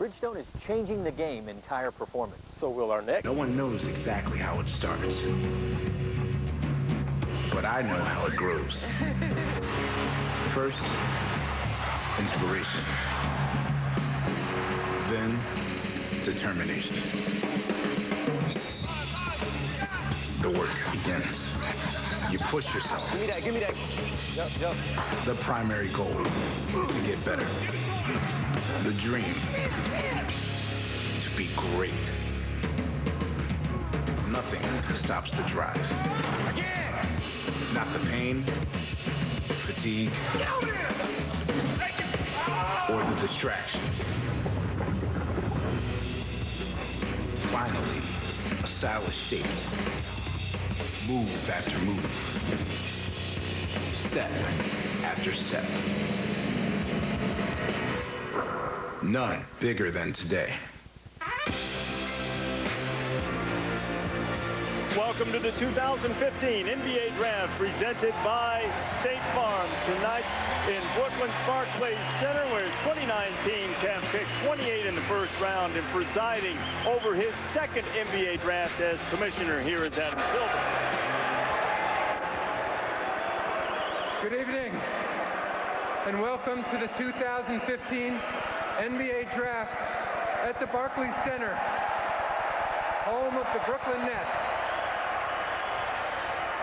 Bridgestone is changing the game in tire performance. So will our next. No one knows exactly how it starts, but I know how it grows. First, inspiration. Then, determination. The work begins. You push yourself. Give me that, give me that. Yep. The primary goal, to get better. The dream, to be great. Nothing stops the drive. Again! Not the pain, fatigue, or the distractions. Finally, a solid shape. Move after move. Step after step. None bigger than today. Welcome to the 2015 NBA Draft presented by State Farm. Tonight in Brooklyn's Barclays Center, where 29 teams have picked 28 in the first round, and presiding over his second NBA Draft as commissioner here is Adam Silver. Good evening, and welcome to the 2015 NBA Draft at the Barclays Center, home of the Brooklyn Nets.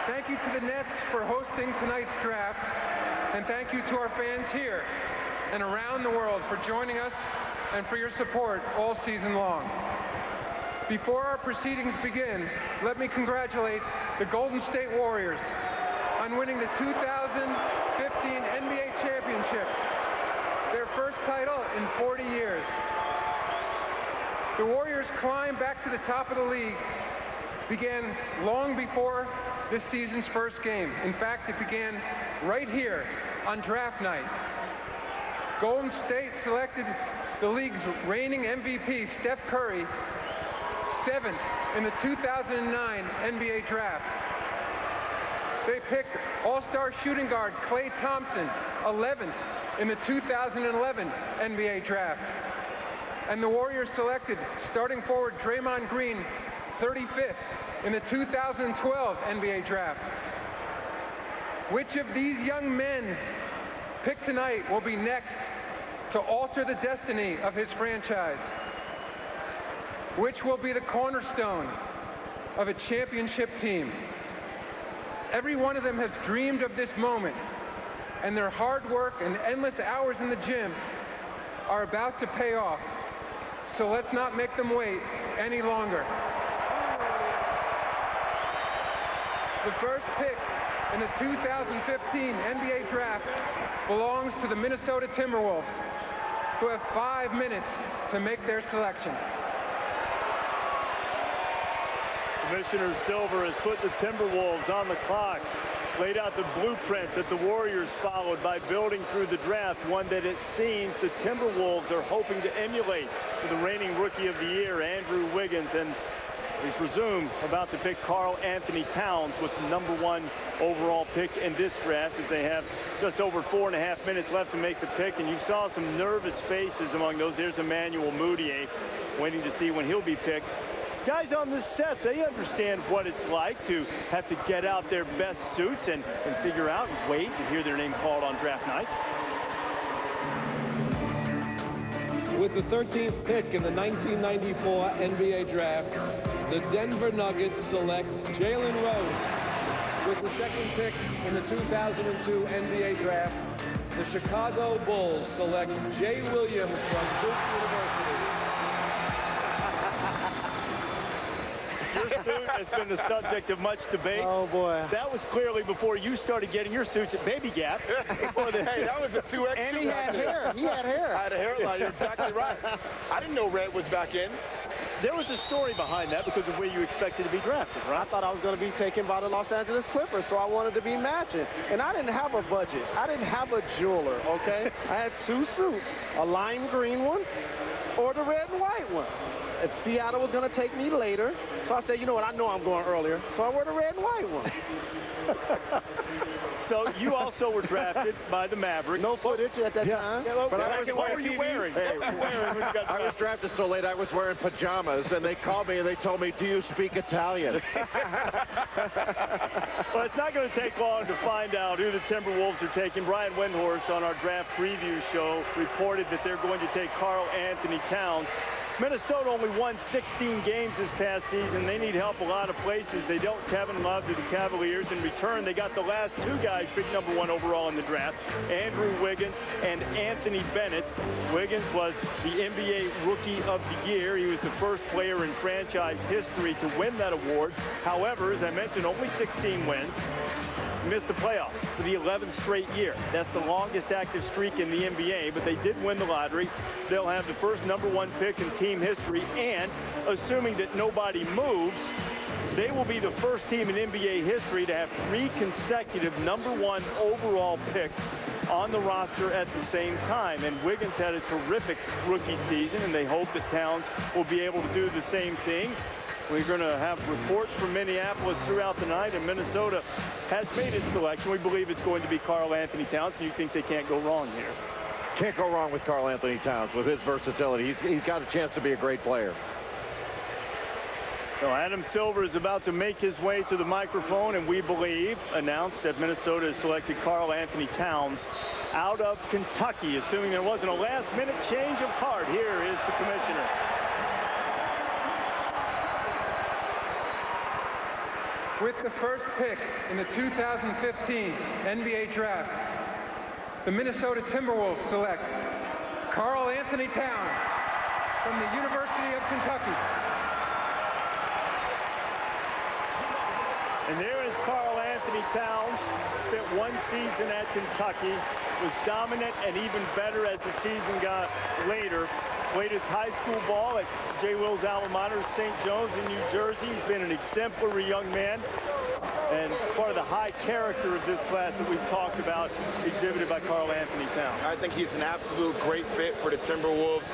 Thank you to the Nets for hosting tonight's draft, and thank you to our fans here and around the world for joining us and for your support all season long. Before our proceedings begin, let me congratulate the Golden State Warriors on winning the 2015 NBA Championship, their first title in 40 years. The Warriors' climb back to the top of the league began long before this season's first game. In fact, it began right here on draft night. Golden State selected the league's reigning MVP, Steph Curry, 7th in the 2009 NBA Draft. They picked all-star shooting guard Klay Thompson, 11th in the 2011 NBA Draft. And the Warriors selected starting forward Draymond Green, 35th in the 2012 NBA Draft. Which of these young men picked tonight will be next to alter the destiny of his franchise? Which will be the cornerstone of a championship team? Every one of them has dreamed of this moment, and their hard work and endless hours in the gym are about to pay off. So let's not make them wait any longer. The first pick in the 2015 NBA Draft belongs to the Minnesota Timberwolves, who have 5 minutes to make their selection. Commissioner Silver has put the Timberwolves on the clock, laid out the blueprint that the Warriors followed by building through the draft, one that it seems the Timberwolves are hoping to emulate for the reigning Rookie of the Year, Andrew Wiggins, and we presume about to pick Karl Anthony Towns with the #1 overall pick in this draft, as they have just over 4.5 minutes left to make the pick. And you saw some nervous faces among those. There's Emmanuel Mudiay, waiting to see when he'll be picked. Guys on this set, they understand what it's like to have to get out their best suits and figure out and wait to hear their name called on draft night. With the 13th pick in the 1994 NBA Draft, the Denver Nuggets select Jalen Rose. With the second pick in the 2002 NBA Draft, the Chicago Bulls select Jay Williams from Duke University. Your suit has been the subject of much debate. Oh, boy. That was clearly before you started getting your suits at Baby Gap. Hey, that was a 2X. And he had hair. He had hair. I had a hairline. You're exactly right. I didn't know red was back in. There was a story behind that because of where you expected to be drafted, right? I thought I was going to be taken by the Los Angeles Clippers, so I wanted to be matching. And I didn't have a budget. I didn't have a jeweler, okay? I had 2 suits, a lime green one or the red and white one. If Seattle was going to take me later, so I said, you know what, I know I'm going earlier, so I wore the red and white one. So you also were drafted by the Mavericks. No footage at that time. Yeah, But what were you wearing? Hey, What were you wearing when you got I was drafted so late I was wearing pajamas, and they called me and they told me, do you speak Italian? Well, it's not going to take long to find out who the Timberwolves are taking. Brian Windhorst on our draft preview show reported that they're going to take Karl Anthony Towns. Minnesota only won 16 games this past season. They need help a lot of places. They dealt Kevin Love to the Cavaliers. In return, they got the last 2 guys picked number 1 overall in the draft, Andrew Wiggins and Anthony Bennett. Wiggins was the NBA Rookie of the Year. He was the first player in franchise history to win that award. However, as I mentioned, only 16 wins. Missed the playoffs for the 11th straight year. That's the longest active streak in the NBA, but they did win the lottery. They'll have the first number 1 pick in team history, and assuming that nobody moves, they will be the first team in NBA history to have 3 consecutive number 1 overall picks on the roster at the same time. And Wiggins had a terrific rookie season, and they hope that Towns will be able to do the same thing. We're going to have reports from Minneapolis throughout the night, and Minnesota has made its selection. We believe it's going to be Karl Anthony Towns, and you think they can't go wrong here. Can't go wrong with Karl Anthony Towns with his versatility. He's got a chance to be a great player. So Adam Silver is about to make his way to the microphone, and we believe, announced that Minnesota has selected Karl Anthony Towns out of Kentucky, assuming there wasn't a last-minute change of heart. Here is the commissioner. With the first pick in the 2015 NBA Draft, the Minnesota Timberwolves select Karl Anthony Towns from the University of Kentucky. And there is Karl Anthony Towns. Spent 1 season at Kentucky, was dominant and even better as the season got later. Played his high school ball at J. Will's alma mater, St. John's in New Jersey. He's been an exemplary young man, and part of the high character of this class that we've talked about, exhibited by Karl Anthony Towns. I think he's an absolute great fit for the Timberwolves.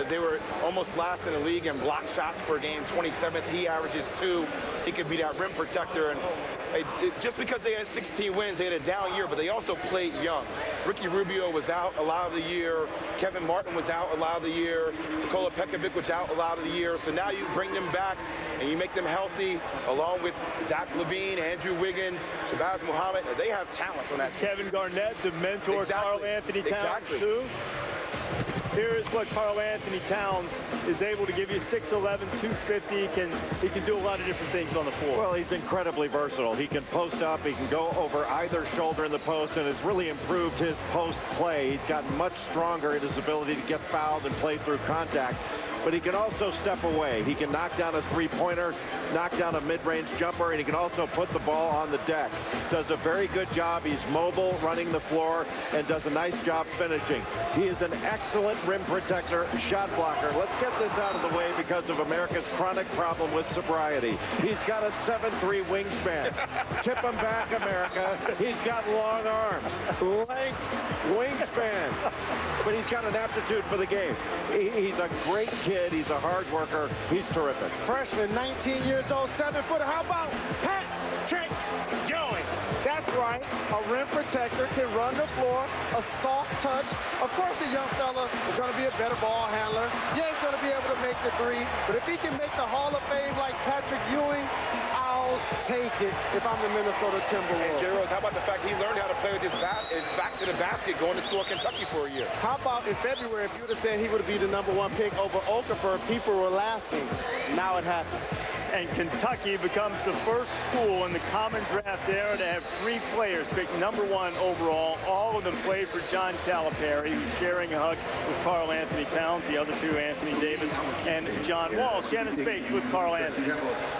They were almost last in the league in block shots per game, 27th. He averages 2. He could be that rim protector. And just because they had 16 wins, they had a down year, but they also played young. Ricky Rubio was out a lot of the year. Kevin Martin was out a lot of the year. Nikola Pekovic was out a lot of the year. So now you bring them back and you make them healthy, along with Zach LaVine, Andrew Wiggins, Shabazz Muhammad. They have talent on that team. Kevin Garnett to mentor Karl Anthony Towns, too. Here is what Karl Anthony Towns is able to give you: 6'11", 250. He can do a lot of different things on the floor. Well, he's incredibly versatile. He can post up. He can go over either shoulder in the post, and has really improved his post play. He's gotten much stronger in his ability to get fouled and play through contact. But he can also step away. He can knock down a three-pointer, knock down a mid-range jumper, and he can also put the ball on the deck. Does a very good job. He's mobile, running the floor, and does a nice job finishing. He is an excellent rim protector, shot blocker. Let's get this out of the way because of America's chronic problem with sobriety. He's got a 7'3" wingspan. Tip him back, America. He's got long arms, length, wingspan, but he's got an aptitude for the game. He's a great kid. He's a hard worker. He's terrific. Freshman, 19 years old, 7-footer. How about Patrick Ewing? That's right. A rim protector, can run the floor, a soft touch. Of course, the young fella is going to be a better ball handler. Yeah, he's going to be able to make the 3. But if he can make the Hall of Fame like Patrick Ewing, I'll take it if I'm the Minnesota Timberwolves. And Jerry, how about the fact he learned how to play with his back to the basket going to school at Kentucky for a year? How about in February, if you would have said he would be the #1 pick over Okafor, people were laughing. Now it happens. And Kentucky becomes the first school in the common draft era to have 3 players picked #1 overall. All of them played for John Calipari, who's sharing a hug with Karl Anthony Towns. The other 2, Anthony Davis and John Wall. Shannon Spates with Karl Anthony.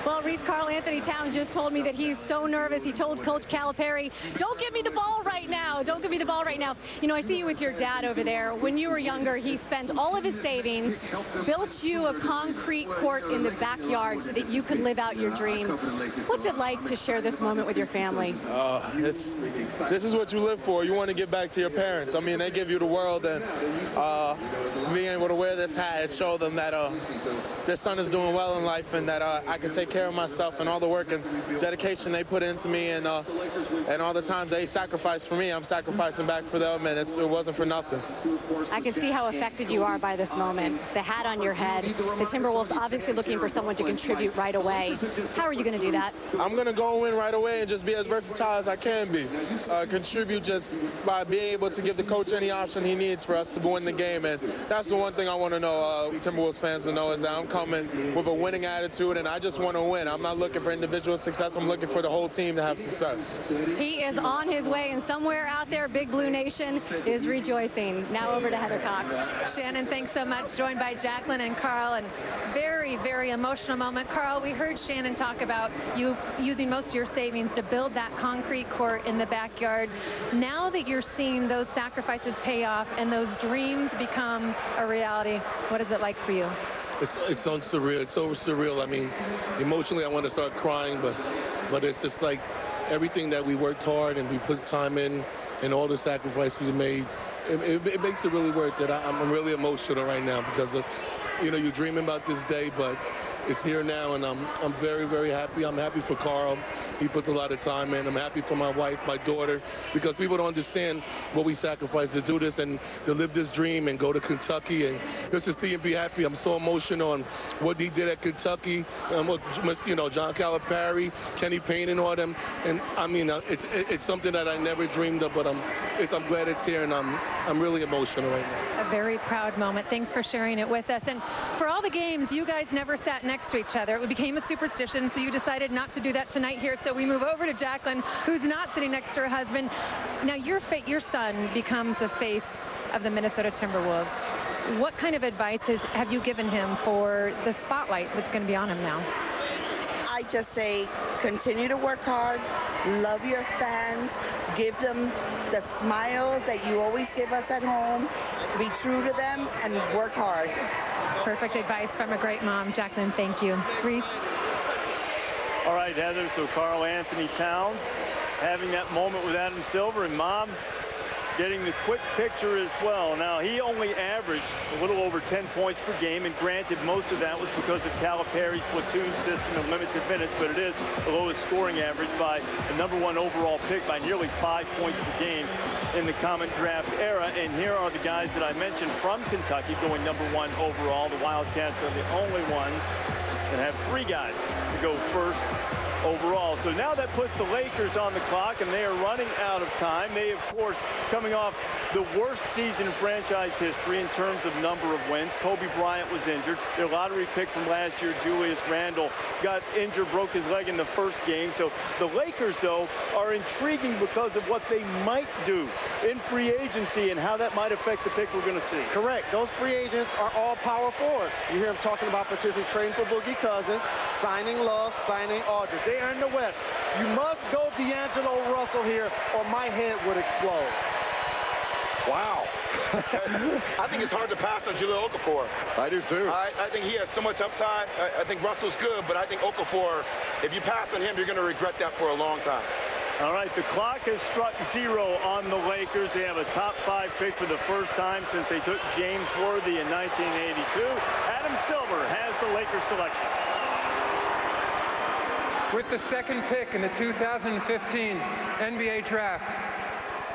Well, Reese, Karl Anthony Towns just told me that he's so nervous. He told Coach Calipari, don't give me the ball right now. Don't give me the ball right now. You know, I see you with your dad over there. When you were younger, he spent all of his savings, built you a concrete court in the backyard so that you could live out your dream. What's it like to share this moment with your family? This is what you live for. You want to give back to your parents. I mean, they give you the world, and being able to wear this hat, it showed them that their son is doing well in life, and that I can take care of myself, and all the work and dedication they put into me, and all the times they sacrificed for me, I'm sacrificing back for them, and it wasn't for nothing. I can see how affected you are by this moment. The hat on your head. The Timberwolves obviously looking for someone to contribute right away. How are you going to do that? I'm going to go in right away and just be as versatile as I can be. Contribute just by being able to give the coach any option he needs for us to win the game. And that's the one thing I want to know, Timberwolves fans to know, is that I'm coming with a winning attitude, and I just want to win. I'm not looking for individual success. I'm looking for the whole team to have success. He is on his way, and somewhere out there, Big Blue Nation is rejoicing. Now over to Heather Cox. Shannon, thanks so much. Joined by Jacqueline and Karl, and very, very emotional moment. Karl, we heard Shannon talk about you using most of your savings to build that concrete court in the backyard. Now that you're seeing those sacrifices pay off and those dreams become a reality, what is it like for you? It's so surreal. It's so surreal. I mean, emotionally, I want to start crying, but it's just like everything that we worked hard and we put time in and all the sacrifices we made, it makes it really worth it. I'm really emotional right now because of, you know, you're dreaming about this day, but it's here now, and I'm very, very happy. I'm happy for Karl. He puts a lot of time in. I'm happy for my wife, my daughter, because people don't understand what we sacrificed to do this and to live this dream and go to Kentucky and just to see and be happy. I'm so emotional on what he did at Kentucky, and what, you know, John Calipari, Kenny Payne, and all them. And I mean, it's something that I never dreamed of, but I'm glad it's here, and I'm really emotional right now. A very proud moment. Thanks for sharing it with us. And for all the games, you guys never sat next to each other. It became a superstition, so you decided not to do that tonight here. So we move over to Jacqueline, who's not sitting next to her husband. Now your son becomes the face of the Minnesota Timberwolves. What kind of advice have you given him for the spotlight that's going to be on him now? I just say continue to work hard, love your fans, give them the smiles that you always give us at home, be true to them, and work hard. Perfect advice from a great mom. Jacqueline, thank you. Reese? All right, Heather, so Karl Anthony Towns having that moment with Adam Silver, and Mom getting the quick picture as well. Now, he only averaged a little over 10 points per game, and granted, most of that was because of Calipari's platoon system of limited minutes, but it is the lowest scoring average by the #1 overall pick by nearly 5 points per game in the common draft era. And here are the guys that I mentioned from Kentucky going #1 overall. The Wildcats are the only ones that have 3 guys to go first overall. So now that puts the Lakers on the clock, and they are running out of time. They, of course, coming off the worst season in franchise history in terms of number of wins. Kobe Bryant was injured. Their lottery pick from last year, Julius Randle, got injured, broke his leg in the first game. So the Lakers, though, are intriguing because of what they might do in free agency and how that might affect the pick we're going to see. Correct. Those free agents are all power forwards. You hear them talking about potentially trading for Boogie Cousins, signing Love, signing Aldridge. They are in the West. You must go D'Angelo Russell here, or my head would explode. Wow. I think it's hard to pass on Jahlil Okafor. I do too. I think he has so much upside. I think Russell's good, but I think Okafor, if you pass on him, you're going to regret that for a long time. All right, the clock has struck 0 on the Lakers. They have a top 5 pick for the first time since they took James Worthy in 1982. Adam Silver has the Lakers selection. With the second pick in the 2015 NBA Draft,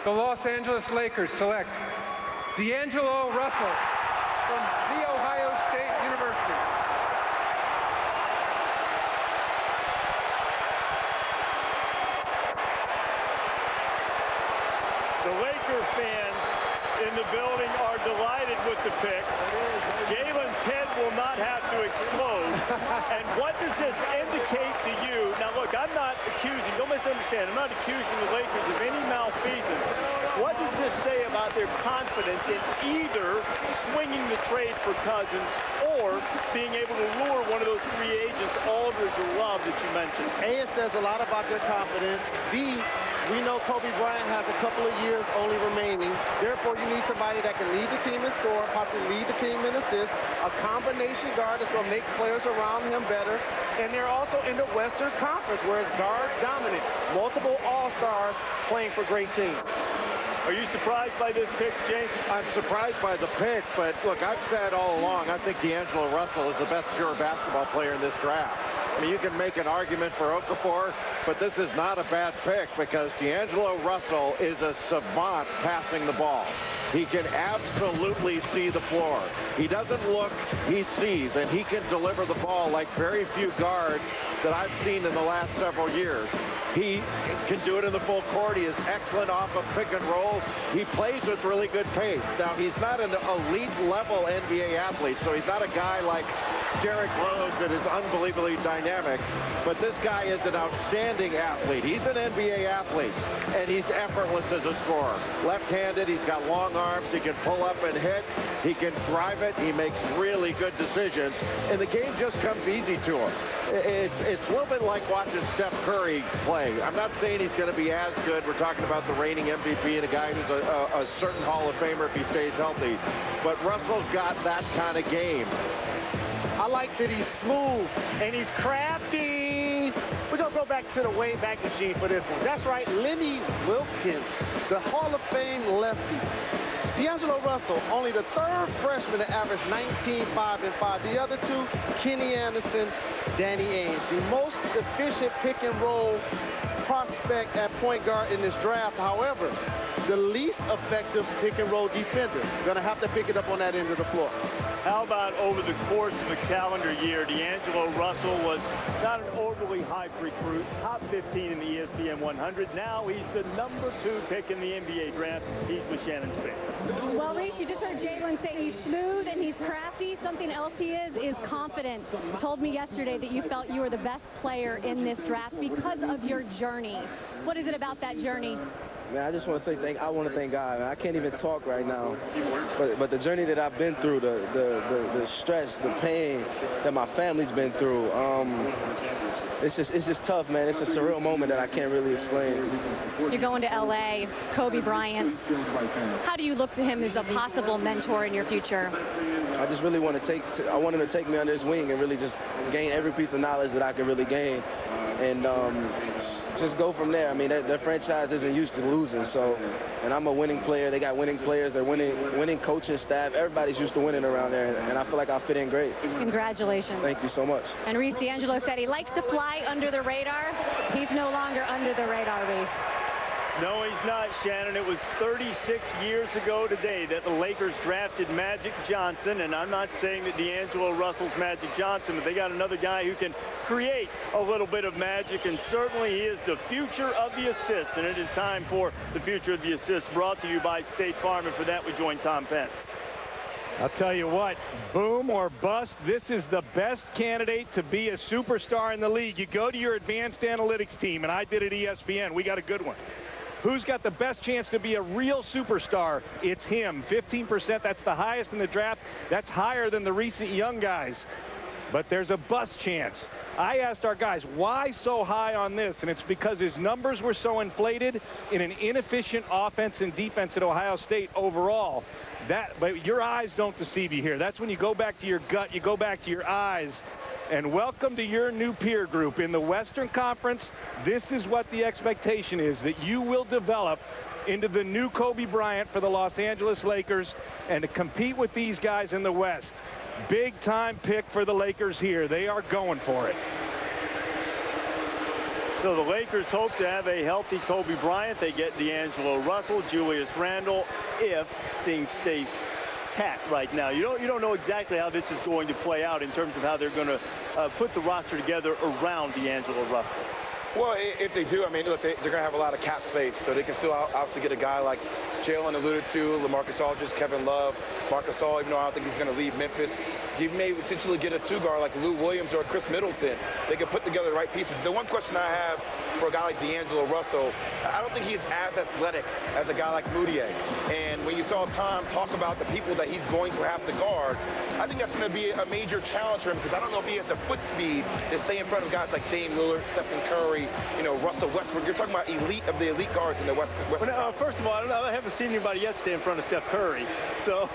the Los Angeles Lakers select D'Angelo Russell from The Ohio State University. The Laker fans in the building are delighted with the pick. Jalen's head will not have to explode. And what does this indicate accusing, don't misunderstand, I'm not accusing the Lakers of any malfeasance. What does this say about their confidence in either swinging the trade for Cousins or being able to lure one of those free agents, Aldridge or Love, that you mentioned? A, it says a lot about their confidence. B, we know Kobe Bryant has a couple of years only remaining. Therefore, you need somebody that can lead the team in scoring, possibly lead the team in assists, a combination guard that's going to make players around him better. And they're also in the Western Conference, where it's guard dominant. Multiple all-stars playing for great teams. Are you surprised by this pick, James? I'm surprised by the pick, but look, I've said all along, I think D'Angelo Russell is the best pure basketball player in this draft. I mean, you can make an argument for Okafor, but this is not a bad pick because D'Angelo Russell is a savant passing the ball. He can absolutely see the floor. He doesn't look, he sees, and he can deliver the ball like very few guards that I've seen in the last several years. He can do it in the full court. He is excellent off of pick and rolls. He plays with really good pace. Now, he's not an elite level NBA athlete, so he's not a guy like Derrick Rose that is unbelievably dynamic, but this guy is an outstanding athlete. He's an NBA athlete, and he's effortless as a scorer. Left-handed, he's got long arms, he can pull up and hit, he can drive it, he makes really good decisions, and the game just comes easy to him. It's a little bit like watching Steph Curry play. I'm not saying he's going to be as good. We're talking about the reigning MVP and a guy who's a certain Hall of Famer if he stays healthy, but Russell's got that kind of game. I like that he's smooth and he's crafty. We're going to go back to the Wayback Machine for this one. That's right, Lenny Wilkins, the Hall of Fame lefty. D'Angelo Russell, only the third freshman to average 19, 5, and 5. The other two, Kenny Anderson, Danny Ainge. The most efficient pick and roll prospect at point guard in this draft. However, the least effective pick and roll defender. Going to have to pick it up on that end of the floor. How about over the course of the calendar year, D'Angelo Russell was not an overly high recruit, top 15 in the ESPN 100. Now he's the number 2 pick in the NBA draft. He's with Shannon's pick. Well, Reese, you just heard Jalen say he's smooth and he's crafty. Something else he is confident. Told me yesterday that you felt you were the best player in this draft because of your journey. What is it about that journey? Man, I just want to say I want to thank God. Man. I can't even talk right now, but the journey that I've been through, the stress, the pain that my family's been through, it's just tough, man. It's a surreal moment that I can't really explain. You're going to L.A., Kobe Bryant. How do you look to him as a possible mentor in your future? I just really want I want him to take me under his wing and really just gain every piece of knowledge that I can really gain. And just go from there. I mean, that franchise isn't used to losing, so, and I'm a winning player. They got winning players. They're winning coaching staff. Everybody's used to winning around there, and I feel like I fit in great. Congratulations. Thank you so much. And Reese D'Angelo said he likes to fly under the radar. He's no longer under the radar, Reese. No, he's not, Shannon. It was 36 years ago today that the Lakers drafted Magic Johnson, and I'm not saying that D'Angelo Russell's Magic Johnson, but they got another guy who can create a little bit of magic, and certainly he is the future of the assists, and it is time for the future of the assists, brought to you by State Farm, and for that we join Tom Penn. I'll tell you what, boom or bust, this is the best candidate to be a superstar in the league. You go to your advanced analytics team, and I did at ESPN. We got a good one. Who's got the best chance to be a real superstar? It's him. 15%, that's the highest in the draft. That's higher than the recent young guys. But there's a bust chance. I asked our guys, why so high on this? And it's because his numbers were so inflated in an inefficient offense and defense at Ohio State overall. But your eyes don't deceive you here. That's when you go back to your gut, you go back to your eyes. And welcome to your new peer group. In the Western Conference, this is what the expectation is, that you will develop into the new Kobe Bryant for the Los Angeles Lakers and to compete with these guys in the West. Big time pick for the Lakers here. They are going for it. So the Lakers hope to have a healthy Kobe Bryant. They get D'Angelo Russell, Julius Randle, if things stay pat right now. You don't know exactly how this is going to play out in terms of how they're going to put the roster together around D'Angelo Russell. Well, if they do, I mean, look, they're going to have a lot of cap space, so they can still obviously get a guy like Jalen alluded to, LaMarcus Aldridge, Kevin Love, Marc Gasol, even though I don't think he's going to leave Memphis. You may essentially get a 2 guard like Lou Williams or Chris Middleton. They can put together the right pieces. The one question I have for a guy like D'Angelo Russell. I don't think he's as athletic as a guy like Moutier. And when you saw Tom talk about the people that he's going to have to guard, I think that's going to be a major challenge for him, because I don't know if he has the foot speed to stay in front of guys like Dame Lillard, Stephen Curry, you know, Russell Westbrook. You're talking about elite of the elite guards in the West. First of all, I haven't seen anybody yet stay in front of Steph Curry. So,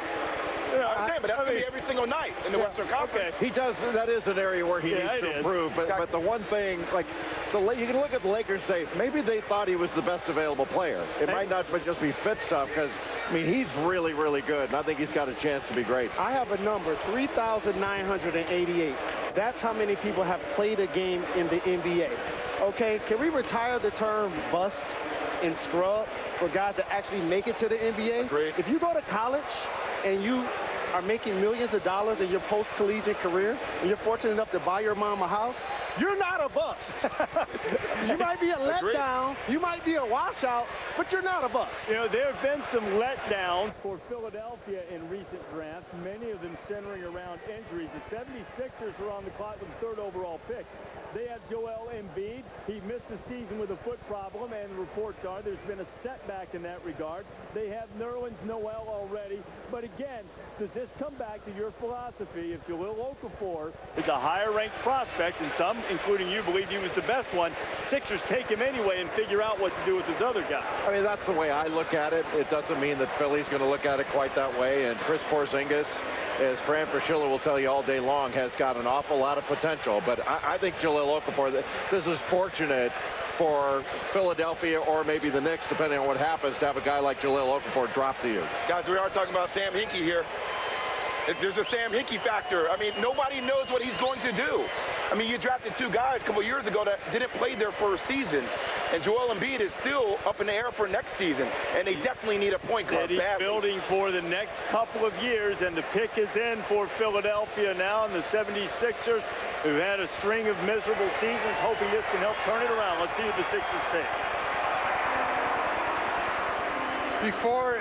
but that's going to be every single night in the Western Conference. He does. That is an area where he needs to improve. But the one thing, like, you can look at the Lakers and say, maybe they thought he was the best available player. It might not just be fit stuff, because, I mean, he's really, really good. And I think he's got a chance to be great. I have a number, 3,988. That's how many people have played a game in the NBA. Okay, can we retire the term bust and scrub for guys that actually make it to the NBA? Great. If you go to college and you are making millions of dollars in your post-collegiate career, and you're fortunate enough to buy your mom a house, you're not a bust. You might be a letdown, you might be a washout, but you're not a bust. You know, there have been some letdowns for Philadelphia in recent drafts, many of them centering around injuries. The 76ers are on the clock with the 3rd overall pick. They have Joel Embiid. He missed the season with a foot problem, and the reports are there's been a setback in that regard. They have Nerlens Noel already. But again, does this come back to your philosophy? If Jahlil Okafor is a higher-ranked prospect, and some, including you, believe he was the best one, Sixers take him anyway and figure out what to do with his other guy. I mean, that's the way I look at it. It doesn't mean that Philly's going to look at it quite that way. And Chris Porzingis, as Fran Fraschilla will tell you all day long, has got an awful lot of potential. But I think Jahlil Okafor, this is fortunate for Philadelphia or maybe the Knicks, depending on what happens, to have a guy like Jahlil Okafor drop to you. Guys, we are talking about Sam Hinkie here. There's a Sam Hinkie factor. I mean, nobody knows what he's going to do. I mean, you drafted 2 guys a couple years ago that didn't play their first season, and Joel Embiid is still up in the air for next season, and they definitely need a point guard badly. He's building for the next couple of years, and the pick is in for Philadelphia now, and the 76ers, who've had a string of miserable seasons, hoping this can help turn it around. Let's see what the Sixers pick. Before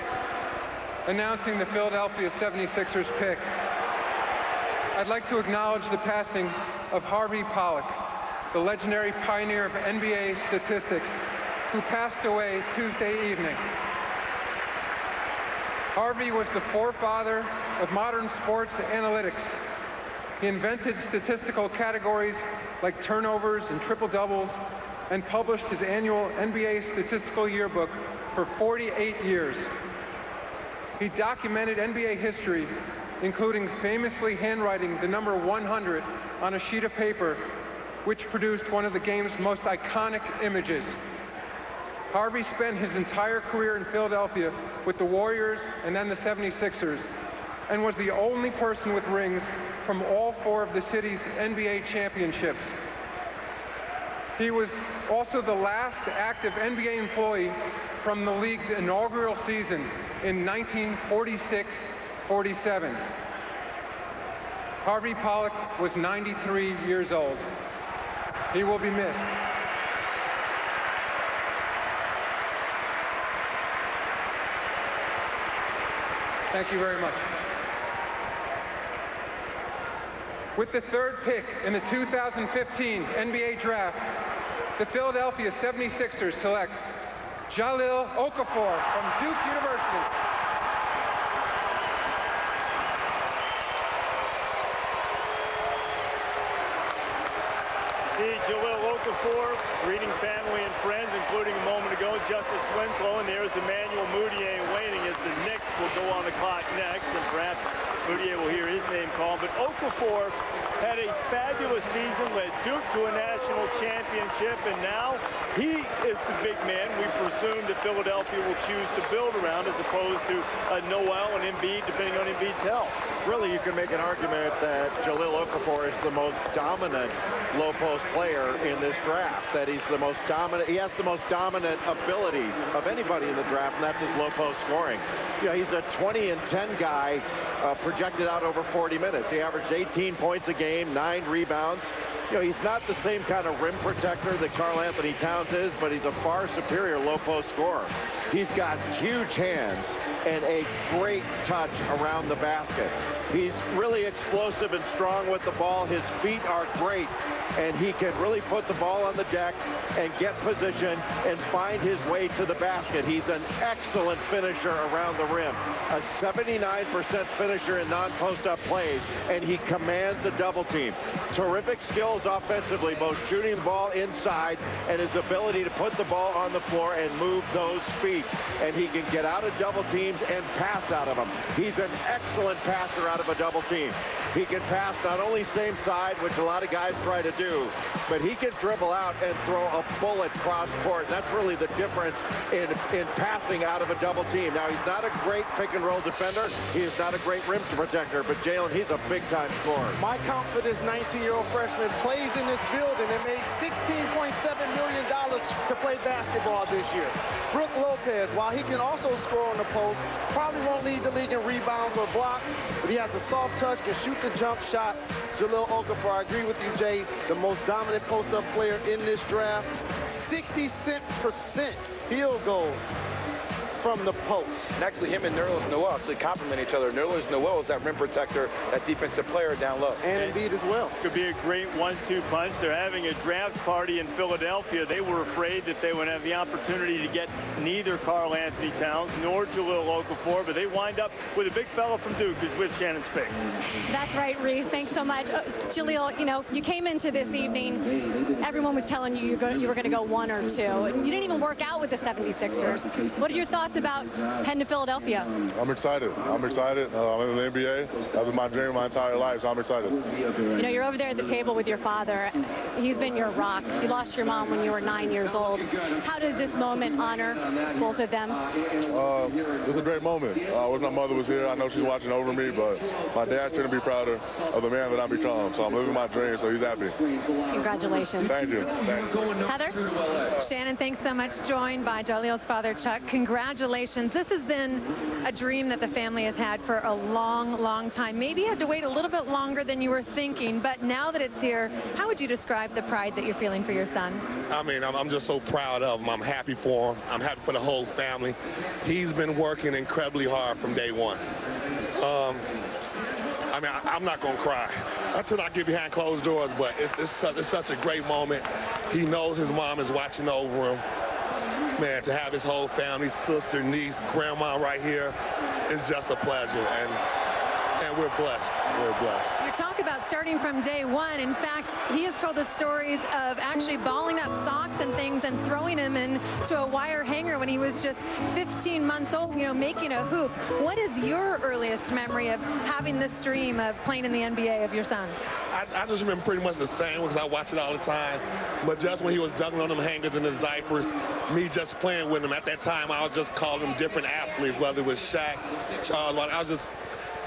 announcing the Philadelphia 76ers pick, I'd like to acknowledge the passing of Harvey Pollack, the legendary pioneer of NBA statistics, who passed away Tuesday evening. Harvey was the forefather of modern sports analytics. He invented statistical categories like turnovers and triple-doubles, and published his annual NBA statistical yearbook for 48 years. He documented NBA history, including famously handwriting the number 100 on a sheet of paper, which produced one of the game's most iconic images. Harvey spent his entire career in Philadelphia with the Warriors and then the 76ers, and was the only person with rings from all 4 of the city's NBA championships. He was also the last active NBA employee from the league's inaugural season in 1946-47. Harvey Pollack was 93 years old. He will be missed. Thank you very much. With the 3rd pick in the 2015 NBA Draft, the Philadelphia 76ers select Jahlil Okafor from Duke University. Jahlil Okafor, greeting family and friends, including a moment ago, Justice Winslow, and there's Emmanuel Moutier waiting as the Knicks will go on the clock next, and perhaps Moutier will hear his name called. But Okafor had a fabulous season, led Duke to a national championship, and now he is the big man we presume that Philadelphia will choose to build around, as opposed to Noel and Embiid, depending on Embiid's health. Really, you can make an argument that Jahlil Okafor is the most dominant low-post player in this draft, that he's the most dominant, he has the most dominant ability of anybody in the draft, and that's his low-post scoring. You know, he's a 20 and 10 guy projected out over 40 minutes. He averaged 18 points a game, 9 rebounds. You know, he's not the same kind of rim protector that Karl Anthony Towns is, but he's a far superior low-post scorer. He's got huge hands and a great touch around the basket. He's really explosive and strong with the ball. His feet are great, and he can really put the ball on the deck and get position and find his way to the basket. He's an excellent finisher around the rim, a 79% finisher in non-post-up plays, and he commands a double team. Terrific skills offensively, both shooting the ball inside and his ability to put the ball on the floor and move those feet. And he can get out of double teams and pass out of them. He's an excellent passer out of a double team. He can pass not only same side, which a lot of guys try to do, but he can dribble out and throw a bullet cross court. That's really the difference in passing out of a double team. Now, he's not a great pick and roll defender. He is not a great rim protector, but Jalen, he's a big-time scorer. My count for this 19-year-old freshman plays in this building and made $16.7 million to play basketball this year. Brook Lopez, while he can also score on the post, probably won't lead the league in rebounds or blocks, but he has a soft touch, can shoot the jump shot. Jaleel Okafor, I agree with you, Jay, the most dominant post-up player in this draft. 66% field goal from the post. And actually, him and Nerlens Noel actually complement each other. Nerlens Noel is that rim protector, that defensive player down low. And Embiid as well. Could be a great 1-2 punch. They're having a draft party in Philadelphia. They were afraid that they would have the opportunity to get neither Karl Anthony Towns nor Jaleel Okafor, but they wind up with a big fella from Duke who's with Shannon's pick. That's right, Reese. Thanks so much. Jaleel, you know, you came into this evening, everyone was telling you you were going to go 1 or 2. And you didn't even work out with the 76ers. What are your thoughts about heading to Philadelphia? I'm excited. I'm excited. I'm in the NBA. That's been my dream my entire life, so I'm excited. You know, you're over there at the table with your father. He's been your rock. You lost your mom when you were 9 years old. How does this moment honor both of them? It's a great moment. I wish my mother was here. I know she's watching over me, but my dad shouldn't be prouder of the man that I become. So I'm living my dream, so he's happy. Congratulations. Thank you. Heather? Shannon, thanks so much. Joined by Jaleel's father, Chuck. Congratulations. This has been a dream that the family has had for a long, long time. Maybe you had to wait a little bit longer than you were thinking, but now that it's here, how would you describe the pride that you're feeling for your son? I mean, I'm just so proud of him. I'm happy for him. I'm happy for the whole family. He's been working incredibly hard from day one. I mean, I'm not going to cry until I get behind closed doors, but it's such a great moment. He knows his mom is watching over him. Man, to have his whole family, sister, niece, grandma right here is just a pleasure, and we're blessed. We're blessed. You talk about starting from day one. In fact, he has told us stories of actually balling up socks and things and throwing them into a wire hanger when he was just 15 months old, you know, making a hoop. What is your earliest memory of having this dream of playing in the NBA of your son? I just remember pretty much the same because I watch it all the time. But just when he was dunking on them hangers in his diapers, me just playing with him. At that time, I was just calling him different athletes, whether it was Shaq, Charles.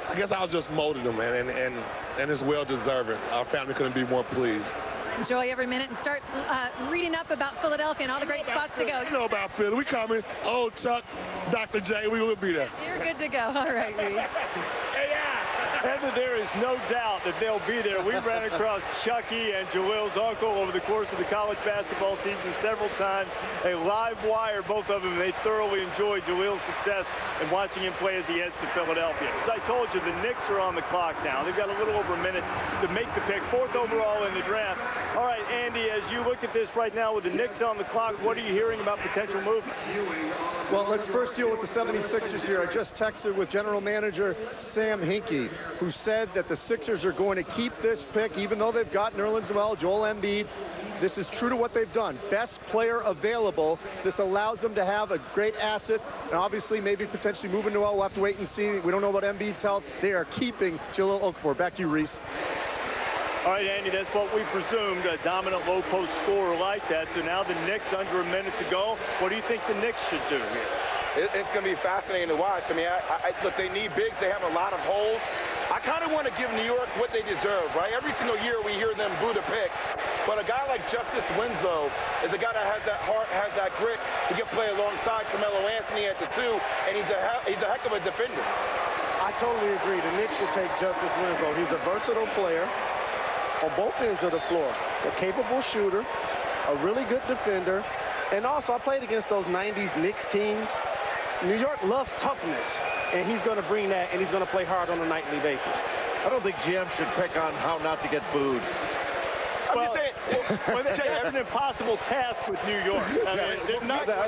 I guess I was just molding him, man, and it's well-deserved. Our family couldn't be more pleased. Enjoy every minute and start reading up about Philadelphia and all the great spots to go. You know about Philly. We coming. Oh, Chuck, Dr. J, we will be there. You're good to go. All right, Reed. Heather, there is no doubt that they'll be there. We ran across Chucky and Jaleel's uncle over the course of the college basketball season several times. A live wire, both of them. They thoroughly enjoyed Jaleel's success and watching him play as he heads to Philadelphia. As I told you, the Knicks are on the clock now. They've got a little over a minute to make the pick, 4th overall in the draft. All right, Andy, as you look at this right now with the Knicks on the clock, what are you hearing about potential movement? Well, let's first deal with the 76ers here. I just texted with general manager Sam Hinkie, who said that the Sixers are going to keep this pick, even though they've got Nerlens Noel, Joel Embiid. This is true to what they've done. Best player available. This allows them to have a great asset, and obviously maybe potentially moving Noel. We'll have to wait and see. We don't know about Embiid's health. They are keeping Jaleel Okafor. Back to you, Reese. All right, Andy, that's what we presumed, a dominant low-post scorer like that. So now the Knicks under a minute to go. What do you think the Knicks should do here? It's going to be fascinating to watch. I mean, look, they need bigs. They have a lot of holes. I kind of want to give New York what they deserve, right? Every single year we hear them boo the pick. But a guy like Justice Winslow is a guy that has that heart, has that grit. He can play alongside Carmelo Anthony at the 2, and he's a heck of a defender. I totally agree. The Knicks should take Justice Winslow. He's a versatile player on both ends of the floor. A capable shooter, a really good defender, and also I played against those 90s Knicks teams. New York loves toughness, and he's going to bring that, and he's going to play hard on a nightly basis. I don't think GM should pick on how not to get booed. Well, that's an impossible task with New York. I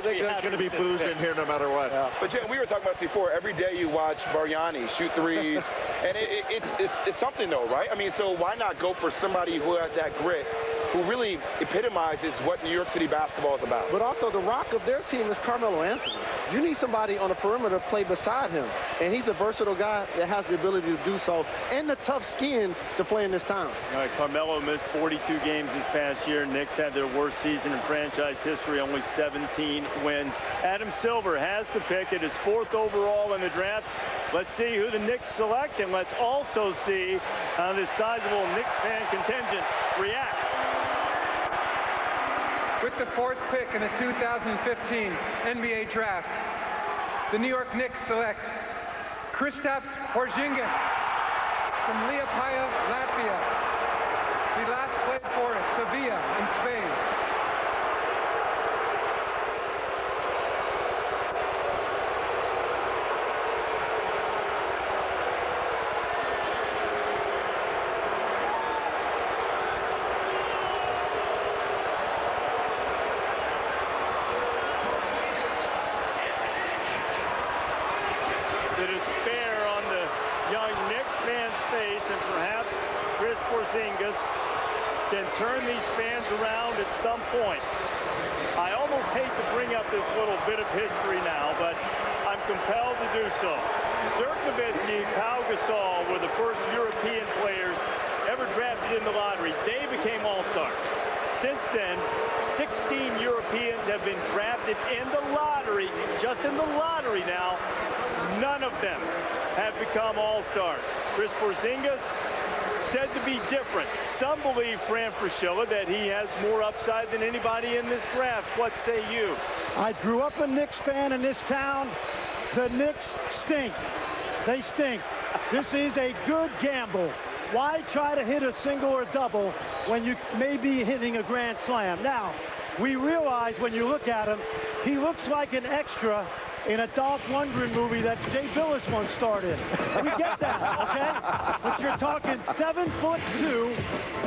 think there's going to be boos in here no matter what. Yeah. But Jay, we were talking about this before. Every day you watch Bargnani shoot threes, and it's something though, right? I mean, so why not go for somebody who has that grit, who really epitomizes what New York City basketball is about? But also the rock of their team is Carmelo Anthony. You need somebody on the perimeter to play beside him, and he's a versatile guy that has the ability to do so and the tough skin to play in this town. All right, Carmelo missed 42 games this past year. Knicks had their worst season in franchise history, only 17 wins. Adam Silver has the pick. It is 4th overall in the draft. Let's see who the Knicks select, and let's also see how this sizable Knicks fan contingent reacts. With the 4th pick in the 2015 NBA Draft, the New York Knicks select Kristaps Porzingis from Liepaja, Latvia. He last played for Sevilla in Spain. The despair on the young Knicks fan's face, and perhaps Chris Porzingis can turn these fans around at some point. I almost hate to bring up this little bit of history now, but I'm compelled to do so. Dirk Nowitzki and Pau Gasol were the first European players ever drafted in the lottery. They became all-stars. Since then, 16 Europeans have been drafted in the lottery, just in the lottery now. None of them have become all-stars. Chris Porzingis said to be different. Some believe, Fran Fraschilla, that he has more upside than anybody in this draft. What say you? I grew up a Knicks fan in this town. The Knicks stink. They stink. This is a good gamble. Why try to hit a single or double when you may be hitting a grand slam? Now, we realize when you look at him, he looks like an extra in a Dolph Lundgren movie that Jay Billis once starred in. We get that, okay? But you're talking 7'2",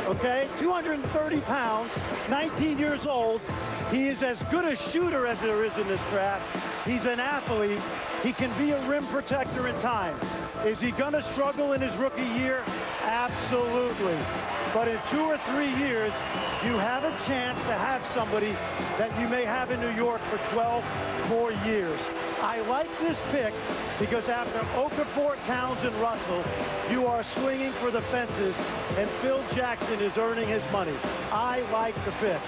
okay? 230 pounds, 19 years old. He is as good a shooter as there is in this draft. He's an athlete. He can be a rim protector in time. Is he going to struggle in his rookie year? Absolutely. But in 2 or 3 years, you have a chance to have somebody that you may have in New York for 12 more years. I like this pick because after Okafor, Towns, and Russell, you are swinging for the fences, and Phil Jackson is earning his money. I like the pick.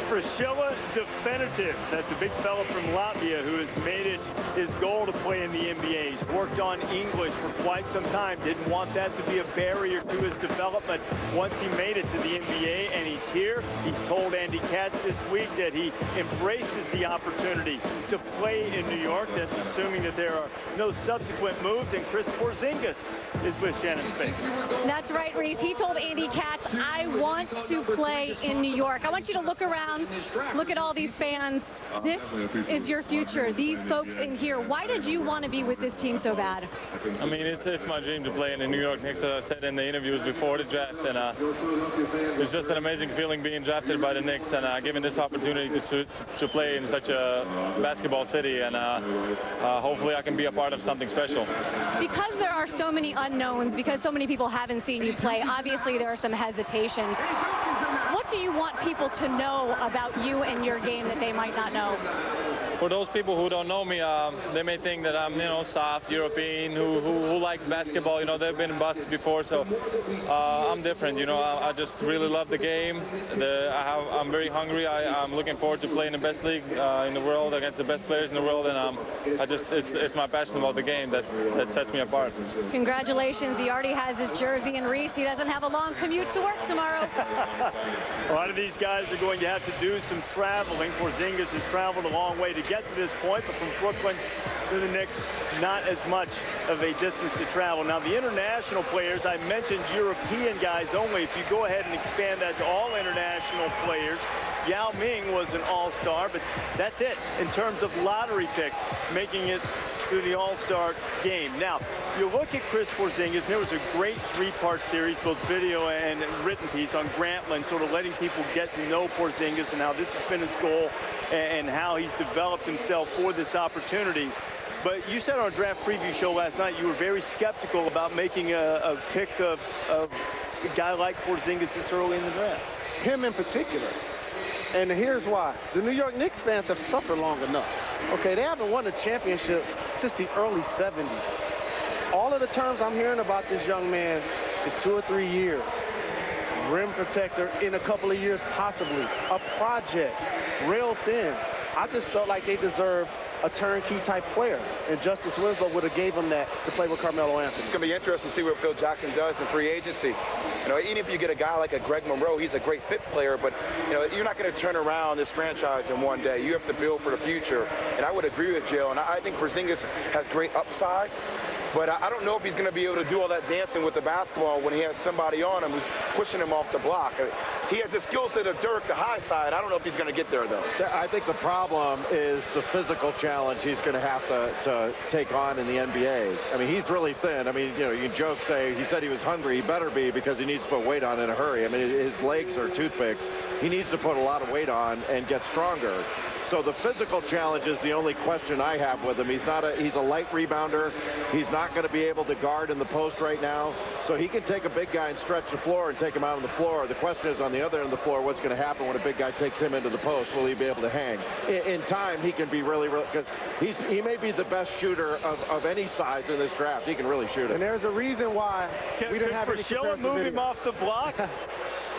Fraschilla definitive. That's the big fella from Latvia who has made it his goal to play in the NBA. He's worked on English for quite some time. Didn't want that to be a barrier to his development once he made it to the NBA, and he's here. He's told Andy Katz this week that he embraces the opportunity to play in New York. That's assuming that there are no subsequent moves, and Chris Porzingis is with Shannon Spink. That's right, Reese. He told Andy Katz, I want to play in New York. I want you to look around, look at all these fans. This is your future. These folks in here. Why did you want to be with this team so bad? I mean, it's my dream to play in the New York Knicks, as I said in the interviews before the draft, and it's just an amazing feeling being drafted by the Knicks and given this opportunity to play in such a basketball city, and hopefully I can be a part of something special. Because there are so many unknowns, because so many people haven't seen you play, obviously there are some hesitations. What do you want people to know about you and your game that they might not know? For those people who don't know me, they may think that I'm, soft European who likes basketball. They've been busts before, so I'm different. I just really love the game. I'm very hungry. I'm looking forward to playing the best league in the world against the best players in the world, and it's my passion about the game that sets me apart. Congratulations. He already has his jersey, and Reese, he doesn't have a long commute to work tomorrow. A lot of these guys are going to have to do some traveling. Porzingis has traveled a long way to get to this point, but from Brooklyn to the Knicks, not as much of a distance to travel. Now, the international players, I mentioned European guys only. If you go ahead and expand that to all international players, Yao Ming was an all-star, but that's it in terms of lottery picks, making it through the All-Star game. Now, you look at Chris Porzingis, and there was a great three-part series, both video and written piece on Grantland, sort of letting people get to know Porzingis and how this has been his goal and how he's developed himself for this opportunity. But you said on a draft preview show last night you were very skeptical about making a pick of a guy like Porzingis this early in the draft. Him in particular. And here's why. The New York Knicks fans have suffered long enough. Okay, they haven't won a championship since the early 70s. All of the terms I'm hearing about this young man is 2 or 3 years. Rim protector in a couple of years, possibly. A project, real thin. I just felt like they deserved a turnkey type player, and Justice Winslow would have gave him that to play with Carmelo Anthony. It's going to be interesting to see what Phil Jackson does in free agency. You know, even if you get a guy like a Greg Monroe, he's a great fit player, but you know, you're not going to turn around this franchise in one day. You have to build for the future, and I would agree with Jill, and I think Porzingis has great upside. But I don't know if he's going to be able to do all that dancing with the basketball when he has somebody on him who's pushing him off the block. He has the skill set of Dirk, the high side. I don't know if he's going to get there, though. I think the problem is the physical challenge he's going to have to take on in the NBA. I mean, he's really thin. I mean, you know, you can joke, say, he said he was hungry. He better be, because he needs to put weight on in a hurry. I mean, his legs are toothpicks. He needs to put a lot of weight on and get stronger. So the physical challenge is the only question I have with him. He's a light rebounder. He's not going to be able to guard in the post right now. So he can take a big guy and stretch the floor and take him out on the floor. The question is, on the other end of the floor, what's going to happen when a big guy takes him into the post? Will he be able to hang? In time, he can be really, because he may be the best shooter of any size in this draft. He can really shoot it. And there's a reason why we didn't have any comparison move him off the block.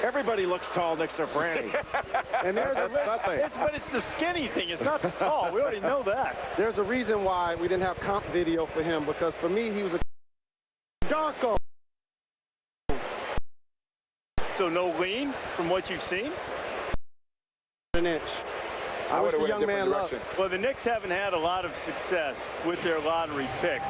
Everybody looks tall next to Franny. And there's but it's the skinny thing. It's not the tall. We already know that. There's a reason why we didn't have comp video for him, because for me, he was a Darko. So no lean from what you've seen? An inch. I wish the young man loved. Well, the Knicks haven't had a lot of success with their lottery picks.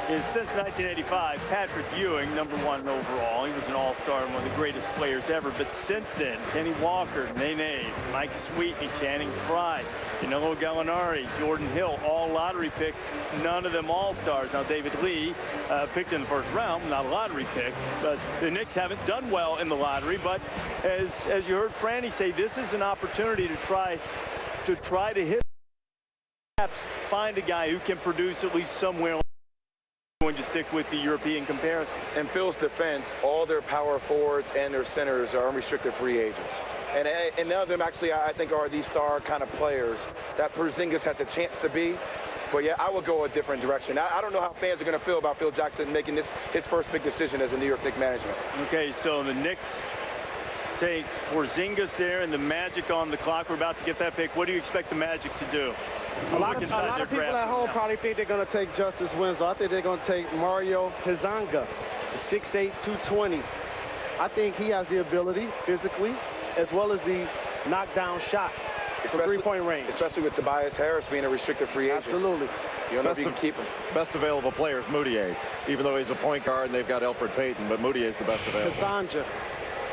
Since 1985, Patrick Ewing, #1 overall. He was an all-star and one of the greatest players ever. But since then, Kenny Walker, Nene, Mike Sweetney, Channing Frye, Danilo Gallinari, Jordan Hill, all lottery picks, none of them all-stars. Now, David Lee picked in the first round, not a lottery pick. But the Knicks haven't done well in the lottery. But as you heard Franny say, this is an opportunity to try to hit, perhaps find a guy who can produce at least somewhere. Going to stick with the European comparison. In Phil's defense, all their power forwards and their centers are unrestricted free agents. And none of them actually, I think, are these star kind of players that Porzingis has a chance to be. But yeah, I would go a different direction. I don't know how fans are going to feel about Phil Jackson making this his first big decision as a New York Knicks management. Okay, so the Knicks take Porzingis there and the Magic on the clock. We're about to get that pick. What do you expect the Magic to do? A lot of people at home probably think they're going to take Justice Winslow. I think they're going to take Mario Hezonja, 6'8", 220. I think he has the ability physically as well as the knockdown shot from three-point range. Especially with Tobias Harris being a restricted free agent. Absolutely. You don't know if you can keep him. Best available player is Moutier, even though he's a point guard and they've got Elfrid Payton, but Moutier is the best available. Hezonja.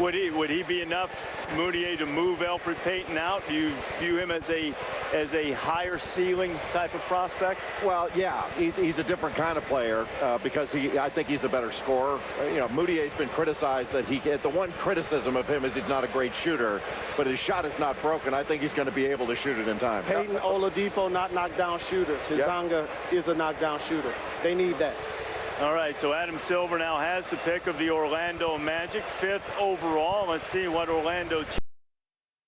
Would he be enough, Moutier, to move Elfrid Payton out? Do you view him as a higher ceiling type of prospect? Well, yeah, he's a different kind of player because I think he's a better scorer. You know, Moutier's been criticized that the one criticism of him is he's not a great shooter, but his shot is not broken. I think he's going to be able to shoot it in time. Payton, Oladipo, not knockdown shooters. Hezonja is a knockdown shooter. They need that. All right, so Adam Silver now has the pick of the Orlando Magic, 5th overall. Let's see what Orlando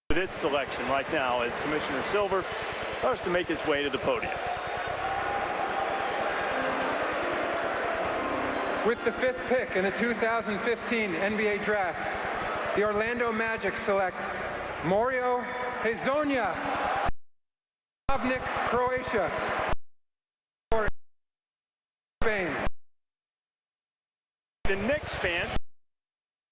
with its selection right now as Commissioner Silver starts to make his way to the podium. With the 5th pick in the 2015 NBA Draft, the Orlando Magic select Mario Hezonja, Dubrovnik, Croatia, Spain. The Knicks fans,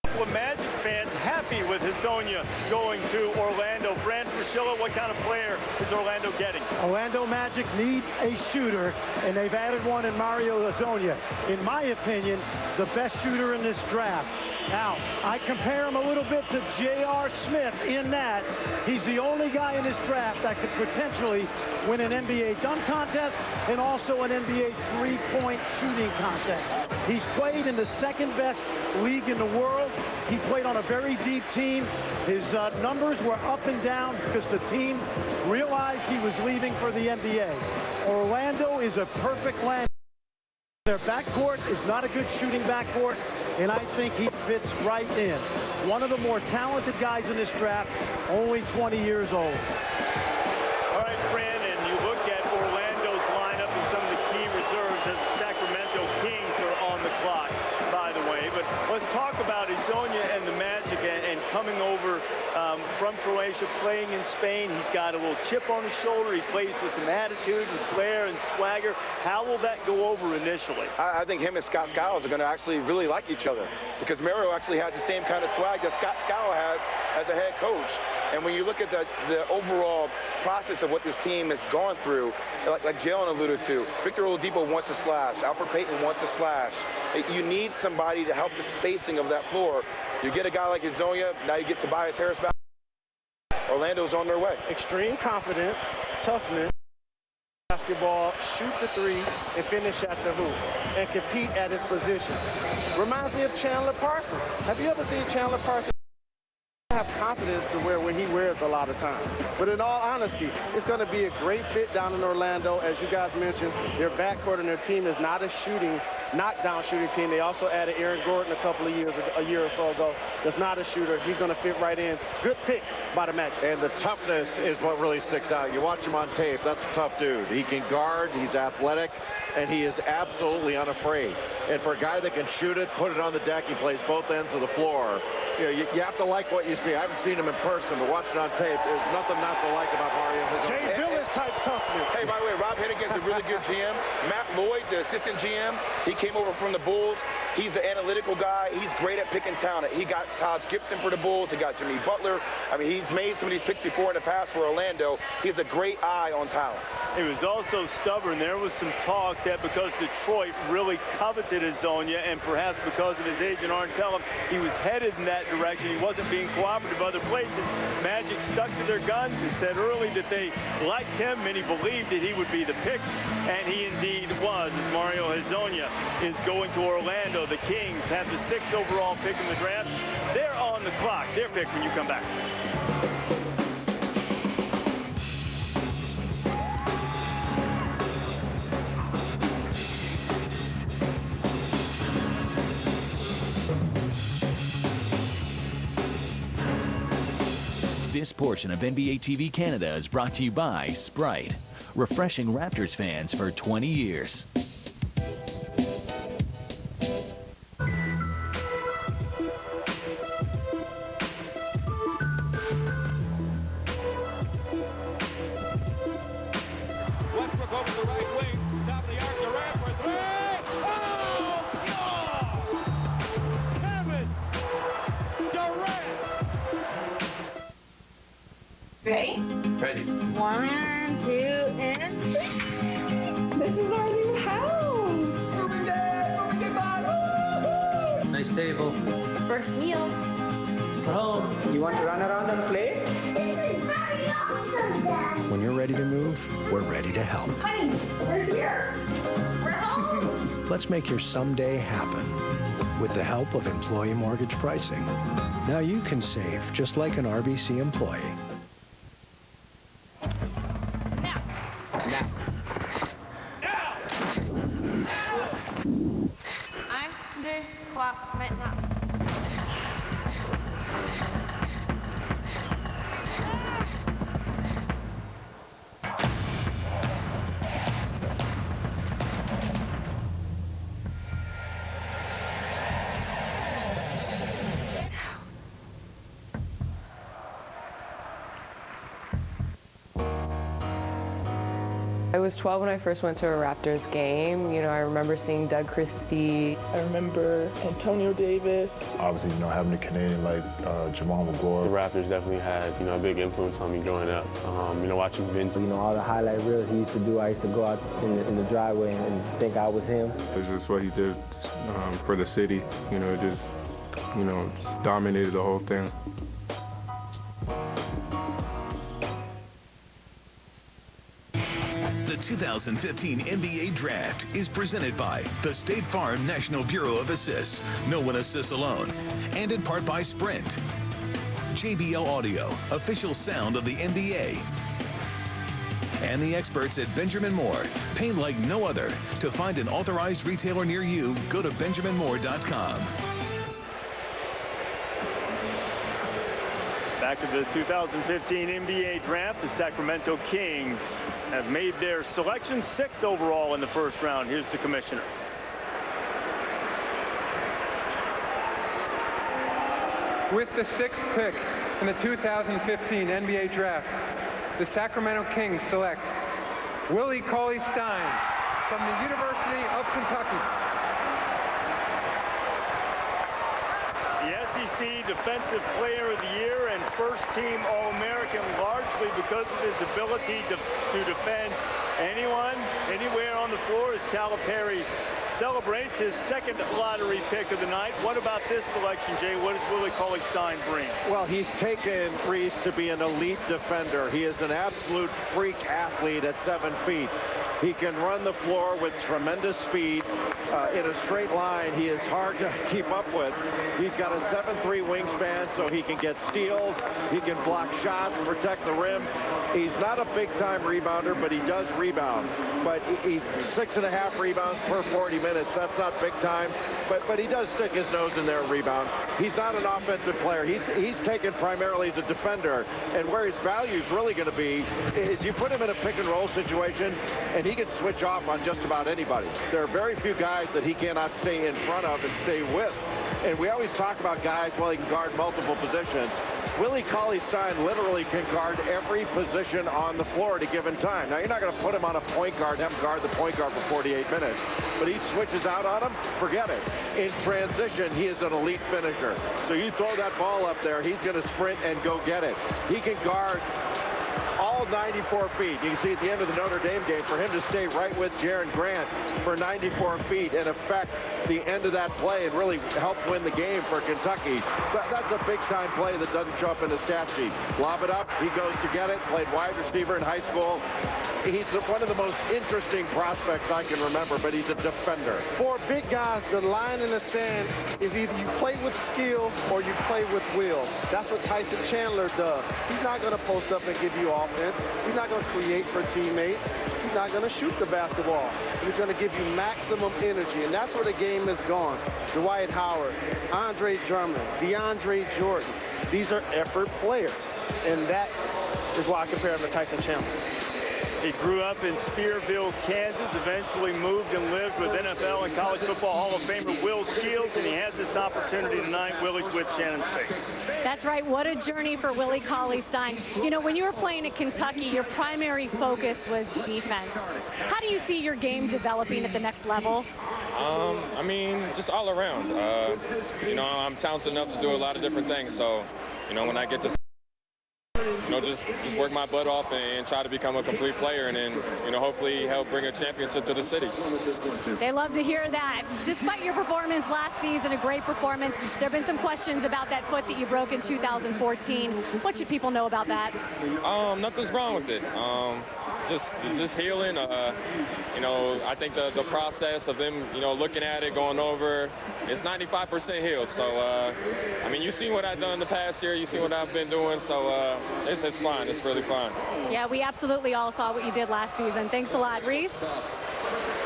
the Magic fans, happy with Hezonja going to Orlando Fran Fraschilla, what kind of player is Orlando getting? Orlando Magic need a shooter, and they've added one in Mario Hezonja. In my opinion, the best shooter in this draft. Now, I compare him a little bit to J.R. Smith in that he's the only guy in this draft that could potentially win an NBA dunk contest and also an NBA three-point shooting contest. He's played in the second-best league in the world. He played on a very deep team. His numbers were up and down because the team realized he was leaving for the NBA. Orlando is a perfect land. Their backcourt is not a good shooting backcourt, and I think he fits right in. One of the more talented guys in this draft, only 20 years old. All right, Fran, and you look at Orlando's lineup and some of the key reserves as the Sacramento Kings are on the clock, by the way. But let's talk about Hezonja and the Magic and coming over from Croatia, playing in Spain. He's got a little chip on his shoulder. He plays with some attitude and flair and swagger. How will that go over initially? I think him and Scott Skiles are going to actually really like each other because Mario actually has the same kind of swag that Scott Skiles has as a head coach. And when you look at the overall process of what this team has gone through, like Jalen alluded to, Victor Oladipo wants to slash. Alfred Payton wants to slash. You need somebody to help the spacing of that floor. You get a guy like Hezonja, now you get Tobias Harris back. Orlando's on their way. Extreme confidence, toughness, basketball, shoot the three, and finish at the hoop, and compete at his position. Reminds me of Chandler Parsons. Have you ever seen Chandler Parsons have confidence to wear when he wears a lot of times? But in all honesty, it's going to be a great fit down in Orlando. As you guys mentioned, their backcourt and their team is not a knockdown shooting team. They also added Aaron Gordon a year or so ago. That's not a shooter. He's going to fit right in. Good pick by the Magic. And the toughness is what really sticks out. You watch him on tape. That's a tough dude. He can guard. He's athletic. And he is absolutely unafraid. And for a guy that can shoot it, put it on the deck, he plays both ends of the floor. You know, you have to like what you see. I haven't seen him in person, but watching on tape, there's nothing not to like about Mario Hezonja. Jay Billis type toughness. Hey, by the way, Rob Hennigan's a really good GM. Matt Lloyd, the assistant GM, he came over from the Bulls. He's an analytical guy. He's great at picking talent. He got Taj Gibson for the Bulls. He got Jimmy Butler. I mean, he's made some of these picks before in the past for Orlando. He has a great eye on talent. He was also stubborn. There was some talk that because Detroit really coveted Hezonja, and perhaps because of his agent Arntel, he was headed in that direction. He wasn't being cooperative other places. Magic stuck to their guns and said early that they liked him and he believed that he would be the pick, and he indeed was. As Mario Hezonja is going to Orlando, the Kings have the 6th overall pick in the draft. They're on the clock. Their pick when you come back. This portion of NBA TV Canada is brought to you by Sprite, refreshing Raptors fans for 20 years. Westbrook over the right wing, top of the arc, Durant for three. Oh, yeah! Kevin Durant. Ready? Ready. 1, 2, and this is our new house. Nice table. First meal. For home. You want to run around and play? This is very awesome, Dad. When you're ready to move, we're ready to help. Honey, we're here. We're home. Let's make your someday happen with the help of employee mortgage pricing. Now you can save just like an RBC employee. I'm this clock right now. I was 12 when I first went to a Raptors game. You know, I remember seeing Doug Christie. I remember Antonio Davis. Obviously, you know, having a Canadian like Jamal McGuire. The Raptors definitely had, you know, a big influence on me growing up. You know, watching Vince. You know, all the highlight reels he used to do, I used to go out in the driveway and think I was him. It's just what he did for the city. You know, just dominated the whole thing. The 2015 NBA Draft is presented by the State Farm National Bureau of Assists. No one assists alone. And in part by Sprint. JBL Audio, official sound of the NBA. And the experts at Benjamin Moore. Paint like no other. To find an authorized retailer near you, go to benjaminmoore.com. Back to the 2015 NBA Draft, the Sacramento Kings have made their selection 6th overall in the first round. Here's the commissioner. With the 6th pick in the 2015 NBA Draft, the Sacramento Kings select Willie Cauley-Stein from the University of Kentucky. The SEC Defensive Player of the Year and first-team All-American, largely because of his ability to defend anyone, anywhere on the floor, as Calipari celebrates his 2nd lottery pick of the night. What about this selection, Jay? What does Willie Cauley-Stein bring? Well, he's taken Reese to be an elite defender. He is an absolute freak athlete at 7 feet. He can run the floor with tremendous speed in a straight line. He is hard to keep up with. He's got a 7'3" wingspan, so he can get steals. He can block shots, protect the rim. He's not a big-time rebounder, but he does rebound. But he's 6.5 rebounds per 40 minutes. That's not big time, but he does stick his nose in there and rebound. He's not an offensive player. He's taken primarily as a defender, and where his value is really going to be is you put him in a pick-and-roll situation, and he can switch off on just about anybody. There are very few guys that he cannot stay in front of and stay with. And we always talk about guys, well, he can guard multiple positions. Willie Cauley-Stein literally can guard every position on the floor at a given time. Now, you're not going to put him on a point guard and have him guard the point guard for 48 minutes. But he switches out on him, forget it. In transition, he is an elite finisher. So you throw that ball up there, he's going to sprint and go get it. He can guard all 94 feet. You can see at the end of the Notre Dame game, for him to stay right with Jaren Grant for 94 feet and affect the end of that play and really help win the game for Kentucky. That's a big-time play that doesn't show up in the stat sheet. Lob it up, he goes to get it, played wide receiver in high school. He's one of the most interesting prospects I can remember, but he's a defender. For big guys, the line in the sand is either you play with skill or you play with will. That's what Tyson Chandler does. He's not going to post up and give you offense. He's not going to create for teammates. He's not going to shoot the basketball. He's going to give you maximum energy, and that's where the game is gone. Dwight Howard, Andre Drummond, DeAndre Jordan. These are effort players, and that is why I compare him to Tyson Chandler. He grew up in Spearville, Kansas, eventually moved and lived with NFL and College Football Hall of Famer Will Shields, and he has this opportunity tonight. Willie's with Shannon Space. That's right. What a journey for Willie Cauley-Stein. You know, when you were playing at Kentucky, your primary focus was defense. How do you see your game developing at the next level? I mean, just all around. You know, I'm talented enough to do a lot of different things, so, you know, when I get to just work my butt off and try to become a complete player, and then, you know, hopefully help bring a championship to the city. They love to hear that. Despite your performance last season, a great performance, there have been some questions about that foot that you broke in 2014. What should people know about that? Nothing's wrong with it. Just healing. You know, I think the process of them, you know, looking at it, going over, it's 95% healed. So, I mean, you've seen what I've done the past year. You've seen what I've been doing. So, it's fine. It's really fine. Yeah, we absolutely all saw what you did last season. Thanks a lot, Reese.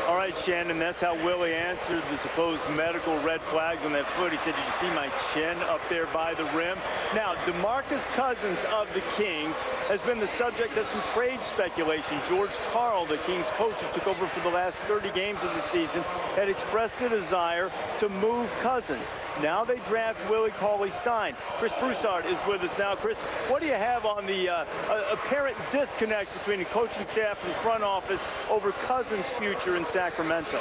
All right, Shannon, that's how Willie answered the supposed medical red flags on that foot. He said, did you see my chin up there by the rim? Now, DeMarcus Cousins of the Kings has been the subject of some trade speculation. George Karl, the Kings coach who took over for the last 30 games of the season, had expressed a desire to move Cousins. Now they draft Willie Cauley-Stein. Chris Broussard is with us now. Chris, what do you have on the apparent disconnect between the coaching staff and front office over Cousins' future in Sacramento?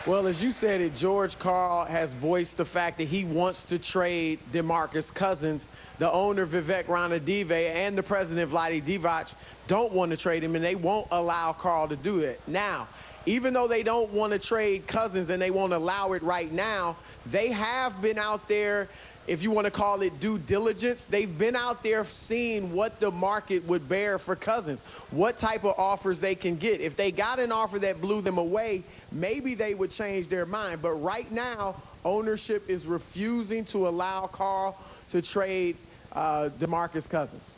Well, as you said it, George Karl has voiced the fact that he wants to trade DeMarcus Cousins. The owner, Vivek Ranadive, and the president, Vlade Divac, don't want to trade him, and they won't allow Karl to do it. Now, even though they don't want to trade Cousins and they won't allow it right now, they have been out there, if you want to call it due diligence, they've been out there seeing what the market would bear for Cousins, what type of offers they can get. If they got an offer that blew them away, maybe they would change their mind. But right now, ownership is refusing to allow Karl to trade DeMarcus Cousins.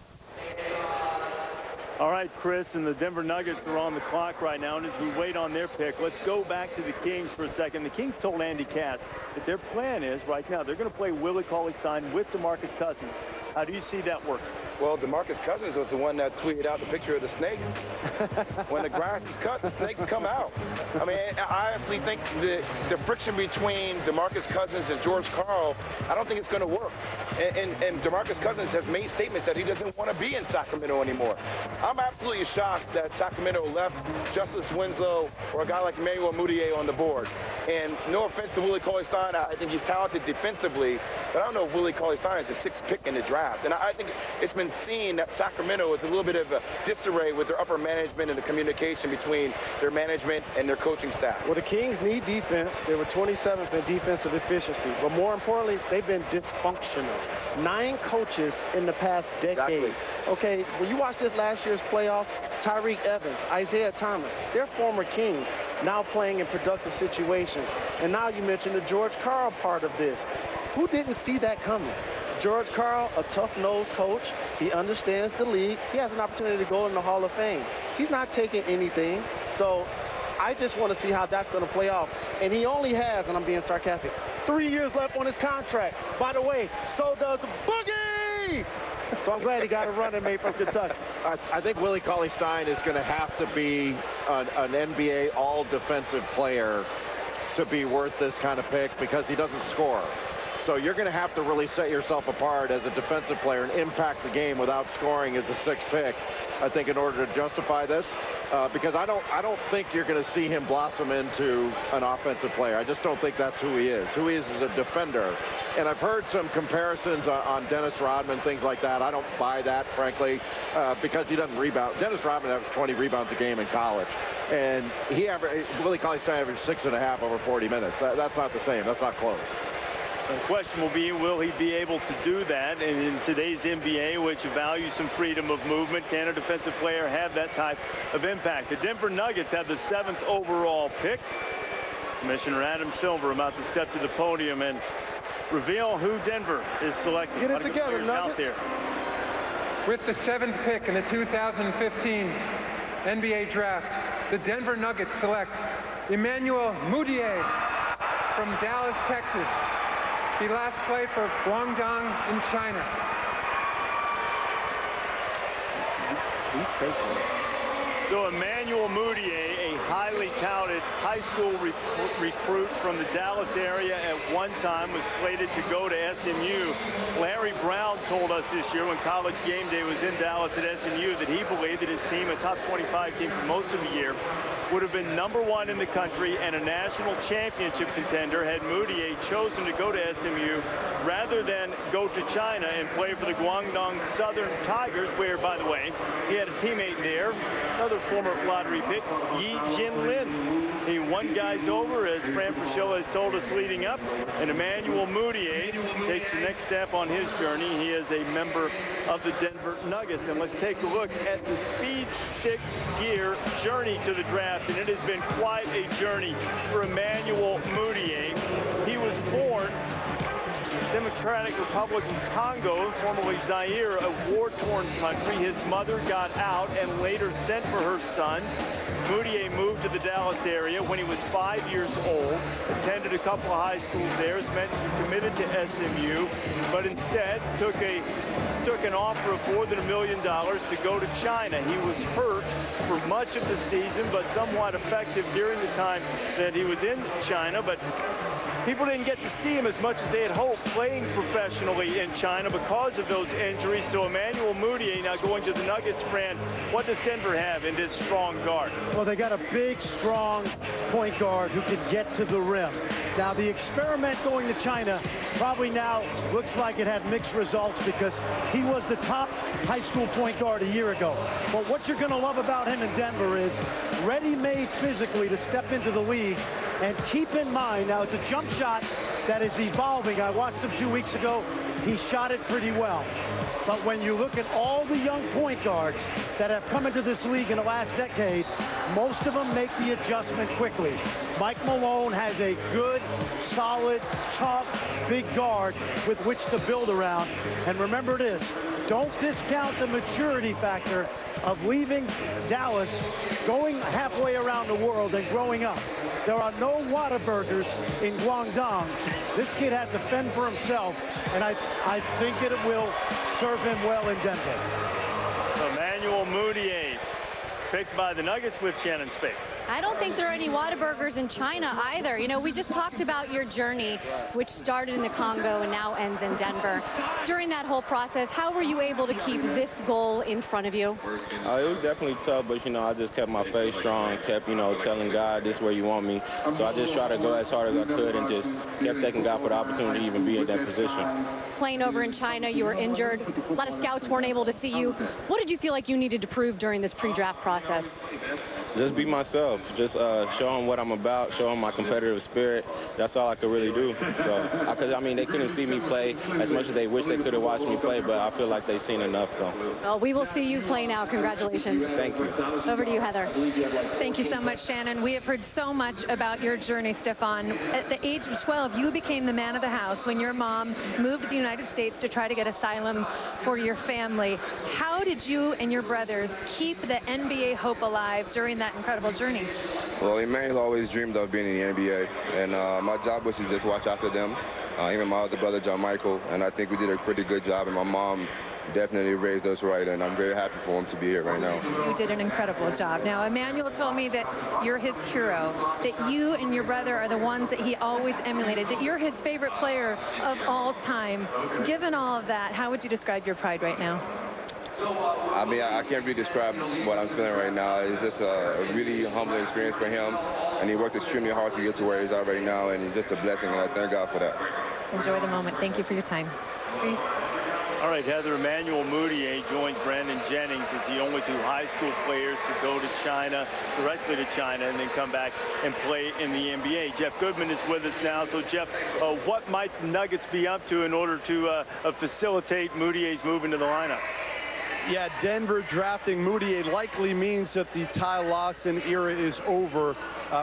All right, Chris, and the Denver Nuggets are on the clock right now, and as we wait on their pick, let's go back to the Kings for a second. The Kings told Andy Katz that their plan is, right now, they're going to play Willie Cauley-Stein with DeMarcus Cousins. How do you see that working? Well, DeMarcus Cousins was the one that tweeted out the picture of the snake. When the grass is cut, the snakes come out. I mean, I honestly think the friction between DeMarcus Cousins and George Karl, I don't think it's going to work. And DeMarcus Cousins has made statements that he doesn't want to be in Sacramento anymore. I'm absolutely shocked that Sacramento left Justice Winslow or a guy like Emmanuel Mudiay on the board. And no offense to Willie Cauley-Stein, I think he's talented defensively, but I don't know if Willie Cauley-Stein is a sixth pick in the draft. And I think it's been seen that Sacramento is a little bit of a disarray with their upper management and the communication between their management and their coaching staff. Well, the Kings need defense. They were 27th in defensive efficiency. But more importantly, they've been dysfunctional. 9 coaches in the past decade. Exactly. Okay, when you watch this last year's playoff, Tyreke Evans, Isaiah Thomas, they're former Kings, now playing in productive situations. And now you mentioned the George Karl part of this. Who didn't see that coming? George Karl, a tough-nosed coach. He understands the league. He has an opportunity to go in the Hall of Fame. He's not taking anything. So I just want to see how that's going to play off. And he only has, and I'm being sarcastic, 3 years left on his contract. By the way, so does Boogie! So I'm glad he got a running mate from Kentucky. I think Willie Cauley-Stein is going to have to be an NBA all-defensive player to be worth this kind of pick because he doesn't score. So you're going to have to really set yourself apart as a defensive player and impact the game without scoring as a 6th pick, I think, in order to justify this. Because I don't think you're going to see him blossom into an offensive player. I just don't think that's who he is. Who he is a defender. And I've heard some comparisons on Dennis Rodman, things like that. I don't buy that, frankly, because he doesn't rebound. Dennis Rodman averaged 20 rebounds a game in college. And Willie Cauley-Stein averaged 6.5 over 40 minutes. That's not the same. That's not close. The question will be, will he be able to do that? And in today's NBA, which values some freedom of movement, can a defensive player have that type of impact? The Denver Nuggets have the 7th overall pick. Commissioner Adam Silver about to step to the podium and reveal who Denver is selecting. Get it together, Nuggets. Out there. With the 7th pick in the 2015 NBA Draft, the Denver Nuggets select Emmanuel Mudiay from Dallas, Texas. He last played for Guangdong in China. So Emmanuel Mudiay, a highly touted high school recruit from the Dallas area at one time, was slated to go to SMU. Larry Brown told us this year when College Game Day was in Dallas at SMU that he believed that his team, a top 25 team for most of the year, would have been #1 in the country and a national championship contender had Mudiay chosen to go to SMU rather than go to China and play for the Guangdong Southern Tigers, where, by the way, he had a teammate there, another former lottery pick, Yi Jinlin. He won guys over, as Fran Fraschilla has told us leading up, and Emmanuel Mudiay takes the next step on his journey. He is a member of the Denver Nuggets. And let's take a look at the Speed 6-year journey to the draft, and it has been quite a journey for Emmanuel Mudiay. He was born Democratic Republic of Congo, formerly Zaire, a war-torn country. His mother got out and later sent for her son. Mudiay moved to the Dallas area when he was 5 years old, attended a couple of high schools there, meant to be committed to SMU, but instead took an offer of more than $1 million to go to China. He was hurt for much of the season, but somewhat effective during the time that he was in China, but people didn't get to see him as much as they had hoped playing professionally in China because of those injuries. So Emmanuel Mudiay now going to the Nuggets. Fran, what does Denver have in this strong guard? Well, they got a big, strong point guard who can get to the rim. Now, the experiment going to China probably now looks like it had mixed results because he was the top high school point guard a year ago. But what you're going to love about him in Denver is ready-made physically to step into the league. And keep in mind, now it's a jump shot that is evolving. I watched him 2 weeks ago. He shot it pretty well. But when you look at all the young point guards that have come into this league in the last decade, most of them make the adjustment quickly. Mike Malone has a good, solid, tough, big guard with which to build around. And remember this, don't discount the maturity factor of leaving Dallas, going halfway around the world and growing up. There are no Whataburgers in Guangdong. This kid has to fend for himself, and I think it will serve him well in Denver. Emmanuel Mudiay, picked by the Nuggets with Shannon Spake. I don't think there are any Whataburgers in China either. You know, we just talked about your journey, which started in the Congo and now ends in Denver. During that whole process, how were you able to keep this goal in front of you? It was definitely tough, but, you know, I just kept my faith strong, kept, you know, telling God this is where you want me. So I just tried to go as hard as I could and just kept thanking God for the opportunity to even be in that position. Playing over in China, you were injured. A lot of scouts weren't able to see you. What did you feel like you needed to prove during this pre-draft process? Just be myself. Just show them what I'm about, show them my competitive spirit. That's all I could really do. So, because, I mean, they couldn't see me play as much as they wish they could have watched me play, but I feel like they've seen enough, though. Well, we will see you play now. Congratulations. Thank you. Over to you, Heather. Thank you so much, Shannon. We have heard so much about your journey, Stefan. At the age of 12, you became the man of the house when your mom moved to the United States to try to get asylum for your family. How did you and your brothers keep the NBA hope alive during that incredible journey? Well, Emmanuel always dreamed of being in the NBA, and my job was to just watch after them, even my other brother, John Michael, and I think we did a pretty good job, and my mom definitely raised us right, and I'm very happy for him to be here right now. You did an incredible job. Now, Emmanuel told me that you're his hero, that you and your brother are the ones that he always emulated, that you're his favorite player of all time. Given all of that, how would you describe your pride right now? I mean, I can't really describe what I'm feeling right now. It's just a really humbling experience for him, and he worked extremely hard to get to where he's at right now, and he's just a blessing, and I thank God for that. Enjoy the moment. Thank you for your time. Reese? All right, Heather, Emmanuel Mudiay joined Brandon Jennings as the only two high school players to go to China, directly to China, and then come back and play in the NBA. Jeff Goodman is with us now. So, Jeff, what might the Nuggets be up to in order to facilitate Mudiay's move into the lineup? Yeah, Denver drafting Mudiay likely means that the Ty Lawson era is over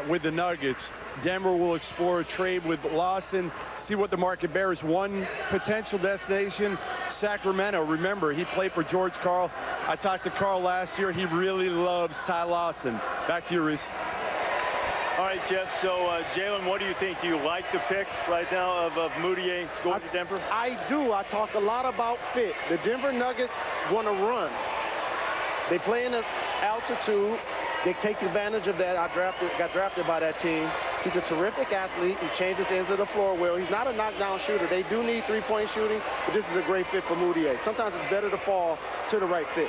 with the Nuggets. Denver will explore a trade with Lawson, see what the market bears. One potential destination, Sacramento. Remember, he played for George Karl. I talked to Karl last year. He really loves Ty Lawson. Back to you, Reese. All right, Jeff, so Jalen, what do you think? Do you like the pick right now of Mudiay going to Denver? I do. I talk a lot about fit. The Denver Nuggets want to run. They play in altitude. They take advantage of that. I got drafted by that team. He's a terrific athlete. He changes ends of the floor well. He's not a knockdown shooter. They do need three-point shooting, but this is a great fit for Mudiay. Sometimes it's better to fall to the right fit.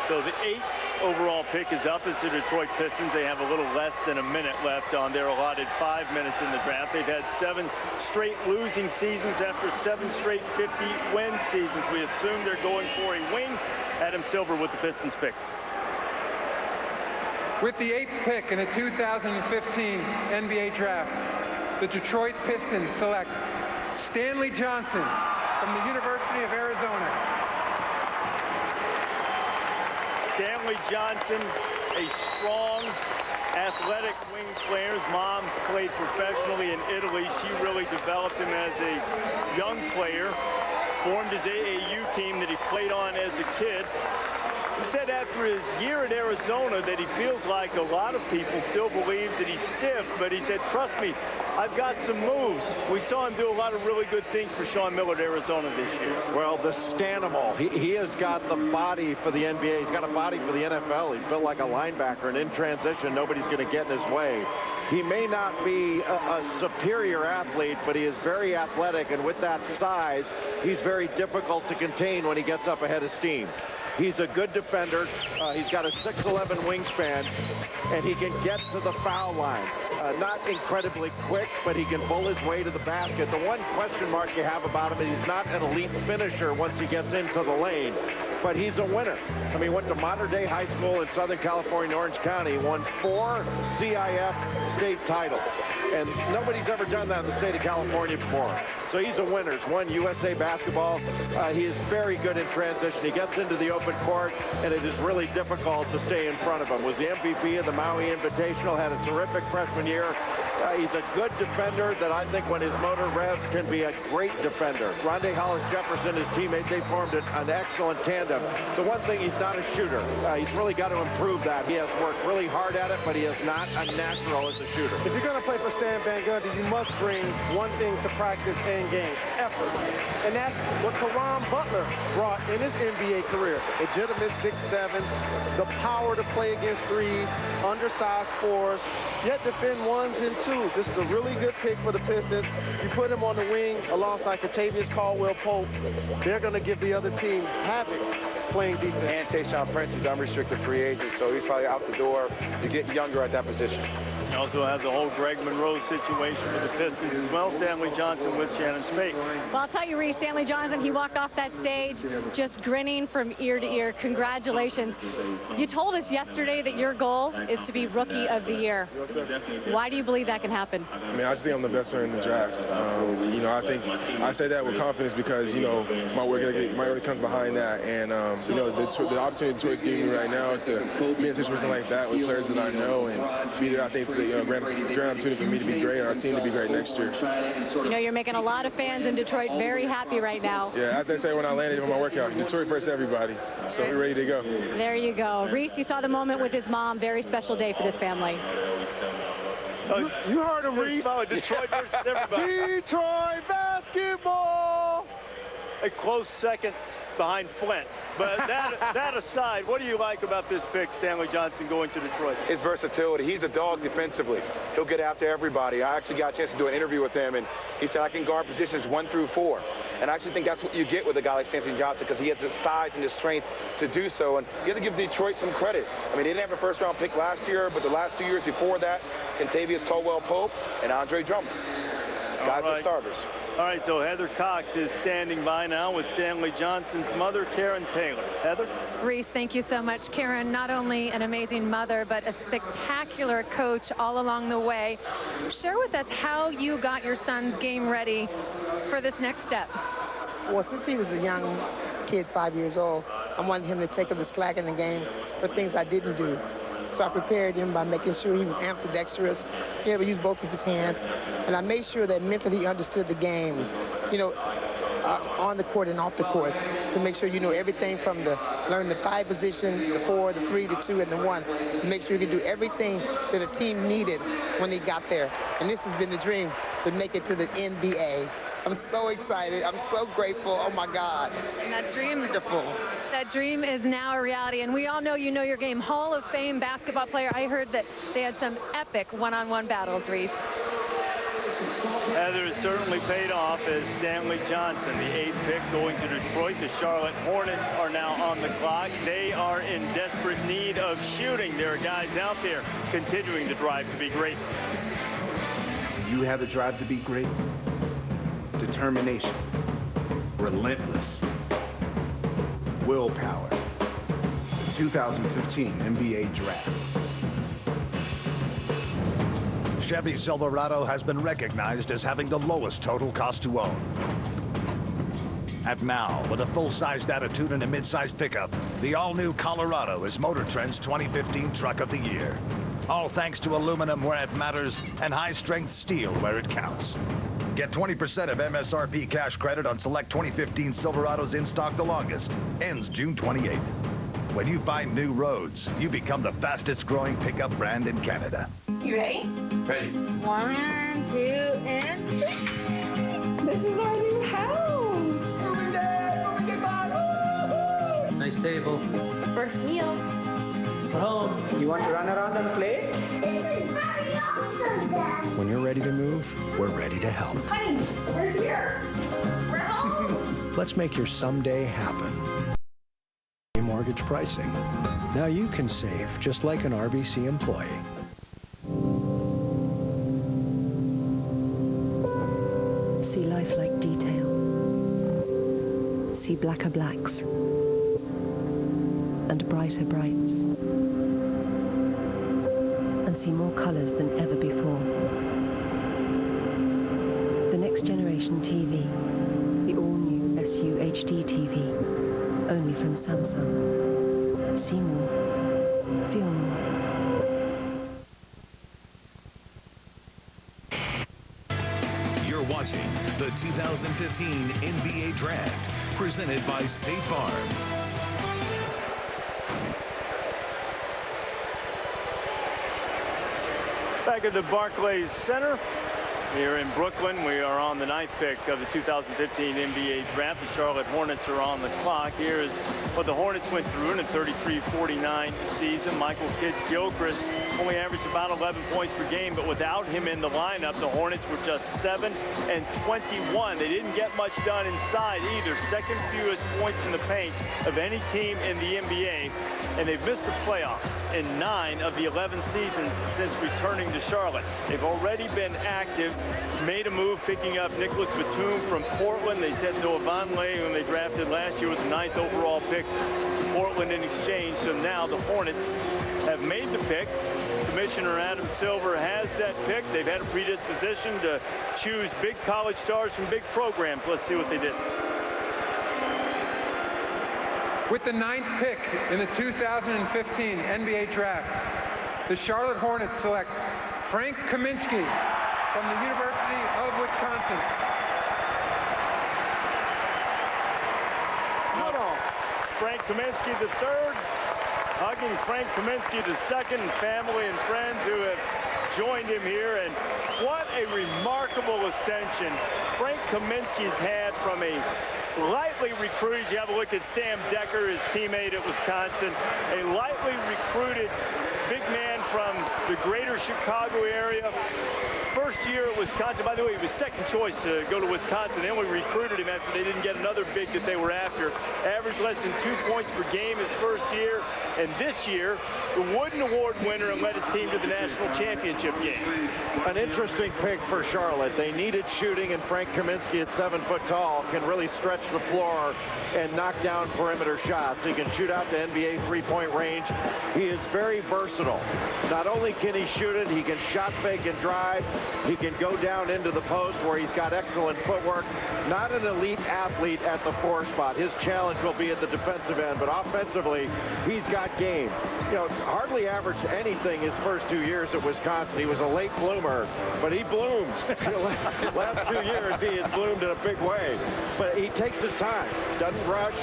So the 8th overall pick is up. It's the Detroit Pistons. They have a little less than a minute left on their allotted 5 minutes in the draft. They've had 7 straight losing seasons after 7 straight 50-win seasons. We assume they're going for a wing. Adam Silver with the Pistons pick. With the 8th pick in the 2015 NBA Draft, the Detroit Pistons select Stanley Johnson from the University of Arizona. Stanley Johnson, a strong, athletic wing player. His mom played professionally in Italy. She really developed him as a young player, formed his AAU team that he played on as a kid. He said after his year at Arizona that he feels like a lot of people still believe that he's stiff, but he said, trust me, I've got some moves. We saw him do a lot of really good things for Sean Miller at Arizona this year. Well, the Stanimal, he has got the body for the NBA. He's got a body for the NFL. He's built like a linebacker, and in transition, nobody's going to get in his way. He may not be a superior athlete, but he is very athletic, and with that size, he's very difficult to contain when he gets up ahead of steam. He's a good defender. He's got a 6'11" wingspan, and he can get to the foul line. Not incredibly quick, but he can pull his way to the basket. The one question mark you have about him is he's not an elite finisher once he gets into the lane, but he's a winner. I mean, went to Modern Day High School in Southern California, Orange County, won 4 CIF state titles, and nobody's ever done that in the state of California before. So he's a winner. He's won USA basketball. He is very good in transition. He gets into the open court, and it is really difficult to stay in front of him. Was the MVP of the Maui Invitational, had a terrific freshman year. He's a good defender that I think when his motor revs can be a great defender. Rondé Hollis-Jefferson, his teammate, they formed an excellent tandem. The one thing, he's not a shooter. He's really got to improve that. He has worked really hard at it, but he is not a natural as a shooter. If you're going to play for Stan Van Gundy, you must bring one thing to practice and games: effort. And that's what Caron Butler brought in his NBA career. Legitimate 6'7", the power to play against threes, undersized fours, yet defend ones and twos. This is a really good pick for the Pistons. You put him on the wing alongside Kentavious Caldwell-Pope, they're going to give the other team havoc playing defense. And Tayshaun Prince is unrestricted free agent, so he's probably out the door. You get younger at that position. You also have the whole Greg Monroe situation for the Pistons as well. Stanley Johnson with Shannon Spake. Well, I'll tell you, Reese, Stanley Johnson, he walked off that stage just grinning from ear to ear. Congratulations. You told us yesterday that your goal is to be Rookie of the Year. Why do you believe that can happen? I mean, I just think I'm the best player in the draft. You know, I think I say that with confidence because, you know, my work really comes behind that. And, you know, the opportunity the Detroit's giving me right now to be in a situation like that with players that I know and be there, I think, is a great opportunity for me to be great and our team to be great next year. You know, you're making a lot of fans in Detroit very happy right now. Yeah, as they say when I landed on my workout, Detroit first everybody. So we're ready to go. There you go. Reese, you saw the moment with his mom. Very special day for this family. You heard him, Reese. Detroit versus everybody. Detroit basketball. A close second behind Flint. But that aside, what do you like about this pick, Stanley Johnson, going to Detroit? His versatility. He's a dog defensively. He'll get after everybody. I actually got a chance to do an interview with him, and he said, I can guard positions 1 through 4. And I actually think that's what you get with a guy like Stanley Johnson because he has the size and the strength to do so. And you have to give Detroit some credit. I mean, they didn't have a first-round pick last year, but the last 2 years before that, Kentavious Caldwell-Pope and Andre Drummond. Guys are starters. All right, so Heather Cox is standing by now with Stanley Johnson's mother, Karen Taylor. Heather? Reese, thank you so much. Karen, not only an amazing mother, but a spectacular coach all along the way. Share with us how you got your son's game ready for this next step. Well, since he was a young kid, 5 years old, I wanted him to take up the slack in the game for things I didn't do. So I prepared him by making sure he was ambidextrous, he able to use both of his hands, and I made sure that mentally he understood the game, you know, on the court and off the court, to make sure you know everything from the learn the 5 position, the 4, the 3, the 2, and the 1, to make sure you can do everything that the team needed when he got there. And this has been the dream, to make it to the NBA. I'm so excited. I'm so grateful. Oh, my God. And that dream, wonderful. That dream is now a reality. And we all know you know your game. Hall of Fame basketball player. I heard that they had some epic one-on-one battles, Reese. Heather has certainly paid off as Stanley Johnson, the 8th pick, going to Detroit. The Charlotte Hornets are now on the clock. They are in desperate need of shooting. There are guys out there continuing to drive to be great. Do you have the drive to be great? Determination, relentless, willpower. The 2015 NBA Draft. Chevy Silverado has been recognized as having the lowest total cost to own. And now, with a full-sized attitude and a mid-sized pickup, the all-new Colorado is Motor Trend's 2015 Truck of the Year. All thanks to aluminum where it matters and high-strength steel where it counts. Get 20% of MSRP cash credit on select 2015 Silverados in stock the longest. Ends June 28th. When you find new roads, you become the fastest-growing pickup brand in Canada. You ready? Ready. 1, 2, and 3. This is our new house. Moving day, moving goodbye. Nice table. First meal. Home. You want to run around and play? When you're ready to move, we're ready to help. Honey, we're here. We're home. Let's make your someday happen. Mortgage pricing. Now you can save just like an RBC employee. See lifelike detail. See blacker blacks and brighter brights. And see more colors than ever before. The next generation TV, the all-new SU HD TV, only from Samsung. See more, feel more. You're watching the 2015 NBA Draft, presented by State Farm. Back at the Barclays Center here in Brooklyn, we are on the 9th pick of the 2015 NBA Draft. The Charlotte Hornets are on the clock. Here is what the Hornets went through in a 33-49 season. Michael Kidd-Gilchrist only averaged about 11 points per game, but without him in the lineup, the Hornets were just 7 and 21. They didn't get much done inside either. Second fewest points in the paint of any team in the NBA, and they've missed the playoffs in 9 of the 11 seasons since returning to Charlotte. They've already been active, made a move picking up Nicholas Batum from Portland. They sent Noah Vonleh, whom they drafted last year with the 9th overall pick, to Portland in exchange. So now the Hornets have made the pick. Commissioner Adam Silver has that pick. They've had a predisposition to choose big college stars from big programs. Let's see what they did. With the 9th pick in the 2015 NBA Draft, the Charlotte Hornets select Frank Kaminsky from the University of Wisconsin. Hold on. Frank Kaminsky III, hugging Frank Kaminsky II, family and friends who have joined him here. And what a remarkable ascension Frank Kaminsky's had from a lightly recruited. You have a look at Sam Decker, his teammate at Wisconsin, a lightly recruited big man from the greater Chicago area. First year at Wisconsin. By the way, he was second choice to go to Wisconsin. Then we recruited him after they didn't get another big that they were after. Averaged less than 2 points per game his first year. And this year, the Wooden Award winner, and led his team to the national championship game. An interesting pick for Charlotte. They needed shooting, and Frank Kaminsky at 7 foot tall can really stretch the floor and knock down perimeter shots. He can shoot out the NBA three-point range. He is very versatile. Not only can he shoot it, he can shot fake and drive. He can go down into the post where he's got excellent footwork. Not an elite athlete at the 4 spot. His challenge will be at the defensive end, but offensively, he's got game. You know, hardly averaged anything his first 2 years at Wisconsin. He was a late bloomer, but he bloomed. Last 2 years, he has bloomed in a big way. But he takes his time, doesn't rush,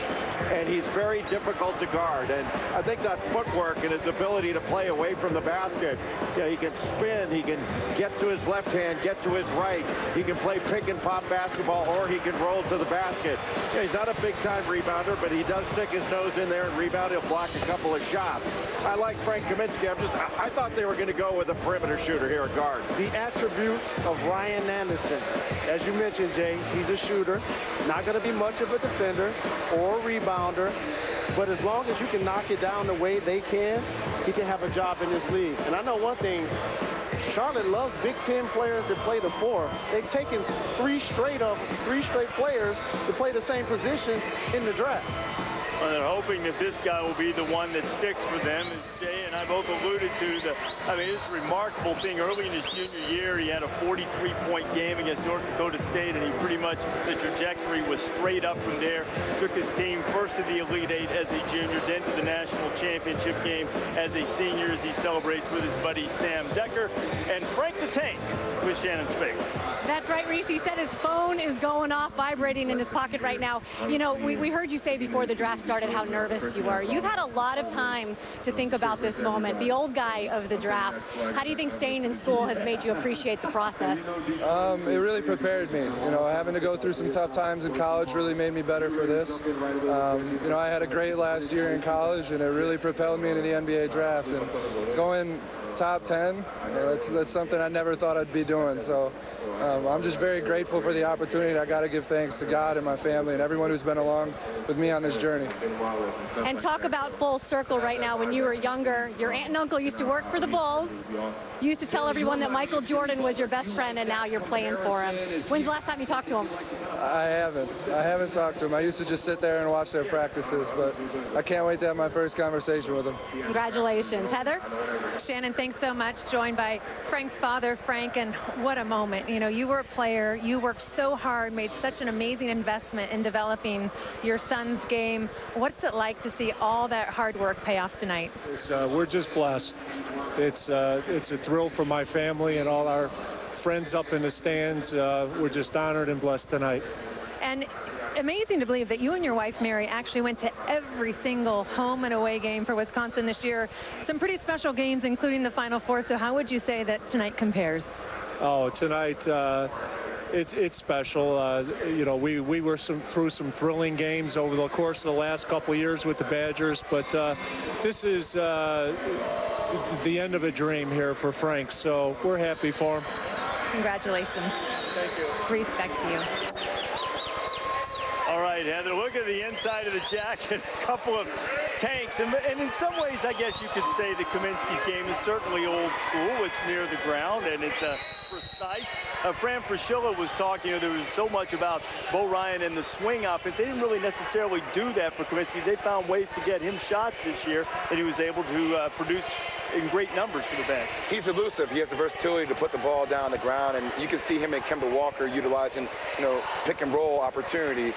and he's very difficult to guard. And I think that footwork and his ability to play away from the basket, you know, he can spin, he can get to his left hand, get to his right. He can play pick and pop basketball, or he can roll to the basket. You know, he's not a big-time rebounder, but he does stick his nose in there and rebound. He'll block a couple of shots. I like Frank Kaminsky. I thought they were going to go with a perimeter shooter here at guard. The attributes of Ryan Anderson. As you mentioned, Jay, he's a shooter. Not going to be much of a defender or a rebounder. But as long as you can knock it down the way they can, he can have a job in this league. And I know one thing, Charlotte loves Big Ten players that play the 4. They've taken three straight players to play the same position in the draft. Well, they're hoping that this guy will be the one that sticks for them. As Jay and I both alluded to, it's a remarkable thing. Early in his junior year, he had a 43-point game against North Dakota State, and he pretty much, the trajectory was straight up from there. Took his team first to the Elite Eight as a junior, then to the national championship game as a senior, as he celebrates with his buddy Sam Decker. And Frank the Tank with Shannon Spake. That's right, Reese. He said his phone is going off, vibrating in his pocket right now. You know, we heard you say before the draft started how nervous you were. You've had a lot of time to think about this moment, the old guy of the draft. How do you think staying in school has made you appreciate the process? It really prepared me. You know, having to go through some tough times in college really made me better for this. You know, I had a great last year in college, and it really propelled me into the NBA draft. And going top 10, that's something I never thought I'd be doing. So I'm just very grateful for the opportunity. I got to give thanks to God and my family and everyone who's been along with me on this journey. And talk about full circle right now. When you were younger, your aunt and uncle used to work for the Bulls. You used to tell everyone that Michael Jordan was your best friend, and now you're playing for him. When's the last time you talked to him? I haven't talked to him. I used to just sit there and watch their practices, but I can't wait to have my first conversation with him. Congratulations. Heather? Shannon, thanks so much. Joined by Frank's father, Frank, and what a moment. You know, you were a player. You worked so hard, made such an amazing investment in developing your son's game. What's it like to see all that hard work pay off tonight? We're just blessed. It's a thrill for my family and all our friends up in the stands. We're just honored and blessed tonight. And amazing to believe that you and your wife, Mary, actually went to every single home and away game for Wisconsin this year. Some pretty special games, including the Final Four. So how would you say that tonight compares? Oh, tonight, it's special. You know, we were through some thrilling games over the course of the last couple of years with the Badgers, but this is the end of a dream here for Frank. So we're happy for him. Congratulations. Thank you. Reese, back to you. All right, Heather, look at the inside of the jacket. A couple of tanks. And in some ways, I guess you could say the Kaminsky game is certainly old school. It's near the ground, and it's precise. Fran Fraschilla was talking, there was so much about Bo Ryan and the swing offense. They didn't really necessarily do that for Kaminsky. They found ways to get him shots this year, and he was able to produce in great numbers for the bench. He's elusive. He has the versatility to put the ball down on the ground, and you can see him and Kemba Walker utilizing, you know, pick and roll opportunities.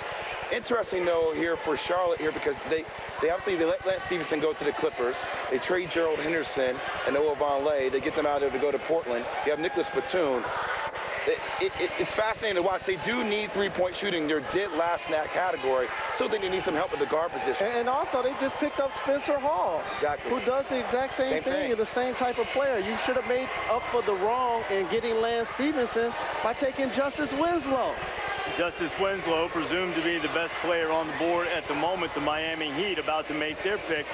Interesting, though, here for Charlotte here, because they obviously let Lance Stevenson go to the Clippers. They trade Gerald Henderson and Noah Vonleh. They get them out there to go to Portland. You have Nicholas Batum. It's fascinating to watch. They do need three-point shooting. They're dead last in that category. So they need some help with the guard position. And also, they just picked up Spencer Hall, who does the exact same thing and the same type of player. You should have made up for the wrong in getting Lance Stevenson by taking Justice Winslow. Justice Winslow, presumed to be the best player on the board at the moment. The Miami Heat about to make their pick.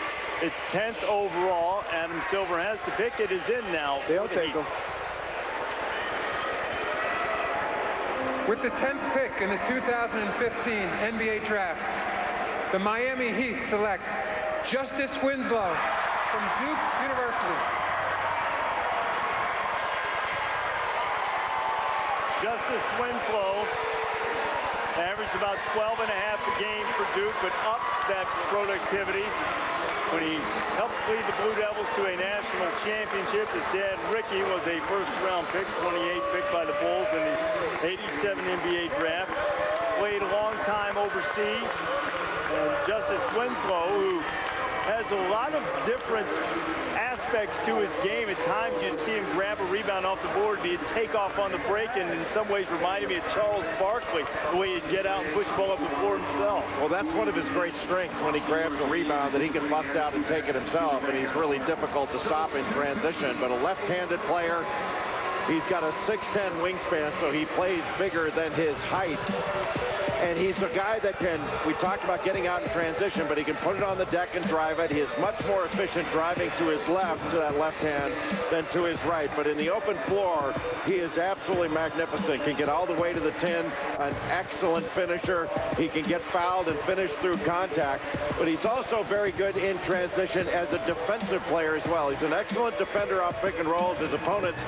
It's 10th overall. Adam Silver has the pick. It is in now. They'll take him. With the 10th pick in the 2015 NBA Draft, the Miami Heat select Justice Winslow from Duke University. Justice Winslow averaged about 12.5 a game for Duke, but up that productivity when he helped lead the Blue Devils to a national championship. His dad, Ricky, was a first-round pick, 28 picked by the Bulls in the 87 NBA draft. Played a long time overseas. And Justice Winslow, who has a lot of different aspects to his game. At times you'd see him grab a rebound off the board, he'd take off on the break, and in some ways reminded me of Charles Barkley, the way he'd get out and push the ball up the floor himself. Well, that's one of his great strengths when he grabs a rebound, that he can bust out and take it himself, and he's really difficult to stop in transition. But a left-handed player, he's got a 6'10" wingspan, so he plays bigger than his height. And he's a guy that can, we talked about getting out in transition, but he can put it on the deck and drive it. He is much more efficient driving to his left, to that left hand, than to his right. But in the open floor, he is absolutely magnificent. Can get all the way to the 10, an excellent finisher. He can get fouled and finish through contact. But he's also very good in transition as a defensive player as well. He's an excellent defender off pick and rolls. His opponents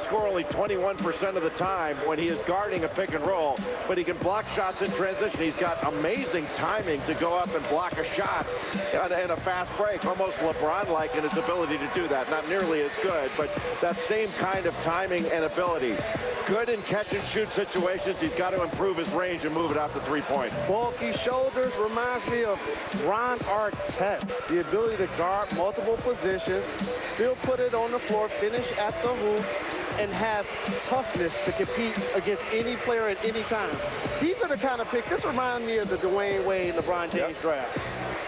score only 21% of the time when he is guarding a pick and roll, but he can block shots in transition. He's got amazing timing to go up and block a shot in a fast break, almost LeBron-like in his ability to do that. Not nearly as good, but that same kind of timing and ability. Good in catch-and-shoot situations. He's got to improve his range and move it out to three-point. Bulky shoulders reminds me of Ron Artest. The ability to guard multiple positions, still put it on the floor, finish at the hoop, and have toughness to compete against any player at any time. These are the kind of picks. This reminds me of the Dwayne Wade, LeBron James draft.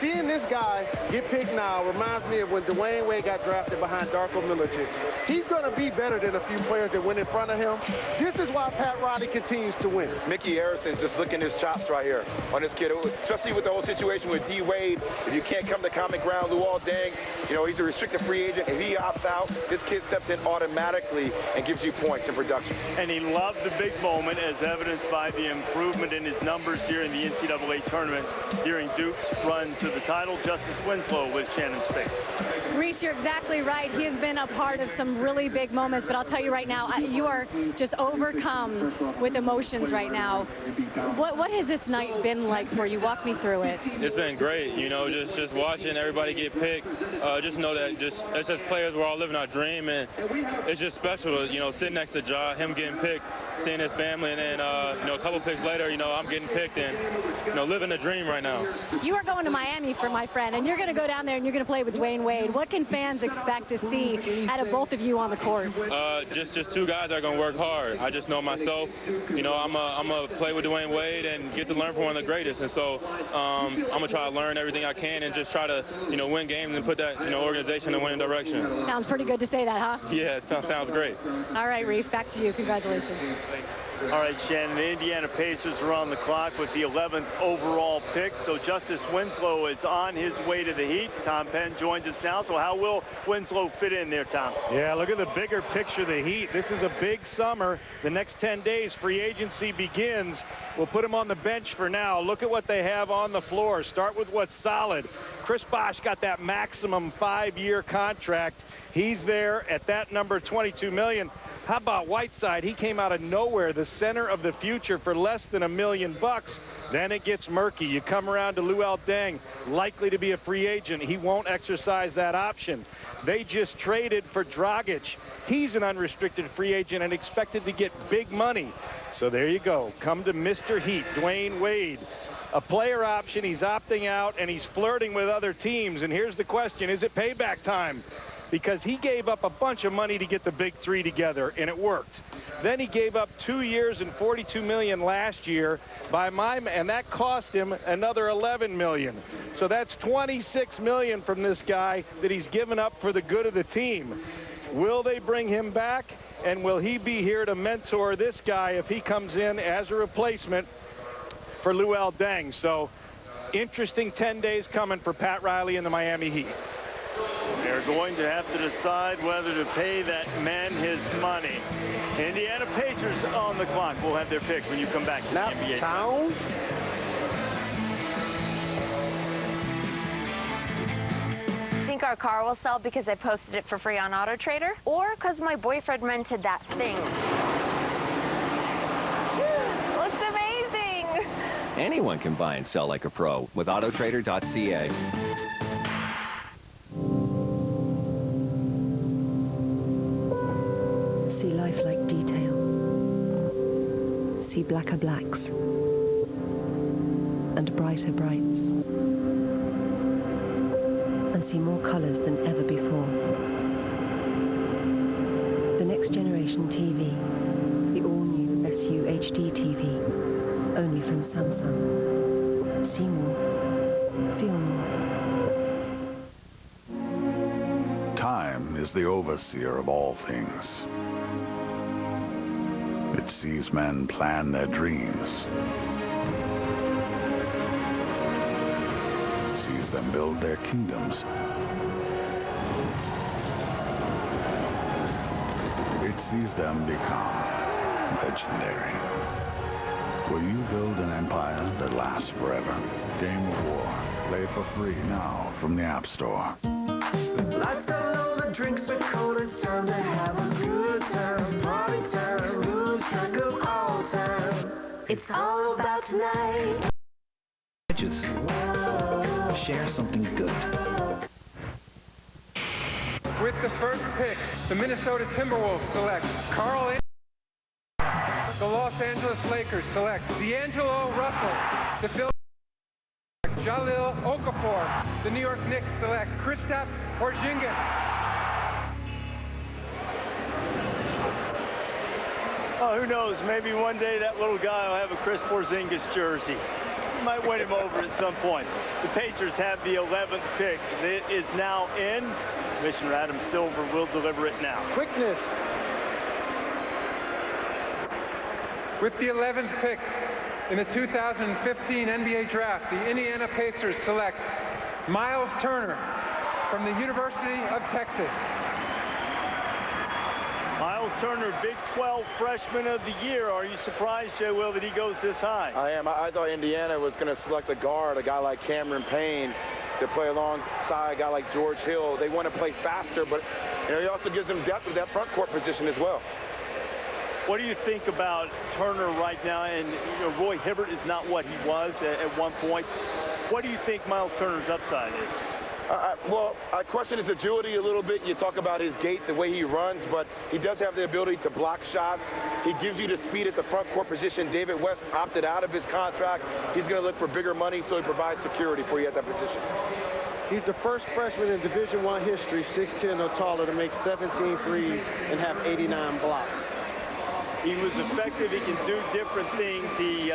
seeing this guy get picked now reminds me of when Dwayne Wade got drafted behind Darko Milicic. He's going to be better than a few players that went in front of him. This is why Pat Riley continues to win. Mickey Harrison's just licking his chops right here on this kid, especially with the whole situation with D. Wade. If you can't come to common ground, Luol Deng, you know, he's a restricted free agent. If he opts out, this kid steps in automatically and gives you points in production. And he loved the big moment, as evidenced by the improvement in his numbers during the NCAA tournament during Duke's run to the title. Justice Winslow with Shannon Spade. Reese, you're exactly right. He has been a part of some really big moments, but I'll tell you right now, you are just overcome with emotions right now. What has this night been like for you? Walk me through it. It's been great, you know, just watching everybody get picked. Just know that as players, we're all living our dream, and it's just special to, you know, sit next to Ja, him getting picked, seeing his family, and then, you know, a couple picks later, you know, I'm getting picked and, you know, living the dream right now. You are going to Miami, for my friend, and you're going to go down there and you're going to play with Dwayne Wade. What can fans expect to see out of both of you on the court? Just two guys that are going to work hard. I just know myself. You know, I'm going to play with Dwayne Wade and get to learn from one of the greatest. And so I'm going to try to learn everything I can and just try to, you know, win games and put that, you know, organization in a winning direction. Sounds pretty good to say that, huh? Yeah, it sounds great. All right, Reese, back to you. Congratulations. All right, Shannon, the Indiana Pacers are on the clock with the 11th overall pick. So Justice Winslow is on his way to the Heat. Tom Penn joins us now. So how will Winslow fit in there, Tom? Yeah, look at the bigger picture of the Heat. This is a big summer. The next 10 days, free agency begins. We'll put him on the bench for now. Look at what they have on the floor. Start with what's solid. Chris Bosh got that maximum 5-year contract. He's there at that number, $22 million. How about Whiteside? He came out of nowhere, the center of the future, for less than $1 million. Then it gets murky. You come around to Luol Deng, likely to be a free agent. He won't exercise that option. They just traded for Dragic. He's an unrestricted free agent and expected to get big money. So there you go. Come to Mr. Heat, Dwayne Wade. A player option. He's opting out, and he's flirting with other teams. And here's the question. Is it payback time? Because he gave up a bunch of money to get the big three together, and it worked. Then he gave up 2 years and $42 million last year, and that cost him another $11 million. So that's $26 million from this guy that he's given up for the good of the team. Will they bring him back, and will he be here to mentor this guy if he comes in as a replacement for Luol Deng? So interesting 10 days coming for Pat Riley and the Miami Heat. They're going to have to decide whether to pay that man his money. Indiana Pacers on the clock. We'll have their pick when you come back to the NBA. Town. Think our car will sell because I posted it for free on Auto Trader, or because my boyfriend rented that thing. Looks amazing. Anyone can buy and sell like a pro with autotrader.ca. See lifelike detail. See blacker blacks and brighter brights. And see more colors than ever before. The next generation TV, the all-new SU HD TV, only from Samsung. See more, feel more. Time is the overseer of all things. It sees men plan their dreams, sees them build their kingdoms. It sees them become legendary. Will you build an empire that lasts forever? Game of War. Play for free now from the App Store. Lights are low, the drinks are cold, it's time to have a good time. Party time, lose track of all time. It's all about tonight. Edges. Share something good. With the first pick, the Minnesota Timberwolves select Carl Anthony. The Los Angeles Lakers select D'Angelo Russell. The Philadelphia Jahlil Okafor. The New York Knicks select Kristaps Porzingis. Oh, who knows? Maybe one day that little guy will have a Chris Porzingis jersey. he might win him over at some point. The Pacers have the 11th pick. It is now in. Commissioner Adam Silver will deliver it now. Quickness. With the 11th pick in the 2015 NBA Draft, the Indiana Pacers select Miles Turner from the University of Texas. Miles Turner, Big 12 Freshman of the Year. Are you surprised, Jay Will, that he goes this high? I am. I thought Indiana was going to select a guard, a guy like Cameron Payne, to play alongside a guy like George Hill. They want to play faster, but he also gives them depth with that front court position as well. What do you think about Turner right now? And Roy Hibbert is not what he was at one point. What do you think Miles Turner's upside is? Well, I question his agility a little bit. You talk about his gait, the way he runs, but he does have the ability to block shots. He gives you the speed at the front court position. David West opted out of his contract. He's going to look for bigger money, so he provides security for you at that position. He's the first freshman in Division I history, 6'10" or taller, to make 17 threes and have 89 blocks. He was effective. He can do different things. He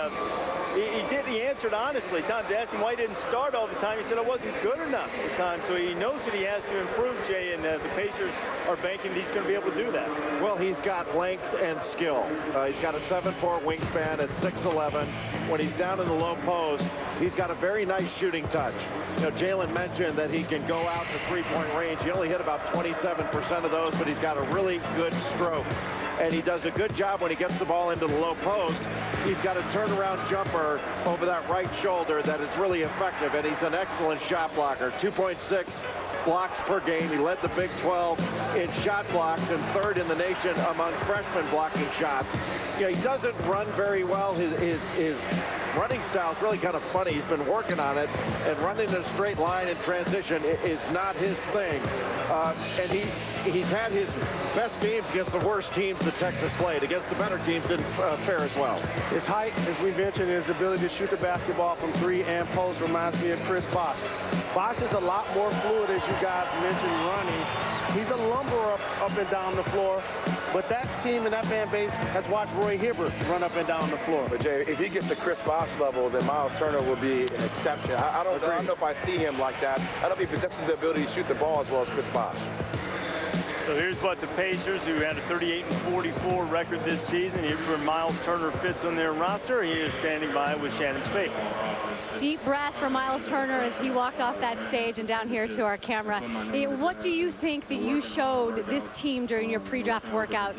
answered honestly. Tom asked him why he didn't start all the time. He said, I wasn't good enough at the time. So he knows that he has to improve, Jay, and the Pacers are banking he's going to be able to do that. Well, he's got length and skill. He's got a 7'4" wingspan at 6'11". When he's down in the low post, he's got a very nice shooting touch. Jalen mentioned that he can go out to three-point range. He only hit about 27% of those, but he's got a really good stroke. And he does a good job when he gets the ball into the low post. He's got a turnaround jumper over that right shoulder that is really effective, and he's an excellent shot blocker. 2.6 blocks per game. He led the Big 12 in shot blocks and third in the nation among freshmen blocking shots. He doesn't run very well. His running style is really kind of funny. He's been working on it, and running in a straight line in transition is not his thing. And he's had his best games against the worst teams that Texas played. Against the better teams didn't fare as well. His height, as we mentioned, his ability to shoot the basketball from three and post reminds me of Chris Bosh. Bosh is a lot more fluid, as you guys mentioned, running. He's a lumberer up and down the floor, but that team and that fan base has watched Roy Hibbert run up and down the floor. But Jay, if he gets to Chris Bosh level, then Miles Turner will be an exception. I don't know if I see him like that. I don't know if he possesses the ability to shoot the ball as well as Chris Bosh. So here's what the Pacers, who had a 38-44 record this season, here's where Miles Turner fits on their roster. He is standing by with Shannon Spate. Deep breath for Miles Turner as he walked off that stage and down here to our camera. What do you think that you showed this team during your pre-draft workouts?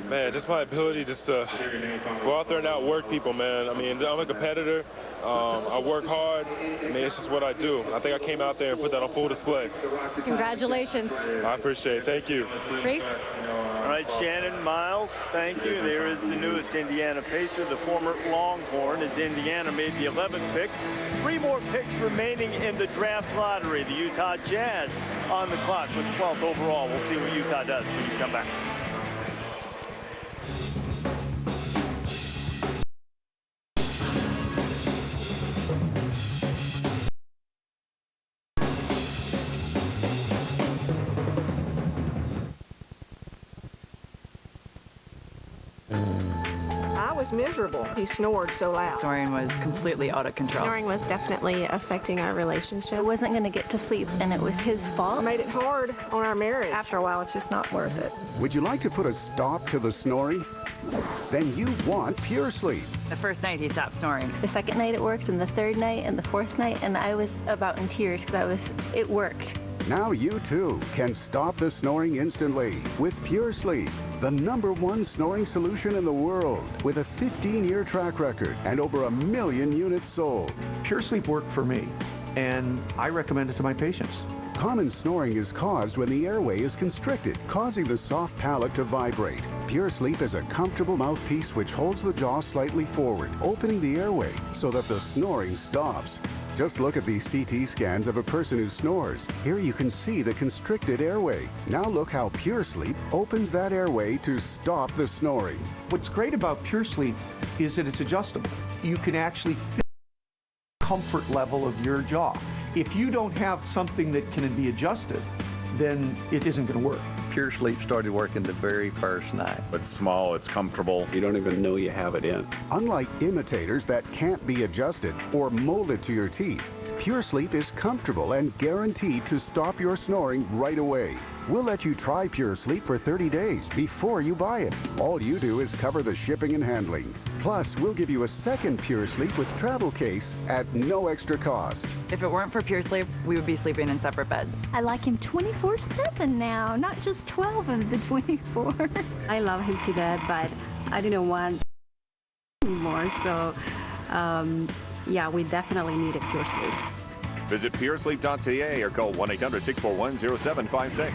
Man, just my ability just to go out there and outwork people, man. I mean, I'm a competitor. I work hard. I mean, it's just what I do. I think I came out there and put that on full display. Congratulations. I appreciate it. Thank you. Reese? All right, Shannon, Miles, thank you. There is the newest Indiana Pacer. The former Longhorn, as Indiana made the 11th pick. 3 more picks remaining in the draft lottery. The Utah Jazz on the clock with 12th overall. We'll see what Utah does when you come back. Miserable. He snored so loud. Snoring was completely out of control. Snoring was definitely affecting our relationship. I wasn't going to get to sleep, and it was his fault. It made it hard on our marriage. After a while, it's just not worth it. Would you like to put a stop to the snoring? Then you want Pure Sleep. The first night he stopped snoring. The second night it worked, and the third night, and the fourth night, and I was about in tears because it worked. Now you too can stop the snoring instantly with Pure Sleep. The #1 snoring solution in the world with a 15-year track record and over 1 million units sold. Pure Sleep worked for me, and I recommend it to my patients. Common snoring is caused when the airway is constricted, causing the soft palate to vibrate. Pure Sleep is a comfortable mouthpiece which holds the jaw slightly forward, opening the airway so that the snoring stops. Just look at these CT scans of a person who snores. Here you can see the constricted airway. Now look how Pure Sleep opens that airway to stop the snoring. What's great about Pure Sleep is that it's adjustable. You can actually fit the comfort level of your jaw. If you don't have something that can be adjusted, then it isn't going to work. Pure Sleep started working the very first night. It's small, it's comfortable. You don't even know you have it in. Unlike imitators that can't be adjusted or molded to your teeth, Pure Sleep is comfortable and guaranteed to stop your snoring right away. We'll let you try Pure Sleep for 30 days before you buy it. All you do is cover the shipping and handling. Plus, we'll give you a second Pure Sleep with travel case at no extra cost. If it weren't for Pure Sleep, we would be sleeping in separate beds. I like him 24/7 now, not just 12 of the 24. I love him to death, but I didn't want anymore, so yeah, we definitely needed Pure Sleep. Visit puresleep.ca or call 1-800-641-0756.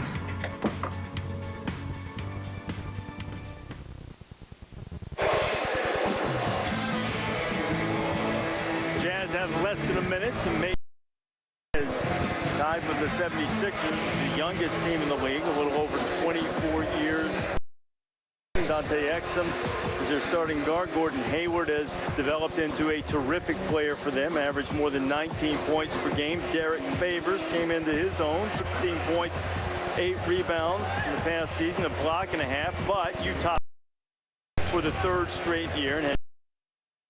Jazz have less than a minute to make as tied with the 76ers, the youngest team in the league, a little over 24 years. Dante Exum is their starting guard. Gordon Hayward has developed into a terrific player for them, averaged more than 19 points per game. Derek Favors came into his own, 16 points, 8 rebounds in the past season, a block and a half, but Utah for the third straight year and had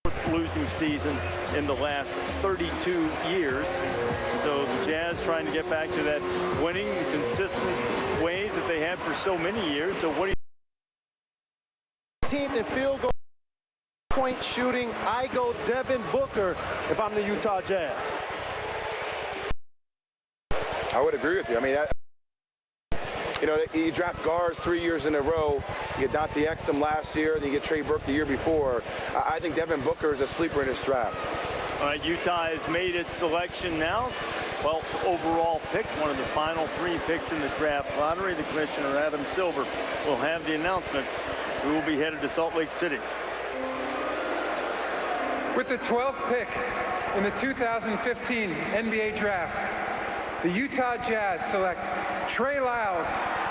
a fourth losing season in the last 32 years. So the Jazz trying to get back to that winning, consistent ways that they had for so many years. So what do you team in field goal point shooting? I go Devin Booker if I'm the Utah Jazz. I would agree with you. I mean, you know, you draft guards 3 years in a row. You get Dante Exum last year, then you get Trey Burke the year before. I think Devin Booker is a sleeper in this draft. All right, Utah has made its selection now. 12th overall pick, one of the final 3 picks in the draft lottery. The commissioner, Adam Silver, will have the announcement. We will be headed to Salt Lake City. With the 12th pick in the 2015 NBA Draft, the Utah Jazz select Trey Lyles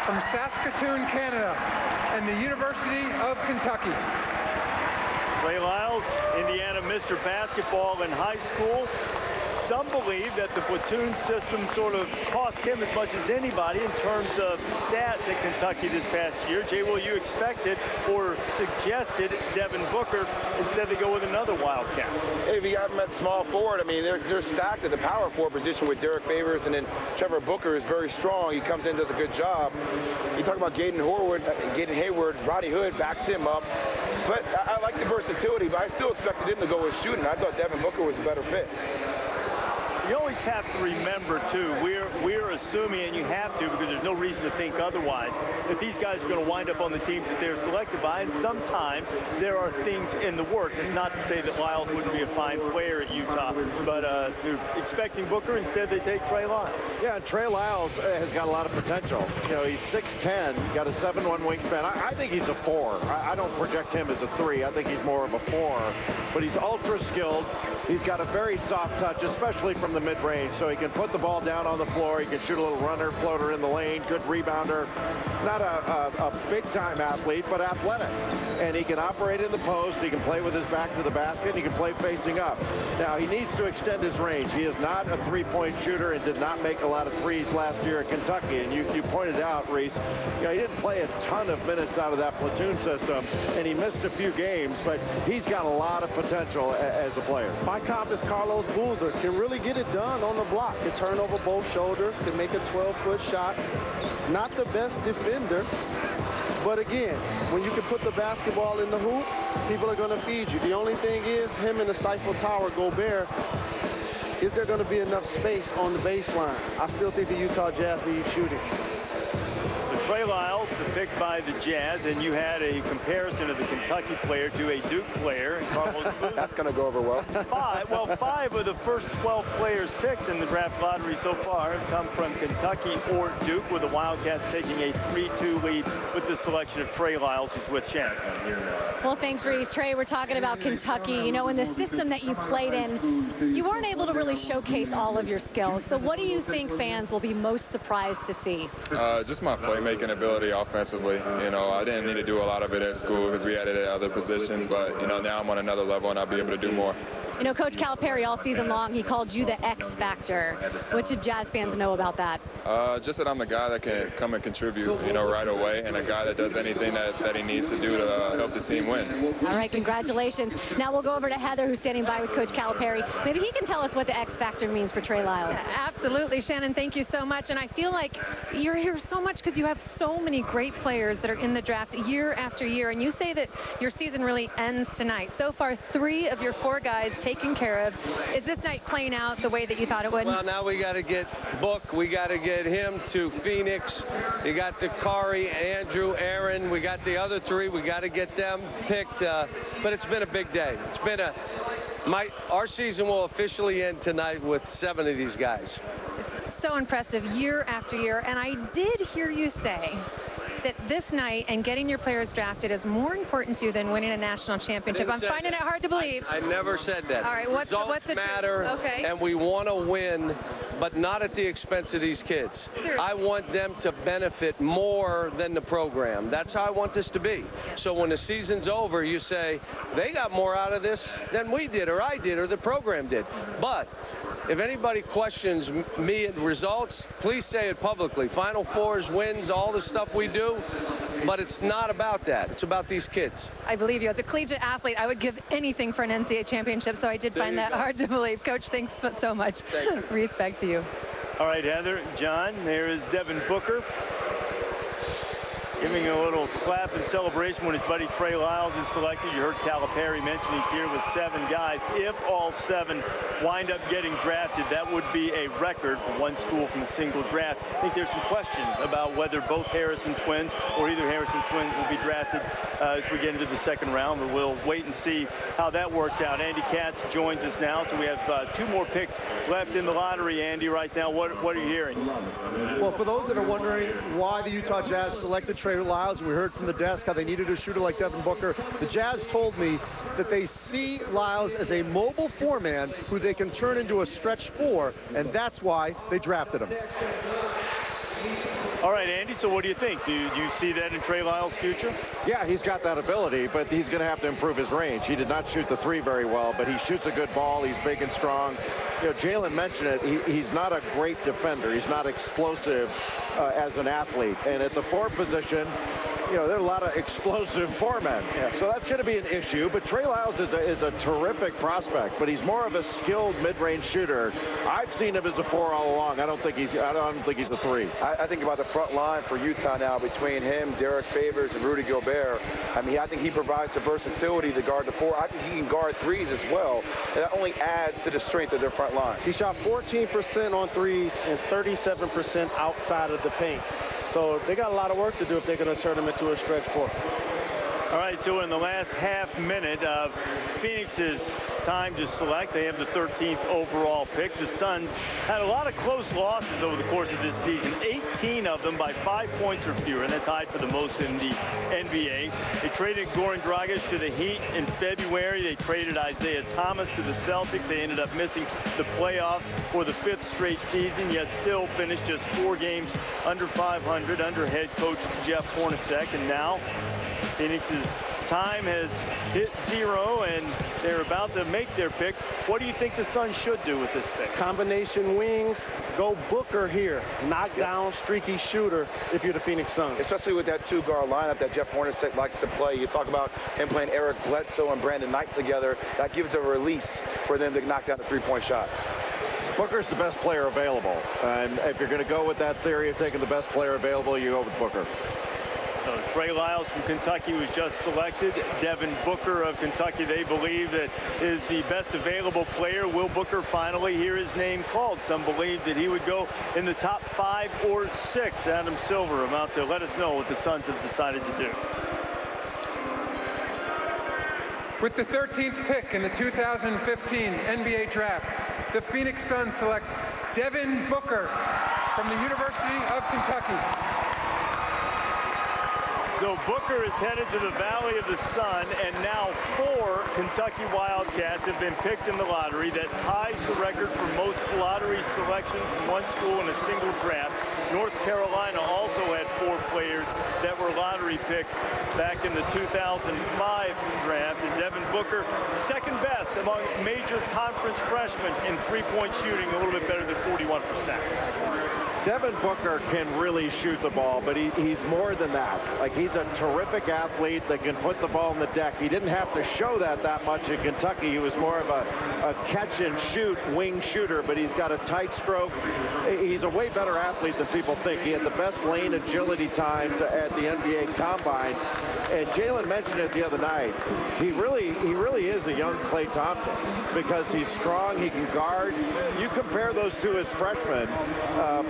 from Saskatoon, Canada, and the University of Kentucky. Trey Lyles, Indiana Mr. Basketball in high school. Some believe that the platoon system sort of cost him as much as anybody in terms of stats at Kentucky this past year. Jay, will you expected or suggested Devin Booker instead they go with another Wildcat? Hey, if you got him at small forward, I mean, they're stacked at the power forward position with Derek Favors, and then Trevor Booker is very strong. He comes in, does a good job. You talk about Gaden Hayward, Roddy Hood backs him up. But I like the versatility, but I still expected him to go with shooting. I thought Devin Booker was a better fit. You always have to remember, too, we're assuming, and you have to because there's no reason to think otherwise, that these guys are going to wind up on the teams that they're selected by, and sometimes there are things in the works. It's not to say that Lyles wouldn't be a fine player at Utah, but they're expecting Booker. Instead, they take Trey Lyles. Yeah, and Trey Lyles has got a lot of potential. You know, he's 6'10", got a 7'1" wingspan. I think he's a 4. I don't project him as a 3. I think he's more of a 4. But he's ultra skilled. He's got a very soft touch, especially from the mid-range, so he can put the ball down on the floor. He can shoot a little runner, floater in the lane, good rebounder. Not a big-time athlete, but athletic. And he can operate in the post. He can play with his back to the basket. And he can play facing up. Now, he needs to extend his range. He is not a three-point shooter and did not make a lot of threes last year at Kentucky. And you pointed out, Reese, you know, he didn't play a ton of minutes out of that platoon system, and he missed a few games, but he's got a lot of potential as a player. My comp is Carlos Boozer. Can really get it done on the block. Can turn over both shoulders, can make a 12-foot shot. Not the best defender, but again, when you can put the basketball in the hoop, people are going to feed you. The only thing is, him and the Stifle Tower, Gobert, is there going to be enough space on the baseline? I still think the Utah Jazz need shooting. Trey Lyles, the pick by the Jazz, and you had a comparison of the Kentucky player to a Duke player, and Carlos Boozer. That's going to go over well. 5 of the first 12 players picked in the draft lottery so far have come from Kentucky or Duke, with the Wildcats taking a 3-2 lead with the selection of Trey Lyles, who's with Shannon. Well, thanks, Reese. Trey, we're talking about Kentucky. You know, in the system that you played in, you weren't able to really showcase all of your skills. So what do you think fans will be most surprised to see? Just my playmaking ability offensively. You know, I didn't need to do a lot of it at school because we had it at other positions, but, you know, now I'm on another level and I'll be able to do more. You know, Coach Calipari all season long, he called you the X factor. What should Jazz fans know about that? Just that I'm the guy that can come and contribute, you know, right away, and a guy that does anything that he needs to do to help the team win. All right, congratulations. Now we'll go over to Heather, who's standing by with Coach Calipari. Maybe he can tell us what the X factor means for Trey Lyles. Yeah, absolutely, Shannon. Thank you so much. And I feel like you're here so much because you have so many great players that are in the draft year after year. And you say that your season really ends tonight. So far, 3 of your 4 guys taken care of. Is this night playing out the way that you thought it would? Well, now we got to get Book. We got to get him to Phoenix. You got Dakari, Andrew, Aaron. We got the other 3. We got to get them picked. But it's been a big day. It's been our season will officially end tonight with 7 of these guys. It's so impressive year after year. And I did hear you say that this night and getting your players drafted is more important to you than winning a national championship. I'm finding it hard to believe. I never said that. All right, what's the matter? Okay. And we want to win, but not at the expense of these kids. Seriously. I want them to benefit more than the program. That's how I want this to be. So when the season's over, you say, they got more out of this than we did, or I did, or the program did. But if anybody questions me and results, please say it publicly. Final Fours, wins, all the stuff we do, but it's not about that. It's about these kids. I believe you. As a collegiate athlete, I would give anything for an NCAA championship, so I did find that hard to believe. Coach, thanks so much. Respect to you. All right, Heather, John, there is Devin Booker giving a little clap and celebration when his buddy Trey Lyles is selected. You heard Calipari mention he's here with 7 guys. If all 7 wind up getting drafted, that would be a record for one school from a single draft. I think there's some questions about whether both Harrison twins or either Harrison twins will be drafted as we get into the second round, but we'll wait and see how that works out. Andy Katz joins us now, so we have 2 more picks left in the lottery. Andy, right now, what are you hearing? Well, for those that are wondering why the Utah Jazz selected Trey Lyles, we heard from the desk how they needed a shooter like Devin Booker. The Jazz told me that they see Lyles as a mobile 4-man who they can turn into a stretch 4, and that's why they drafted him. All right, Andy, so what do you think? Do you see that in Trey Lyles' future? Yeah, he's got that ability, but he's going to have to improve his range. He did not shoot the 3 very well, but he shoots a good ball. He's big and strong. You know, Jalen mentioned it. He's not a great defender. He's not explosive as an athlete. And at the 4 position, you know, there are a lot of explosive 4-men. Yeah. So that's going to be an issue. But Trey Lyles is a terrific prospect, but he's more of a skilled mid-range shooter. I've seen him as a 4 all along. I don't think he's a 3. I think about the front line for Utah now between him, Derek Favors, and Rudy Gobert. I mean, I think he provides the versatility to guard the 4. I think he can guard 3s as well. And that only adds to the strength of their front line. He shot 14% on 3s and 37% outside of the paint. So they got a lot of work to do if they're going to turn him into a stretch 4. All right, so in the last half minute of Phoenix's time to select, they have the 13th overall pick. The Suns had a lot of close losses over the course of this season, 18 of them by 5 points or fewer, and that's tied for the most in the NBA. They traded Goran Dragic to the Heat in February. They traded Isaiah Thomas to the Celtics. They ended up missing the playoffs for the 5th straight season, yet still finished just 4 games under 500 under head coach Jeff Hornacek. And now Phoenix's time has hit 0, and they're about to make their pick. What do you think the Suns should do with this pick? Combination wings, go Booker here. Knock down, streaky shooter if you're the Phoenix Suns. Especially with that 2-guard lineup that Jeff Hornacek likes to play. You talk about him playing Eric Bledsoe and Brandon Knight together. That gives a release for them to knock down the 3-point shot. Booker's the best player available. And if you're going to go with that theory of taking the best player available, you go with Booker. So Trey Lyles from Kentucky was just selected. Devin Booker of Kentucky, they believe that is the best available player. Will Booker finally hear his name called? Some believe that he would go in the top 5 or 6. Adam Silver about to let us know what the Suns have decided to do. With the 13th pick in the 2015 NBA Draft, the Phoenix Suns select Devin Booker from the University of Kentucky. So Booker is headed to the Valley of the Sun, and now 4 Kentucky Wildcats have been picked in the lottery. That ties the record for most lottery selections from one school in a single draft. North Carolina also had 4 players that were lottery picks back in the 2005 draft. And Devin Booker, second best among major conference freshmen in three-point shooting, a little bit better than 41%. Devin Booker can really shoot the ball, but he's more than that. Like, he's a terrific athlete that can put the ball in the deck. He didn't have to show that much in Kentucky. He was more of a catch-and-shoot wing shooter, but he's got a tight stroke. He's a way better athlete than people think. He had the best lane agility times at the NBA Combine. And Jalen mentioned it the other night. He really is a young Klay Thompson because he's strong, he can guard. You compare those two as freshmen,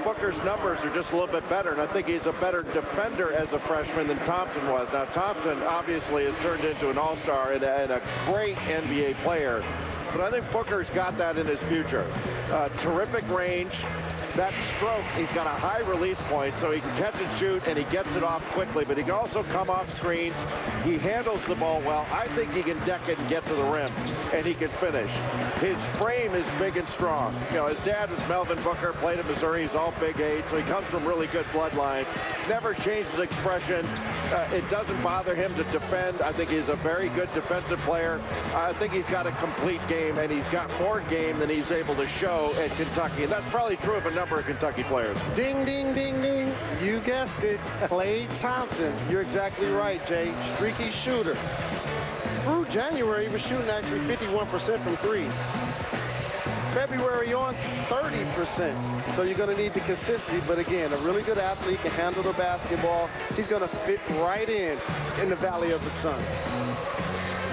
Booker's numbers are just a little bit better, and I think he's a better defender as a freshman than Thompson was. Now, Thompson obviously has turned into an all-star and a great NBA player, but I think Booker's got that in his future. Terrific range. That stroke, he's got a high release point, so he can catch and shoot, and he gets it off quickly, but he can also come off screens. He handles the ball well. I think he can deck it and get to the rim, and he can finish. His frame is big and strong. You know, his dad was Melvin Booker, played at Missouri. He's all Big 8, so he comes from really good bloodlines. Never changed his expression. It doesn't bother him to defend. I think he's a very good defensive player. I think he's got a complete game, and he's got more game than he's able to show at Kentucky, and that's probably true of a number of Kentucky players. Ding, ding, ding, ding. You guessed it. Klay Thompson. You're exactly right, Jay. Streaky shooter. Through January, he was shooting actually 51% from 3. February on, 30%. So you're going to need the consistency. But again, a really good athlete can handle the basketball. He's going to fit right in the Valley of the Sun.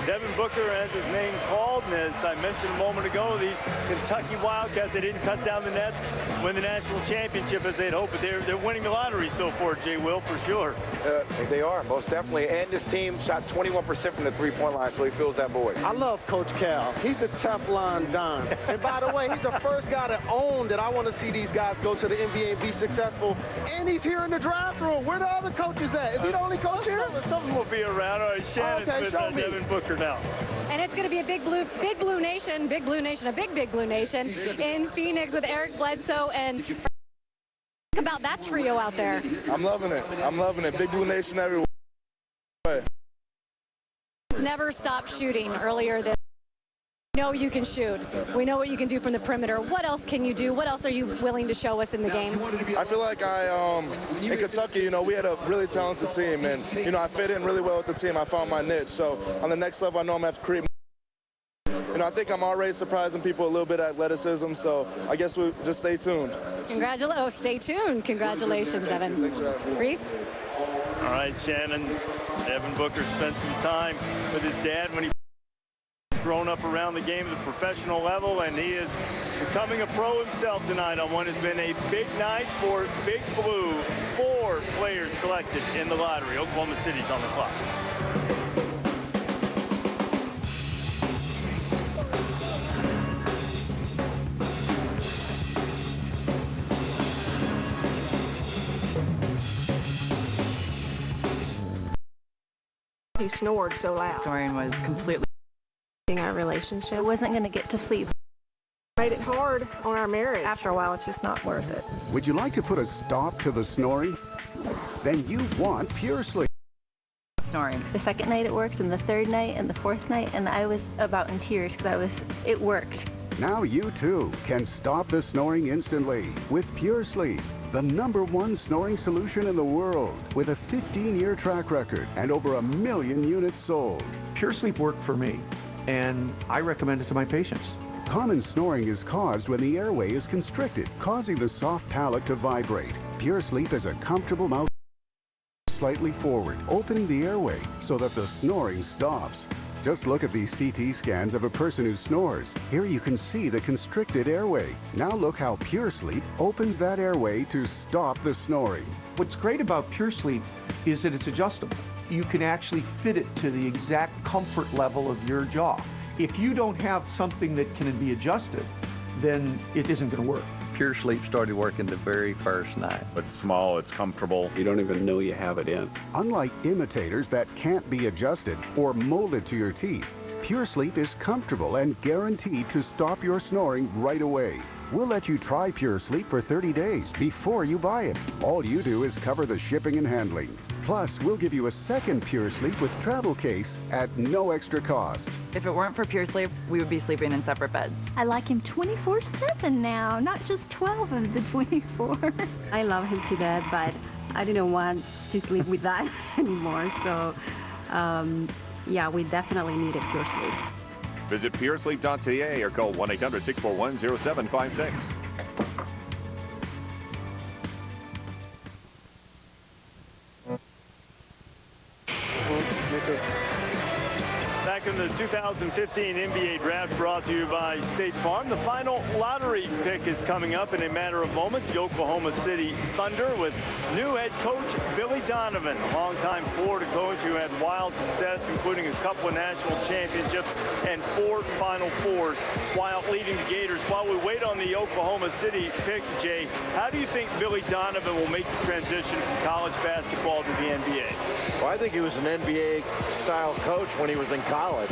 Devin Booker has his name called, and as I mentioned a moment ago, these Kentucky Wildcats, they didn't cut down the nets, win the national championship as they'd hoped, but they're winning the lottery so far, Jay Will, for sure. They are, most definitely. And this team shot 21% from the three-point line, so he feels that void. I love Coach Cal. He's the Teflon Don. And by the way, he's the first guy to own that I want to see these guys go to the NBA and be successful. And he's here in the draft room. Where the other coaches at? Is he the only coach here? Some of them will be around. All right, Shannon Smith and Devin Booker now. And it's going to be a big blue nation, a big blue nation in Phoenix with Eric Bledsoe and about that trio out there. I'm loving it. I'm loving it. Big blue nation everywhere. Never stopped shooting earlier this. We know you can shoot. We know what you can do from the perimeter. What else can you do? What else are you willing to show us in the game? I feel like in Kentucky, we had a really talented team, and, I fit in really well with the team. I found my niche. So on the next level, I know I'm going to have to create. I think I'm already surprising people a little bit at athleticism, so I guess we'll just stay tuned. Stay tuned. Congratulations, Evan. Reese? All right, Shannon. Devin Booker spent some time with his dad when he grown up around the game at the professional level, and he is becoming a pro himself tonight on what has been a big night for Big Blue. 4 players selected in the lottery. Oklahoma City's on the clock. He snored so loud. Snoring was completely our relationship. I wasn't going to get to sleep. Made it hard on our marriage. After a while, it's just not worth it. Would you like to put a stop to the snoring? Then you want Pure Sleep. snoring. The second night it worked, and the third night, and the fourth night, and I was about in tears because it worked. Now you too can stop the snoring instantly with Pure Sleep, the #1 snoring solution in the world with a 15-year track record and over 1 million units sold. Pure Sleep worked for me, and I recommend it to my patients. Common snoring is caused when the airway is constricted, causing the soft palate to vibrate. Pure Sleep is a comfortable mouth slightly forward, opening the airway so that the snoring stops. Just look at these CT scans of a person who snores. Here you can see the constricted airway. Now look how Pure Sleep opens that airway to stop the snoring. What's great about Pure Sleep is that it's adjustable. You can actually fit it to the exact comfort level of your jaw. If you don't have something that can be adjusted, then it isn't going to work. Pure Sleep started working the very first night. It's small, it's comfortable. You don't even know you have it in. Unlike imitators that can't be adjusted or molded to your teeth, Pure Sleep is comfortable and guaranteed to stop your snoring right away. We'll let you try Pure Sleep for 30 days before you buy it. All you do is cover the shipping and handling. Plus, we'll give you a second Pure Sleep with travel case at no extra cost. If it weren't for Pure Sleep, we would be sleeping in separate beds. I like him 24/7 now, not just 12 of the 24. I love him to death, but I didn't want to sleep with that anymore. So, yeah, we definitely need a Pure Sleep. Visit puresleep.ca or call 1-800-641-0756. Back in the 2015 NBA Draft, brought to you by State Farm. The final lottery pick is coming up in a matter of moments. The Oklahoma City Thunder with new head coach Billy Donovan, a longtime Florida coach who had wild success, including a couple of national championships and 4 Final Fours while leading the Gators. While we wait on the Oklahoma City pick, Jay, how do you think Billy Donovan will make the transition from college basketball to the NBA? Well, I think he was an NBA-style coach when he was in college.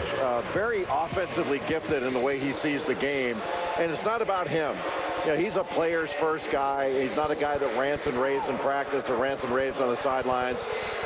Very offensively gifted in the way he sees the game. And it's not about him. You know, he's a player's first guy. He's not a guy that rants and raves in practice or rants and raves on the sidelines.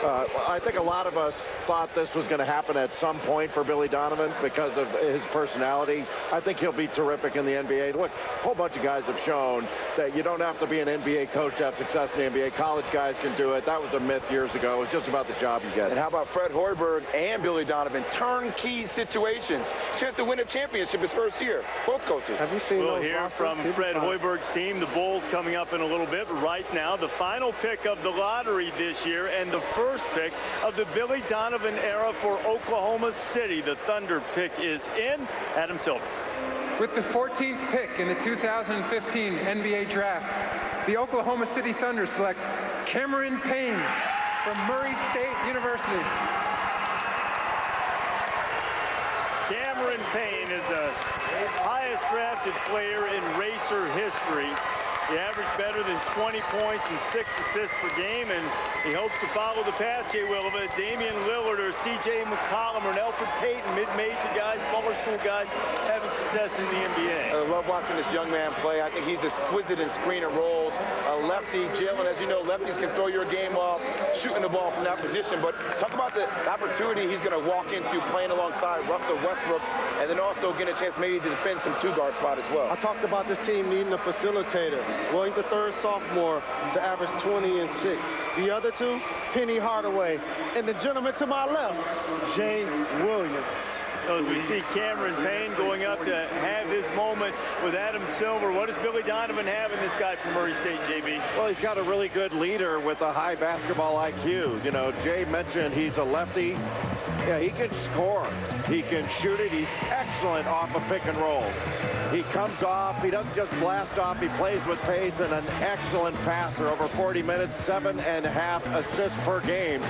I think a lot of us thought this was going to happen at some point for Billy Donovan because of his personality. I think he'll be terrific in the NBA. Look, a whole bunch of guys have shown that you don't have to be an NBA coach to have success in the NBA. College guys can do it. That was a myth years ago. It was just about the job you get. And how about Fred Hoiberg and Billy Donovan? Turnkey situations. Chance to win a championship his first year. Both coaches. Have you seen We'll those hear rosters? from Fred Hoiberg's team, the Bulls, coming up in a little bit. But right now, the final pick of the lottery this year and the first pick of the Billy Donovan era for Oklahoma City. The Thunder pick is in. Adam Silver. With the 14th pick in the 2015 NBA Draft, the Oklahoma City Thunder select Cameron Payne from Murray State University. Cameron Payne is the highest drafted player in Racer history. He averaged better than 20 points and 6 assists per game, and he hopes to follow the path, Jay Will, of Damian Lillard or C.J. McCollum or Elfrid Payton, mid-major guys, smaller school guys, having success in the NBA. I love watching this young man play. I think he's exquisite in screen and rolls. A lefty, Jalen, as you know, lefties can throw your game off, shooting the ball from that position. But talk about the opportunity he's going to walk into playing alongside Russell Westbrook, and then also get a chance maybe to defend some two-guard spot as well. I talked about this team needing a facilitator. Well, he's the third sophomore to average 20 and 6. The other two, Penny Hardaway. And the gentleman to my left, Jay Williams. So as we see Cameron Payne going up to have his moment with Adam Silver, what does Billy Donovan have in this guy from Murray State, JB? Well, he's got a really good leader with a high basketball IQ. You know, Jay mentioned he's a lefty. Yeah, he can score. He can shoot it. He's excellent off of pick and rolls. He comes off. He doesn't just blast off. He plays with pace and an excellent passer. Over 40 minutes, 7.5 assists per game.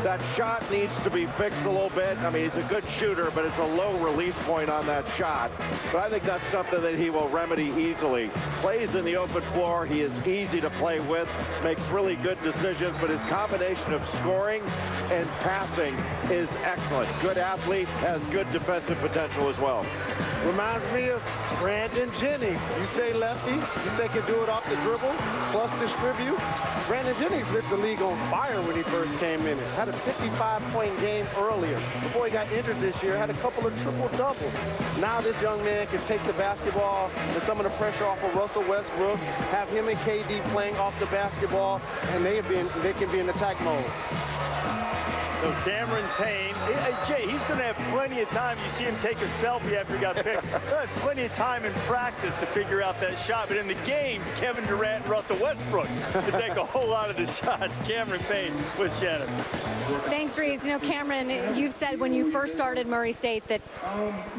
That shot needs to be fixed a little bit. I mean, he's a good shooter, but it's a low release point on that shot. But I think that's something that he will remedy easily. Plays in the open floor. He is easy to play with, makes really good decisions, but his combination of scoring and passing is excellent. Good athlete, has good defensive potential as well. Reminds me of Brandon Jennings. You say lefty, you say can do it off the dribble, plus distribute. Brandon Jennings lit the league on fire when he first came in. Had a 55-point game earlier. Before he got injured this year, had a couple of triple-doubles. Now this young man can take the basketball and some of the pressure off of Russell Westbrook, have him and KD playing off the basketball, and they can be in attack mode. So Cameron Payne, hey, Jay, he's going to have plenty of time. You see him take a selfie after he got picked. He'll have plenty of time in practice to figure out that shot. But in the games, Kevin Durant and Russell Westbrook to take a whole lot of the shots. Cameron Payne with Shannon. Thanks, Reese. You know, Cameron, you've said when you first started Murray State that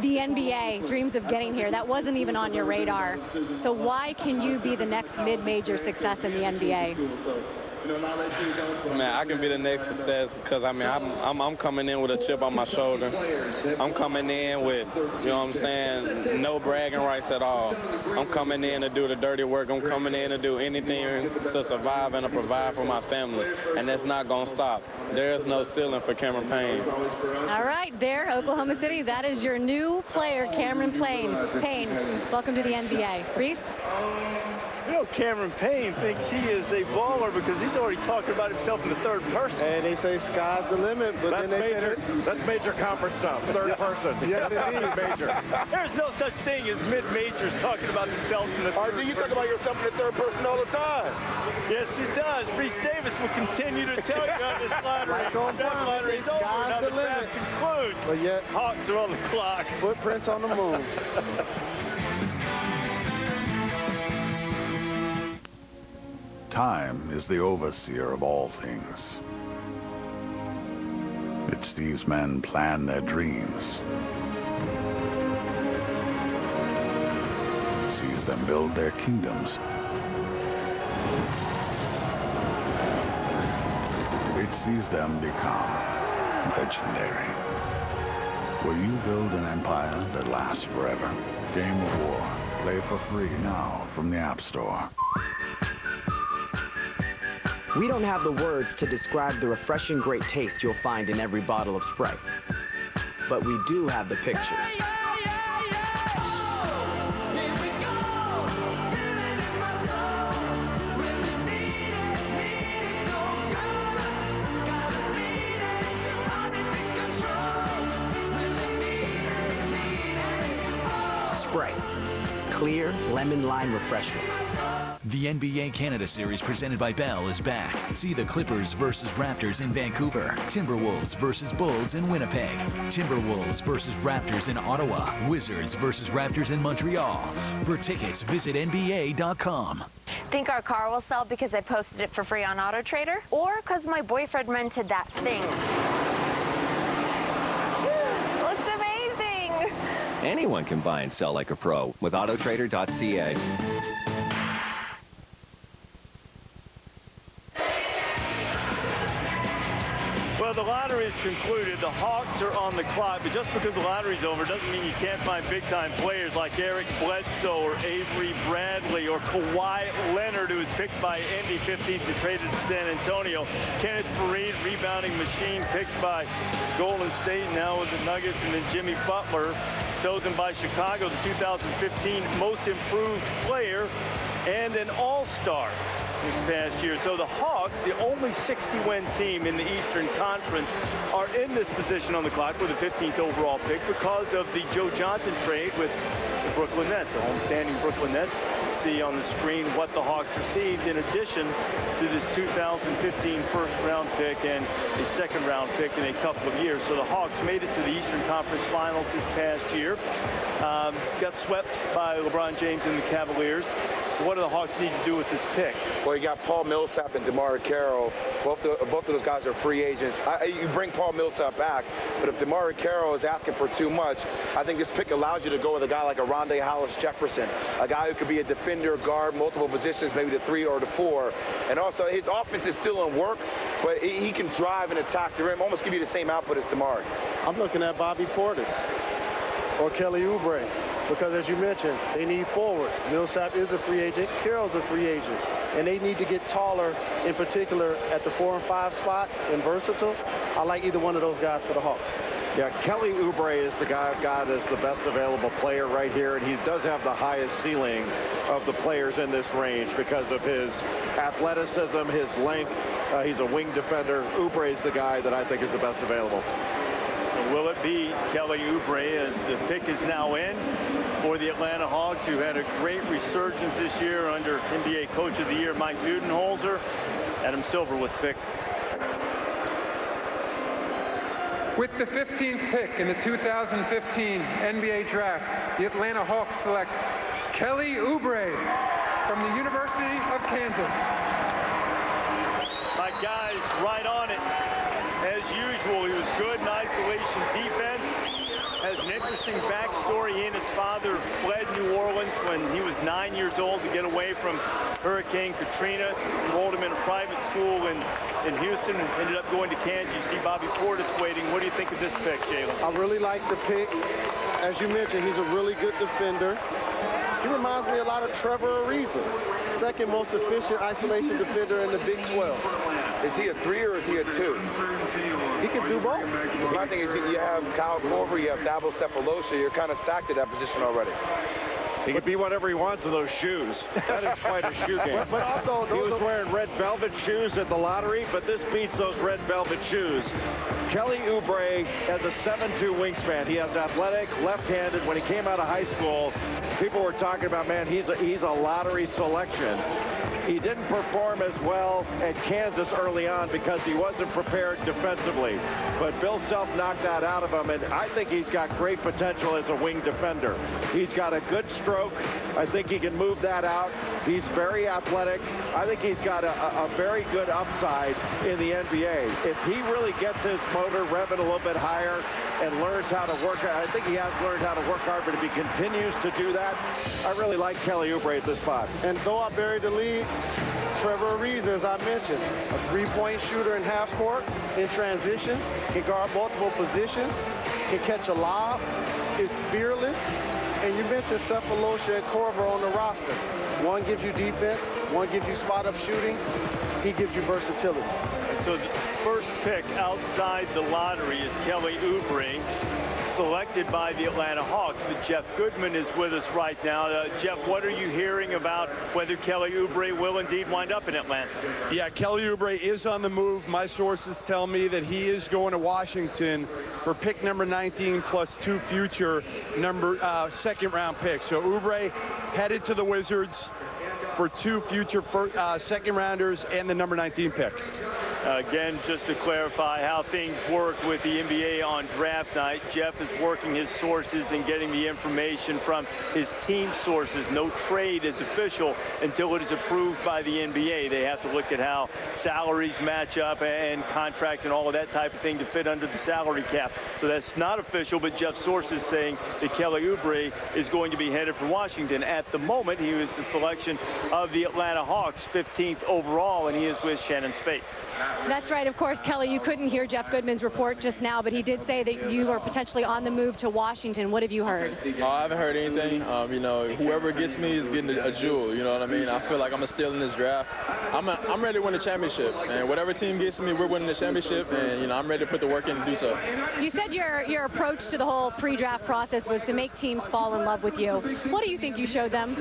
the NBA, dreams of getting here, that wasn't even on your radar. So why can you be the next mid-major success in the NBA? Man, I can be the next success because, I mean, I'm coming in with a chip on my shoulder. I'm coming in with, you know what I'm saying, no bragging rights at all. I'm coming in to do the dirty work. I'm coming in to do anything to survive and to provide for my family, and that's not going to stop. There is no ceiling for Cameron Payne. All right, there, Oklahoma City, that is your new player, Cameron Payne. Welcome to the NBA. Reese? You know, Cameron Payne thinks he is a baller because he's already talking about himself in the third person. And they say sky's the limit, but that's then they that's major conference stuff. Third person. Yes, indeed. Major. There's no such thing as mid-majors talking about themselves in the third person. You talk about yourself in the third person all the time. Yes, he does. Reese Davis will continue to tell you on this lottery. That lottery's over. Now the draft concludes. But yet, Hawks are on the clock. Footprints on the moon. Time is the overseer of all things. It sees men plan their dreams, sees them build their kingdoms. It sees them become legendary. Will you build an empire that lasts forever? Game of War. Play for free now from the App Store. We don't have the words to describe the refreshing great taste you'll find in every bottle of Sprite. But we do have the pictures. Sprite. Clear lemon lime refreshment. The NBA Canada Series presented by Bell is back. See the Clippers versus Raptors in Vancouver. Timberwolves versus Bulls in Winnipeg. Timberwolves versus Raptors in Ottawa. Wizards versus Raptors in Montreal. For tickets, visit NBA.com. Think our car will sell because I posted it for free on AutoTrader? Or because my boyfriend rented that thing? Looks amazing! Anyone can buy and sell like a pro with AutoTrader.ca. Well, the lottery is concluded. The Hawks are on the clock, but just because the lottery's over doesn't mean you can't find big-time players like Eric Bledsoe or Avery Bradley or Kawhi Leonard, who was picked by Indy 15th and traded to San Antonio. Kenneth Faried, rebounding machine, picked by Golden State, now with the Nuggets, and then Jimmy Butler, chosen by Chicago, the 2015 Most Improved Player and an All-Star this past year. So the Hawks, the only 60-win team in the Eastern Conference, are in this position on the clock with the 15th overall pick because of the Joe Johnson trade with the Brooklyn Nets, the homestanding Brooklyn Nets. See on the screen what the Hawks received in addition to this 2015 first-round pick and a second-round pick in a couple of years. So the Hawks made it to the Eastern Conference Finals this past year. Got swept by LeBron James and the Cavaliers. What do the Hawks need to do with this pick? Well, you got Paul Millsap and DeMar Carroll. Both of those guys are free agents. You bring Paul Millsap back, but if DeMar Carroll is asking for too much, I think this pick allows you to go with a guy like a Rondé Hollis-Jefferson, a guy who could be a defender, guard, multiple positions, maybe the 3 or the 4. And also, his offense is still in work, but he can drive and attack the rim, almost give you the same output as DeMar. I'm looking at Bobby Portis or Kelly Oubre. Because, as you mentioned, they need forwards. Millsap is a free agent. Carroll's a free agent. And they need to get taller, in particular, at the 4 and 5 spot and versatile. I like either one of those guys for the Hawks. Yeah, Kelly Oubre is the guy I've got as the best available player right here, and he does have the highest ceiling of the players in this range because of his athleticism, his length. He's a wing defender. Oubre is the guy that I think is the best available. Will it be Kelly Oubre as the pick is now in for the Atlanta Hawks, who had a great resurgence this year under NBA Coach of the Year Mike Budenholzer? Adam Silver with pick. With the 15th pick in the 2015 NBA Draft, the Atlanta Hawks select Kelly Oubre from the University of Kansas. My guy's right on it. As usual, he was good in isolation defense. Has an interesting interesting backstory. He and his father fled New Orleans when he was 9 years old to get away from Hurricane Katrina. Enrolled him in a private school in Houston and ended up going to Kansas. You see Bobby Portis waiting. What do you think of this pick, Jalen? I really like the pick. As you mentioned, he's a really good defender. He reminds me a lot of Trevor Ariza, second most efficient isolation defender in the Big 12. Is he a 3 or is he a 2? He can do both. My thing is you have Kyle Korver, you have Dabo Cephalosha. You're kind of stacked at that position already. He can be whatever he wants in those shoes. That is quite a shoe game. But also, he was wearing red velvet shoes at the lottery, but this beats those red velvet shoes. Kelly Oubre has a 7'2" wingspan. He has athletic, left-handed. When he came out of high school, people were talking about, man, he's a lottery selection. He didn't perform as well at Kansas early on because he wasn't prepared defensively. But Bill Self knocked that out of him, and I think he's got great potential as a wing defender. He's got a good stroke. I think he can move that out. He's very athletic. I think he's got a very good upside in the NBA. If he really gets his motor revving a little bit higher and learns how to work, I think he has learned how to work hard, but if he continues to do that, I really like Kelly Oubre at this spot. And though I buried the lead, Trevor Ariza, as I mentioned, a three-point shooter in half court, in transition, can guard multiple positions, can catch a lob, is fearless. And you mentioned Cephalosha and Korver on the roster. One gives you defense, one gives you spot-up shooting, he gives you versatility. And so the first pick outside the lottery is Kelly Oubre, selected by the Atlanta Hawks. But Jeff Goodman is with us right now. Jeff, what are you hearing about whether Kelly Oubre will indeed wind up in Atlanta? Yeah, Kelly Oubre is on the move. My sources tell me that he is going to Washington for pick number 19 plus 2 future second-round picks. So Oubre headed to the Wizards for 2 future second-rounders and the number 19 pick. Again, just to clarify how things work with the NBA on draft night, Jeff is working his sources and getting the information from his team sources. No trade is official until it is approved by the NBA. They have to look at how salaries match up and contracts and all of that type of thing to fit under the salary cap. So that's not official, but Jeff's sources saying that Kelly Oubre is going to be headed for Washington. At the moment, he was the selection of the Atlanta Hawks, 15th overall, and he is with Shannon Spate. That's right. Of course, Kelly, you couldn't hear Jeff Goodman's report just now, but he did say that you are potentially on the move to Washington. What have you heard? I haven't heard anything. You know, whoever gets me is getting a jewel. You know what I mean? I feel like I'm still in this draft. I'm ready to win the championship, and whatever team gets me, we're winning the championship, and you know, I'm ready to put the work in to do so. You said your approach to the whole pre-draft process was to make teams fall in love with you. What do you think you showed them?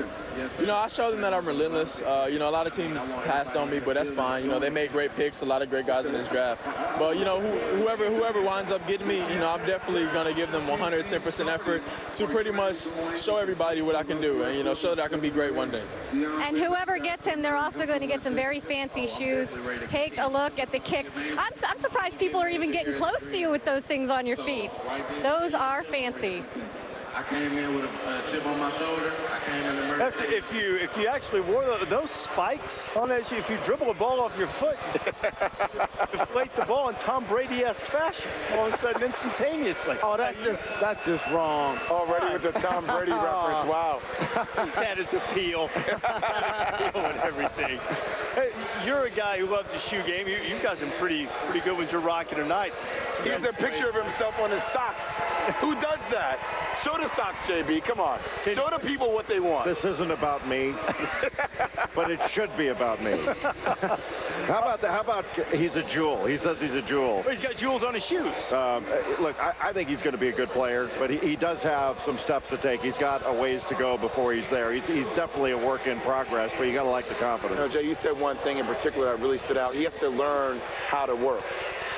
You know, I showed them that I'm relentless. You know, a lot of teams passed on me, but that's fine. You know, they made great picks, a lot of great guys in this draft. But, you know, whoever winds up getting me, you know, I'm definitely going to give them 110% effort to pretty much show everybody what I can do and, you know, show that I can be great one day. And whoever gets him, they're also going to get some very fancy shoes. Take a look at the kicks. I'm surprised people are even getting close to you with those things on your feet. Those are fancy. I came in with a chip on my shoulder. I came in the if you actually wore those spikes on that shoe, if you dribble a ball off your foot, deflate the ball in Tom Brady-esque fashion, all of a sudden instantaneously. Oh, that's just wrong. Already with the Tom Brady reference. Wow. That is appeal. Appeal and everything. Hey, you're a guy who loves the shoe game. You've got some pretty good ones you're rocking tonight. He has a picture of himself on his socks. Who does that? Show the socks, JB. Come on. Show the people what they want. This isn't about me, but it should be about me. How about he's a jewel? He says he's a jewel. Well, he's got jewels on his shoes. Look, I think he's going to be a good player, but he does have some steps to take. He's got a ways to go before he's there. He's definitely a work in progress, but you got to like the confidence. You know, Jay, you said one thing in particular that really stood out. He has to learn how to work.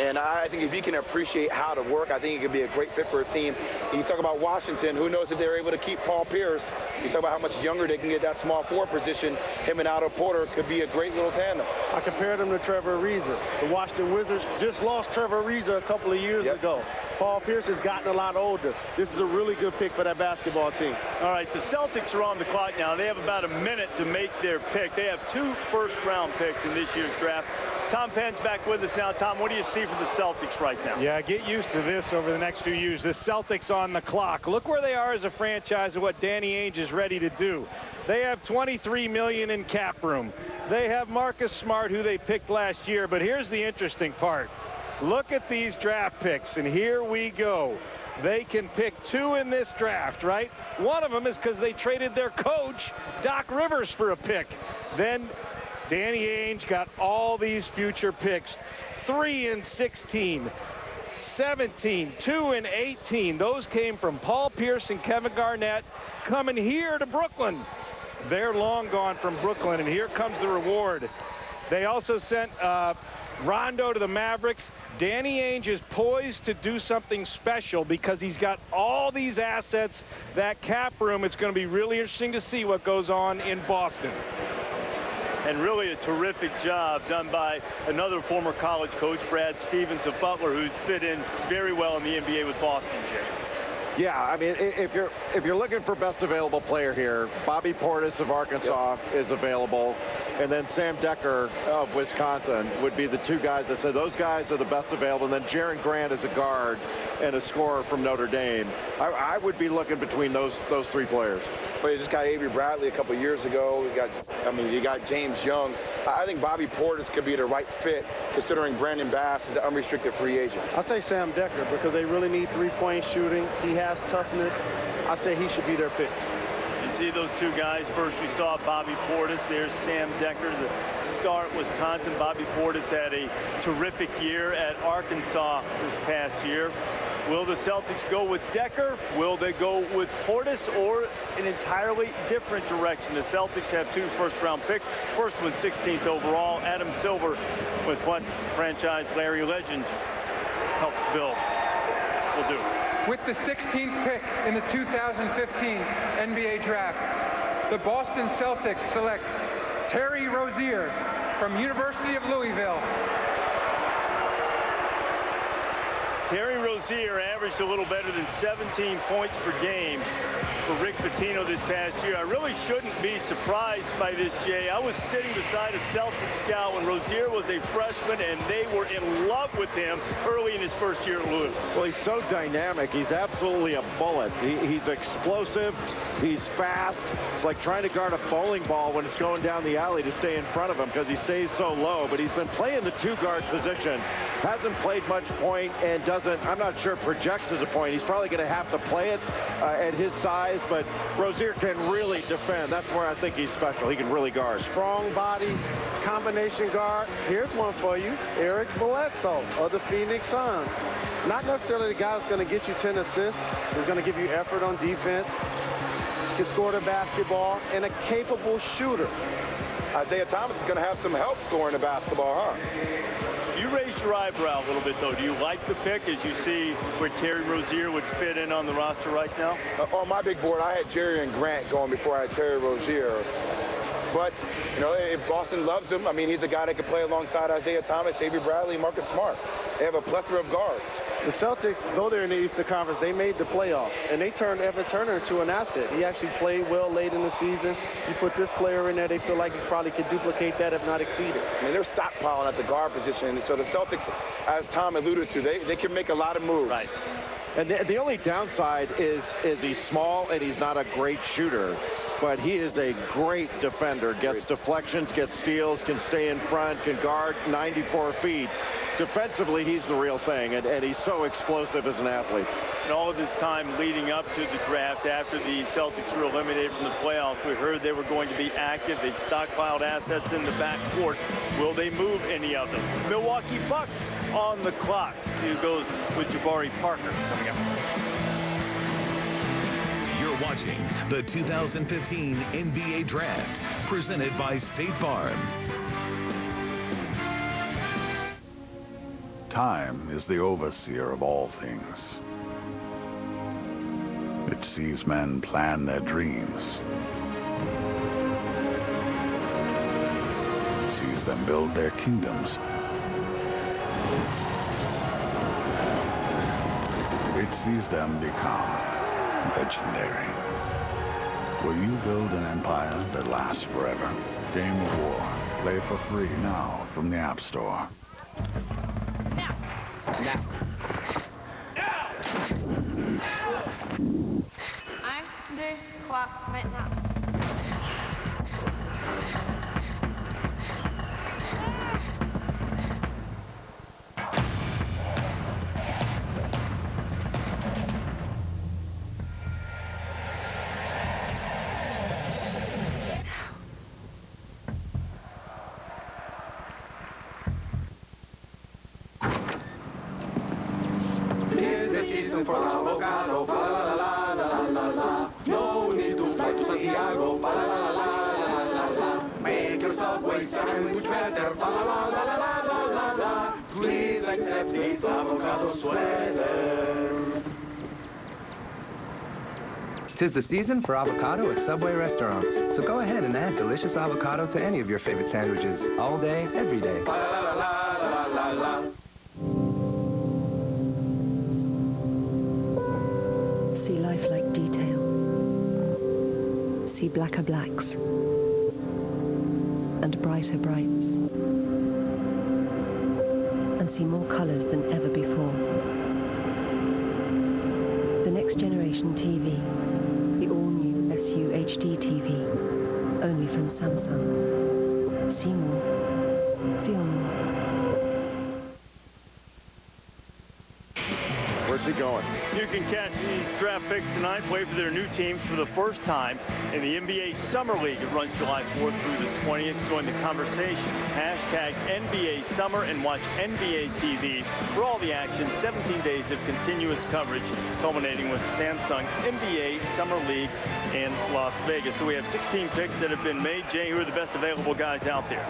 And I think if he can appreciate how to work, I think he could be a great fit for a team. You talk about Washington, who knows if they're able to keep Paul Pierce. You talk about how much younger they can get that small forward position. Him and Otto Porter could be a great little tandem. I compared him to Trevor Ariza. The Washington Wizards just lost Trevor Ariza a couple of years ago. Paul Pierce has gotten a lot older. This is a really good pick for that basketball team. All right, the Celtics are on the clock now. They have about a minute to make their pick. They have 2 first-round picks in this year's draft. Tom Penn's back with us now. Tom, what do you see from the Celtics right now? Yeah, get used to this over the next few years. The Celtics on the clock. Look where they are as a franchise and what Danny Ainge is ready to do. They have $23 million in cap room. They have Marcus Smart, who they picked last year. But here's the interesting part. Look at these draft picks, and here we go. They can pick 2 in this draft, right? One of them is because they traded their coach, Doc Rivers, for a pick. Then Danny Ainge got all these future picks. 3 and 16, 17, 2 and 18. Those came from Paul Pierce and Kevin Garnett coming here to Brooklyn. They're long gone from Brooklyn, and here comes the reward. They also sent Rondo to the Mavericks. Danny Ainge is poised to do something special because he's got all these assets, that cap room. It's going to be really interesting to see what goes on in Boston. And really a terrific job done by another former college coach, Brad Stevens of Butler, who's fit in very well in the NBA with Boston, Jay. Yeah, I mean, if you're looking for best available player here, Bobby Portis of Arkansas is available, and then Sam Decker of Wisconsin would be the 2 guys that said those guys are the best available. And then Jaren Grant is a guard and a scorer from Notre Dame. I would be looking between those 3 players. Well, you just got Avery Bradley a couple years ago. You got James Young. I think Bobby Portis could be the right fit, considering Brandon Bass is the unrestricted free agent. I say Sam Decker because they really need three-point shooting. He has toughness. I say he should be their pick. You see those 2 guys. First we saw Bobby Portis. There's Sam Decker, the star at Wisconsin. Bobby Portis had a terrific year at Arkansas this past year. Will the Celtics go with Decker? Will they go with Portis, or an entirely different direction? The Celtics have 2 first-round picks. First one 16th overall. Adam Silver, with what franchise Larry Legend helped build, will do. With the 16th pick in the 2015 NBA Draft, the Boston Celtics select Terry Rozier from University of Louisville. Terry Rozier averaged a little better than 17 points per game for Rick Pitino this past year. I really shouldn't be surprised by this, Jay. I was sitting beside a Celtics scout when Rozier was a freshman, and they were in love with him early in his first year at Louisville. Well, he's so dynamic. He's absolutely a bullet. He's explosive. He's fast. It's like trying to guard a bowling ball when it's going down the alley to stay in front of him because he stays so low. But he's been playing the 2-guard position. Hasn't played much point and doesn't, I'm not sure, projects as a point. He's probably going to have to play it at his size, but Rozier can really defend. That's where I think he's special. He can really guard. Strong body, combination guard. Here's one for you. Eric Bledsoe of the Phoenix Suns. Not necessarily the guy that's going to get you 10 assists. He's going to give you effort on defense. Can score the basketball, and a capable shooter. Isaiah Thomas is going to have some help scoring the basketball, huh? You raised your eyebrow a little bit, though. Do you like the pick as you see where Terry Rozier would fit in on the roster right now? On my big board, I had Jerry and Grant going before I had Terry Rozier. But, you know, if Boston loves him, I mean, he's a guy that can play alongside Isaiah Thomas, Avery Bradley, Marcus Smart. They have a plethora of guards. The Celtics, though they're in the Eastern Conference, they made the playoffs, and they turned Evan Turner into an asset. He actually played well late in the season. You put this player in there, they feel like he probably could duplicate that, if not exceed it. I mean, they're stockpiling at the guard position, so the Celtics, as Tom alluded to, they can make a lot of moves. Right. And the only downside is he's small and he's not a great shooter. But he is a great defender. Gets deflections, gets steals, can stay in front, can guard 94 feet. Defensively, he's the real thing, and he's so explosive as an athlete. And all of this time leading up to the draft, after the Celtics were eliminated from the playoffs, we heard they were going to be active. They stockpiled assets in the backcourt. Will they move any of them? Milwaukee Bucks on the clock. Who goes with Jabari Parker coming up? You're watching the 2015 NBA Draft, presented by State Farm. Time is the overseer of all things. It sees men plan their dreams, sees them build their kingdoms. It sees them become legendary. Will you build an empire that lasts forever? Game of War. Play for free now from the App Store. Now. 1, 2, 3, maintenant. For avocado, fa la la la la la. No need to fly to Santiago, fa la la la la la. Make your Subway sandwich better, fa la la la la la la la. Please accept this avocado sweater. 'Tis the season for avocado at Subway restaurants. So go ahead and add delicious avocado to any of your favorite sandwiches, all day, every day. Fa la la la la la la. See life like detail. See blacker blacks and brighter brights. And see more colors than ever before. The next generation TV. The all-new SU HD TV. Only from Samsung. See more. Feel more. Where's he going? You can catch these draft picks tonight play for their new teams for the first time in the NBA Summer League. It runs July 4th through the 20th. Join the conversation. Hashtag NBA Summer and watch NBA TV for all the action. 17 days of continuous coverage, culminating with Samsung NBA Summer League in Las Vegas. So we have 16 picks that have been made. Jay, who are the best available guys out there?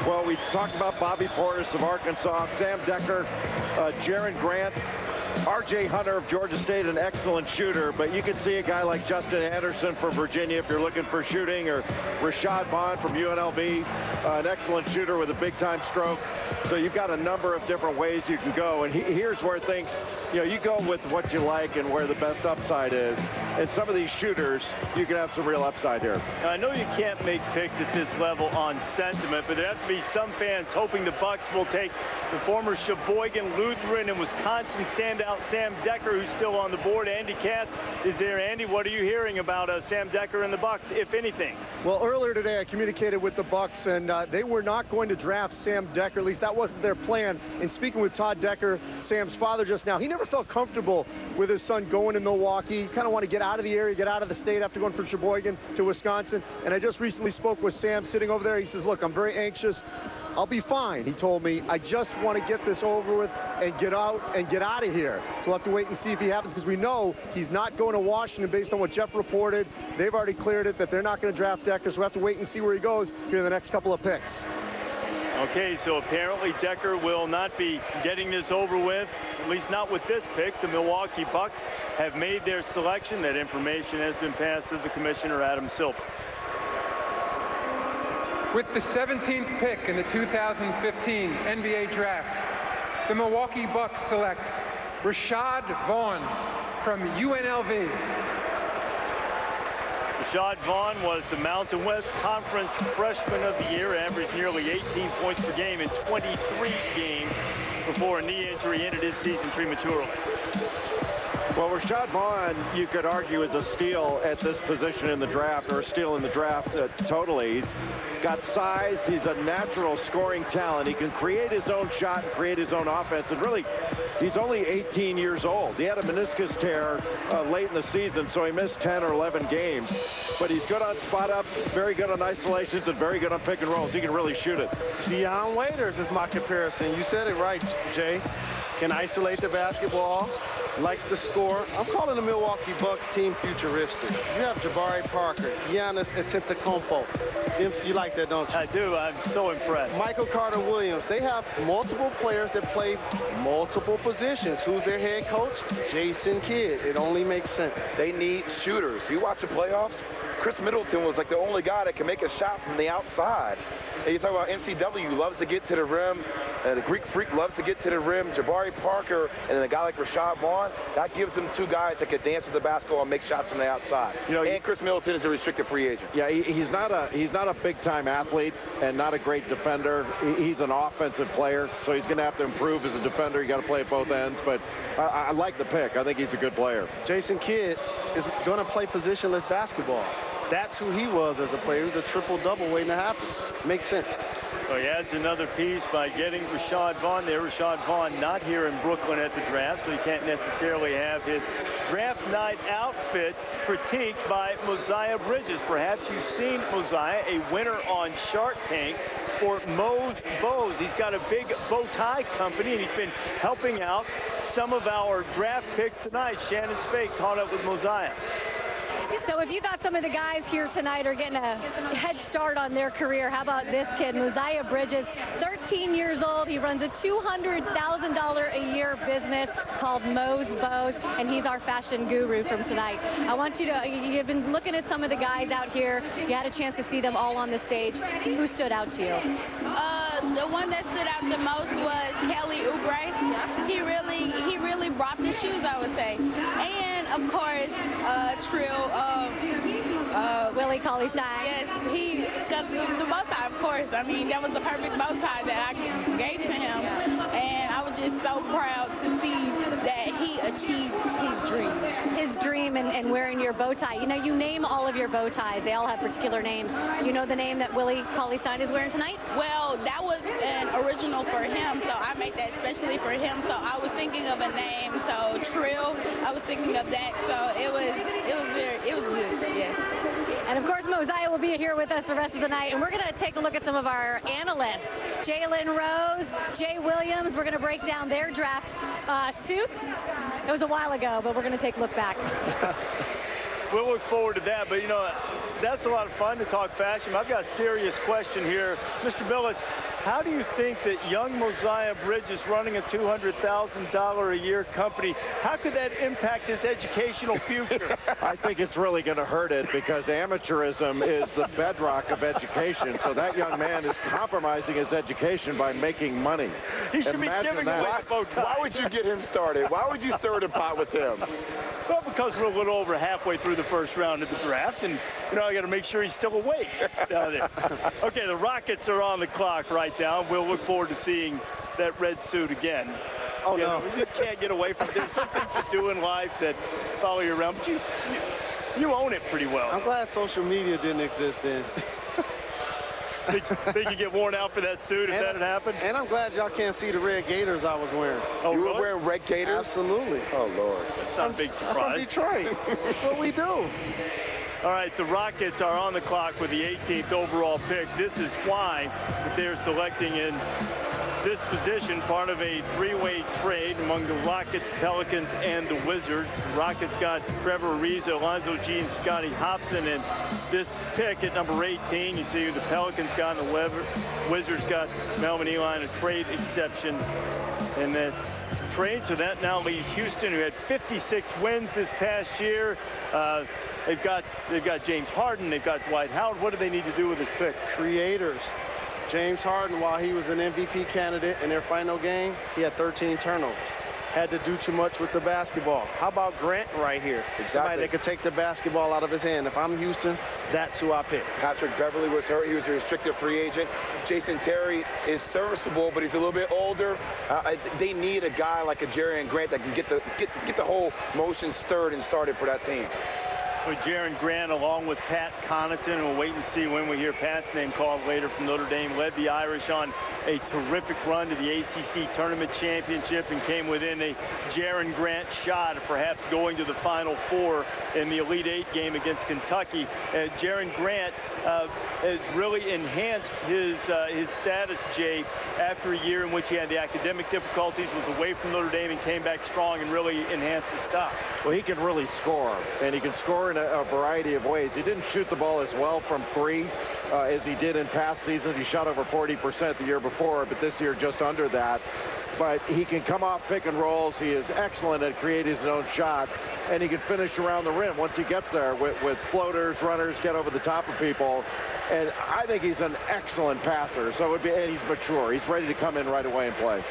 Well, we talked about Bobby Portis of Arkansas, Sam Decker, Jaron Grant, R.J. Hunter of Georgia State, an excellent shooter, but you can see a guy like Justin Anderson from Virginia if you're looking for shooting, or Rashad Bond from UNLV, an excellent shooter with a big-time stroke. So you've got a number of different ways you can go, and here's where things, you go with what you like and where the best upside is. And some of these shooters, you can have some real upside here. Now, I know you can't make picks at this level on sentiment, but there have to be some fans hoping the Bucks will take the former Sheboygan Lutheran and Wisconsin standout Sam Decker, who's still on the board. Andy Katz is there. Andy, what are you hearing about Sam Decker and the Bucks, if anything? Well, earlier today I communicated with the Bucks, and they were not going to draft Sam Decker. At least that wasn't their plan. And speaking with Todd Decker, Sam's father, just now, he never felt comfortable with his son going to Milwaukee. He kind of want to get out of the area, get out of the state after going from Sheboygan to Wisconsin. And I just recently spoke with Sam sitting over there. He says, look, I'm very anxious. I'll be fine, he told me. I just want to get this over with and get out of here. So we'll have to wait and see if he happens, because we know he's not going to Washington based on what Jeff reported. They've already cleared it that they're not going to draft Decker, so we'll have to wait and see where he goes here in the next couple of picks. Okay, so apparently Decker will not be getting this over with, at least not with this pick. The Milwaukee Bucks have made their selection. That information has been passed to the commissioner, Adam Silver. With the 17th pick in the 2015 NBA Draft, the Milwaukee Bucks select Rashad Vaughn from UNLV. Rashad Vaughn was the Mountain West Conference Freshman of the Year, averaged nearly 18 points per game in 23 games before a knee injury ended his season prematurely. Well, Rashad Vaughn, you could argue, is a steal at this position in the draft, or a steal in the draft totally. He's got size. He's a natural scoring talent. He can create his own shot and create his own offense. And really, he's only 18 years old. He had a meniscus tear late in the season, so he missed 10 or 11 games. But he's good on spot-ups, very good on isolations, and very good on pick and rolls. He can really shoot it. Deion Waiters is my comparison. You said it right, Jay. Can isolate the basketball, likes to score. I'm calling the Milwaukee Bucks team futuristic. You have Jabari Parker, Giannis Antetokounmpo. You like that, don't you? I do. I'm so impressed. Michael Carter-Williams. They have multiple players that play multiple positions. Who's their head coach? Jason Kidd. It only makes sense. They need shooters. You watch the playoffs, Chris Middleton was like the only guy that can make a shot from the outside. And you talk about MCW, loves to get to the rim. The Greek Freak loves to get to the rim. Jabari Parker and then a guy like Rashad Vaughn, that gives them two guys that can dance with the basketball and make shots from the outside. You know, and Chris Middleton is a restricted free agent. Yeah, he's not a big-time athlete and not a great defender. He's an offensive player, so he's going to have to improve as a defender. You got to play at both ends, but I like the pick. I think he's a good player. Jason Kidd is going to play positionless basketball. That's who he was as a player. He was a triple-double waiting to happen. Makes sense. So he adds another piece by getting Rashad Vaughn there. Rashad Vaughn not here in Brooklyn at the draft, so he can't necessarily have his draft night outfit critiqued by Mosiah Bridges. Perhaps you've seen Mosiah, a winner on Shark Tank for Moe's Bows. He's got a big bow tie company, and he's been helping out some of our draft picks tonight. Shannon Spake caught up with Mosiah. So if you thought some of the guys here tonight are getting a head start on their career, how about this kid, Mosiah Bridges, 13 years old. He runs a $200,000 a year business called Moe's Bows, and he's our fashion guru from tonight. I want you to, you've been looking at some of the guys out here. You had a chance to see them all on the stage. Who stood out to you? The one that stood out the most was Kelly Oubre. He really brought the shoes, I would say. And of course, Trill, Willie Cauley-Stein. Yes, because the bow tie, of course. I mean, that was the perfect bow tie that I gave to him. And I was just so proud to see that he achieved his dream. His dream and wearing your bow tie. You know, you name all of your bow ties. They all have particular names. Do you know the name that Willie Cauley-Stein is wearing tonight? Well, that was an original for him, so I made that especially for him. So I was thinking of a name. So Trill, I was thinking of that. So it was good, yeah. And of course, Mosiah will be here with us the rest of the night. And we're going to take a look at some of our analysts. Jalen Rose, Jay Williams. We're going to break down their draft suits. It was a while ago, but we're going to take a look back. We'll look forward to that, but you know, that's a lot of fun to talk fashion. I've got a serious question here. Mr. Billis, how do you think that young Mosiah Bridges running a $200,000 a year company, how could that impact his educational future? I think it's really going to hurt it because amateurism is the bedrock of education. So that young man is compromising his education by making money. He should be giving away the bow tie. Why would you get him started? Why would you stir the pot with him? Well, because we're a little over halfway through the first round of the draft, and, you know, I got to make sure he's still awake down there. Okay, the Rockets are on the clock right now. We'll look forward to seeing that red suit again. Oh, you no. know, we just can't get away from it. There's some things you do in life that follow you around, but you own it pretty well. I'm glad social media didn't exist then. Think you get worn out for that suit if that had happened? And I'm glad y'all can't see the red gaiters I was wearing. Oh, you really? were wearing red gaiters? Absolutely. Oh, Lord. That's not a big surprise. I'm from Detroit. That's what we do. All right, the Rockets are on the clock with the 18th overall pick. This is why that they're selecting in this position, part of a three-way trade among the Rockets, Pelicans, and the Wizards. The Rockets got Trevor Ariza, Alonzo G, and Scotty Hobson. And this pick at number 18, you see who the Pelicans got, and the Wizards got Melvin Ely, a trade exception in that trade. So that now leaves Houston, who had 56 wins this past year. They've got James Harden. They've got Dwight Howard. What do they need to do with this pick? Creators. James Harden, while he was an MVP candidate in their final game, he had 13 turnovers. Had to do too much with the basketball. How about Grant right here? Exactly. Somebody that could take the basketball out of his hand. If I'm Houston, that's who I pick. Patrick Beverly was hurt. He was a restricted free agent. Jason Terry is serviceable, but he's a little bit older. They need a guy like a Jerian Grant that can get the whole motion stirred and started for that team. With Jaren Grant along with Pat Connaughton. We'll wait and see when we hear Pat's name called later from Notre Dame. Led the Irish on a terrific run to the ACC Tournament Championship and came within a Jaren Grant shot of perhaps going to the Final Four in the Elite Eight game against Kentucky. Jaren Grant has really enhanced his status, Jay, after a year in which he had the academic difficulties, was away from Notre Dame, and came back strong and really enhanced his stock. Well, he can really score, and he can score in a variety of ways. He didn't shoot the ball as well from three as he did in past seasons. He shot over 40% the year before, but this year just under that. But he can come off pick and rolls. He is excellent at creating his own shot. and he can finish around the rim once he gets there with floaters, runners, get over the top of people. And I think he's an excellent passer. So it would be, and he's mature. He's ready to come in right away and play.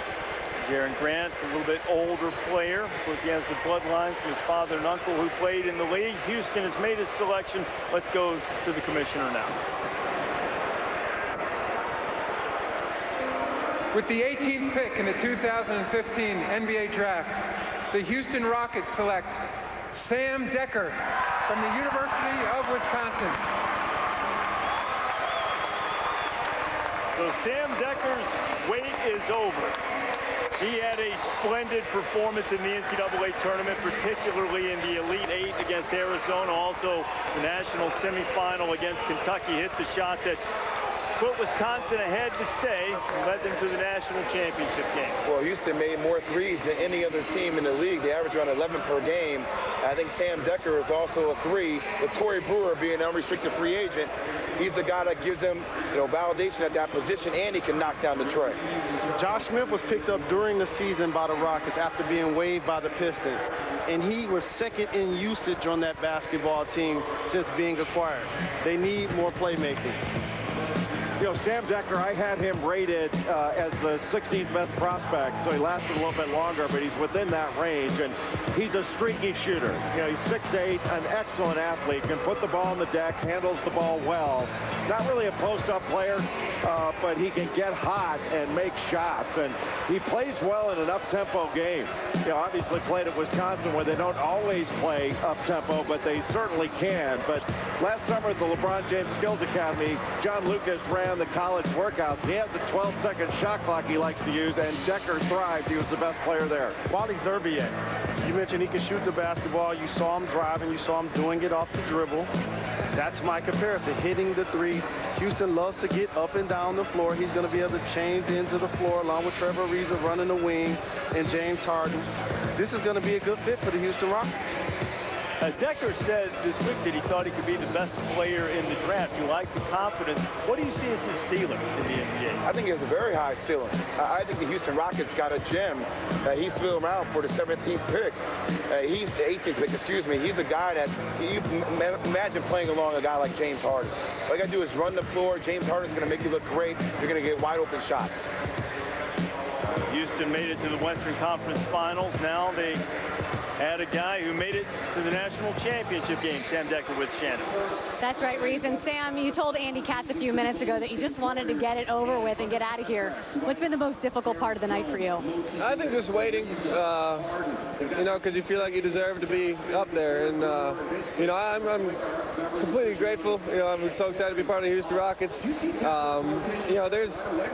Jaron Grant, a little bit older player. Of course, he has the bloodlines from his father and uncle who played in the league. Houston has made his selection. Let's go to the commissioner now. With the 18th pick in the 2015 NBA Draft, the Houston Rockets select Sam Decker from the University of Wisconsin. So Sam Decker's wait is over. He had a splendid performance in the NCAA tournament, particularly in the Elite Eight against Arizona, also the national semifinal against Kentucky. Hit the shot that put Wisconsin ahead to stay and led them to the national championship game. Well, Houston made more threes than any other team in the league. They average around 11 per game. I think Sam Decker is also a three. With Corey Brewer being an unrestricted free agent, he's the guy that gives them, validation at that position, and he can knock down the tray. Josh Smith was picked up during the season by the Rockets after being waived by the Pistons, and he was second in usage on that basketball team since being acquired. They need more playmaking. Sam Decker, I had him rated as the 16th best prospect, so he lasted a little bit longer, but he's within that range, and he's a streaky shooter. He's 6'8", an excellent athlete, can put the ball on the deck, handles the ball well. Not really a post-up player, but he can get hot and make shots, and he plays well in an up-tempo game. Obviously played at Wisconsin where they don't always play up-tempo, but they certainly can. But last summer at the LeBron James Skills Academy, John Lucas ran the college workouts. He has a 12-second shot clock he likes to use, and Decker thrived. He was the best player there. Wally Zerbiak, you mentioned he can shoot the basketball. You saw him driving. You saw him doing it off the dribble. That's my comparison, hitting the three. Houston loves to get up and down the floor. He's going to be able to change into the floor along with Trevor Ariza running the wing and James Harden. This is going to be a good fit for the Houston Rockets. Decker said this week that he thought he could be the best player in the draft. You like the confidence. What do you see as his ceiling in the NBA? I think he has a very high ceiling. I think the Houston Rockets got a gem. He's still around for the 17th pick. He's the 18th pick, excuse me. He's a guy that you imagine playing along a guy like James Harden. All you got to do is run the floor. James Harden's going to make you look great. You're going to get wide open shots. Houston made it to the Western Conference Finals. Now they had a guy who made it to the national championship game, Sam Decker with Shannon. That's right, Reese. And Sam, you told Andy Katz a few minutes ago that you just wanted to get it over with and get out of here. What's been the most difficult part of the night for you? I think just waiting, because you feel like you deserve to be up there. And, I'm completely grateful. I'm so excited to be part of the Houston Rockets.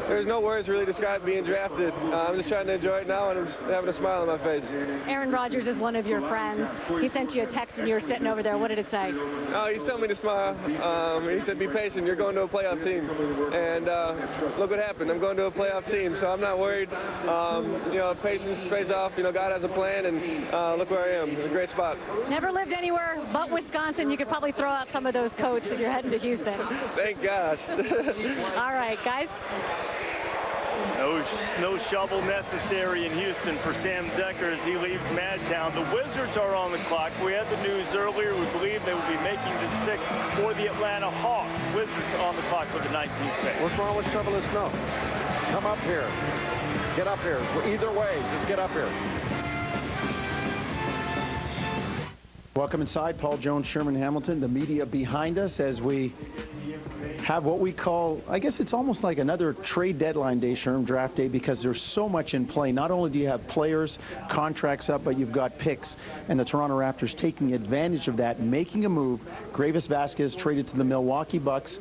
There's no words really to describe being drafted. I'm just trying to enjoy it now and just having a smile on my face. Aaron Rodgers is one of your friends. He sent you a text when you were sitting over there. What did it say? Oh, he's telling me to smile. He said, be patient. You're going to a playoff team. And look what happened. I'm going to a playoff team, so I'm not worried. Patience pays off. God has a plan, and look where I am. It's a great spot. Never lived anywhere but Wisconsin. You could probably throw out some of those coats if you're heading to Houston. Thank gosh. All right, guys. No shovel necessary in Houston for Sam Decker as he leaves Madtown. The Wizards are on the clock. We had the news earlier. We believe they will be making this pick for the Atlanta Hawks. Wizards on the clock for the 19th pick. What's wrong with shoveling snow? Come up here. Get up here. Either way, just get up here. Welcome inside. Paul Jones, Sherman Hamilton, the media behind us as we have what we call, I guess it's almost like another trade deadline day, Sherm, draft day, because there's so much in play. Not only do you have players, contracts up, but you've got picks. And the Toronto Raptors taking advantage of that, making a move. Gravis Vasquez traded to the Milwaukee Bucks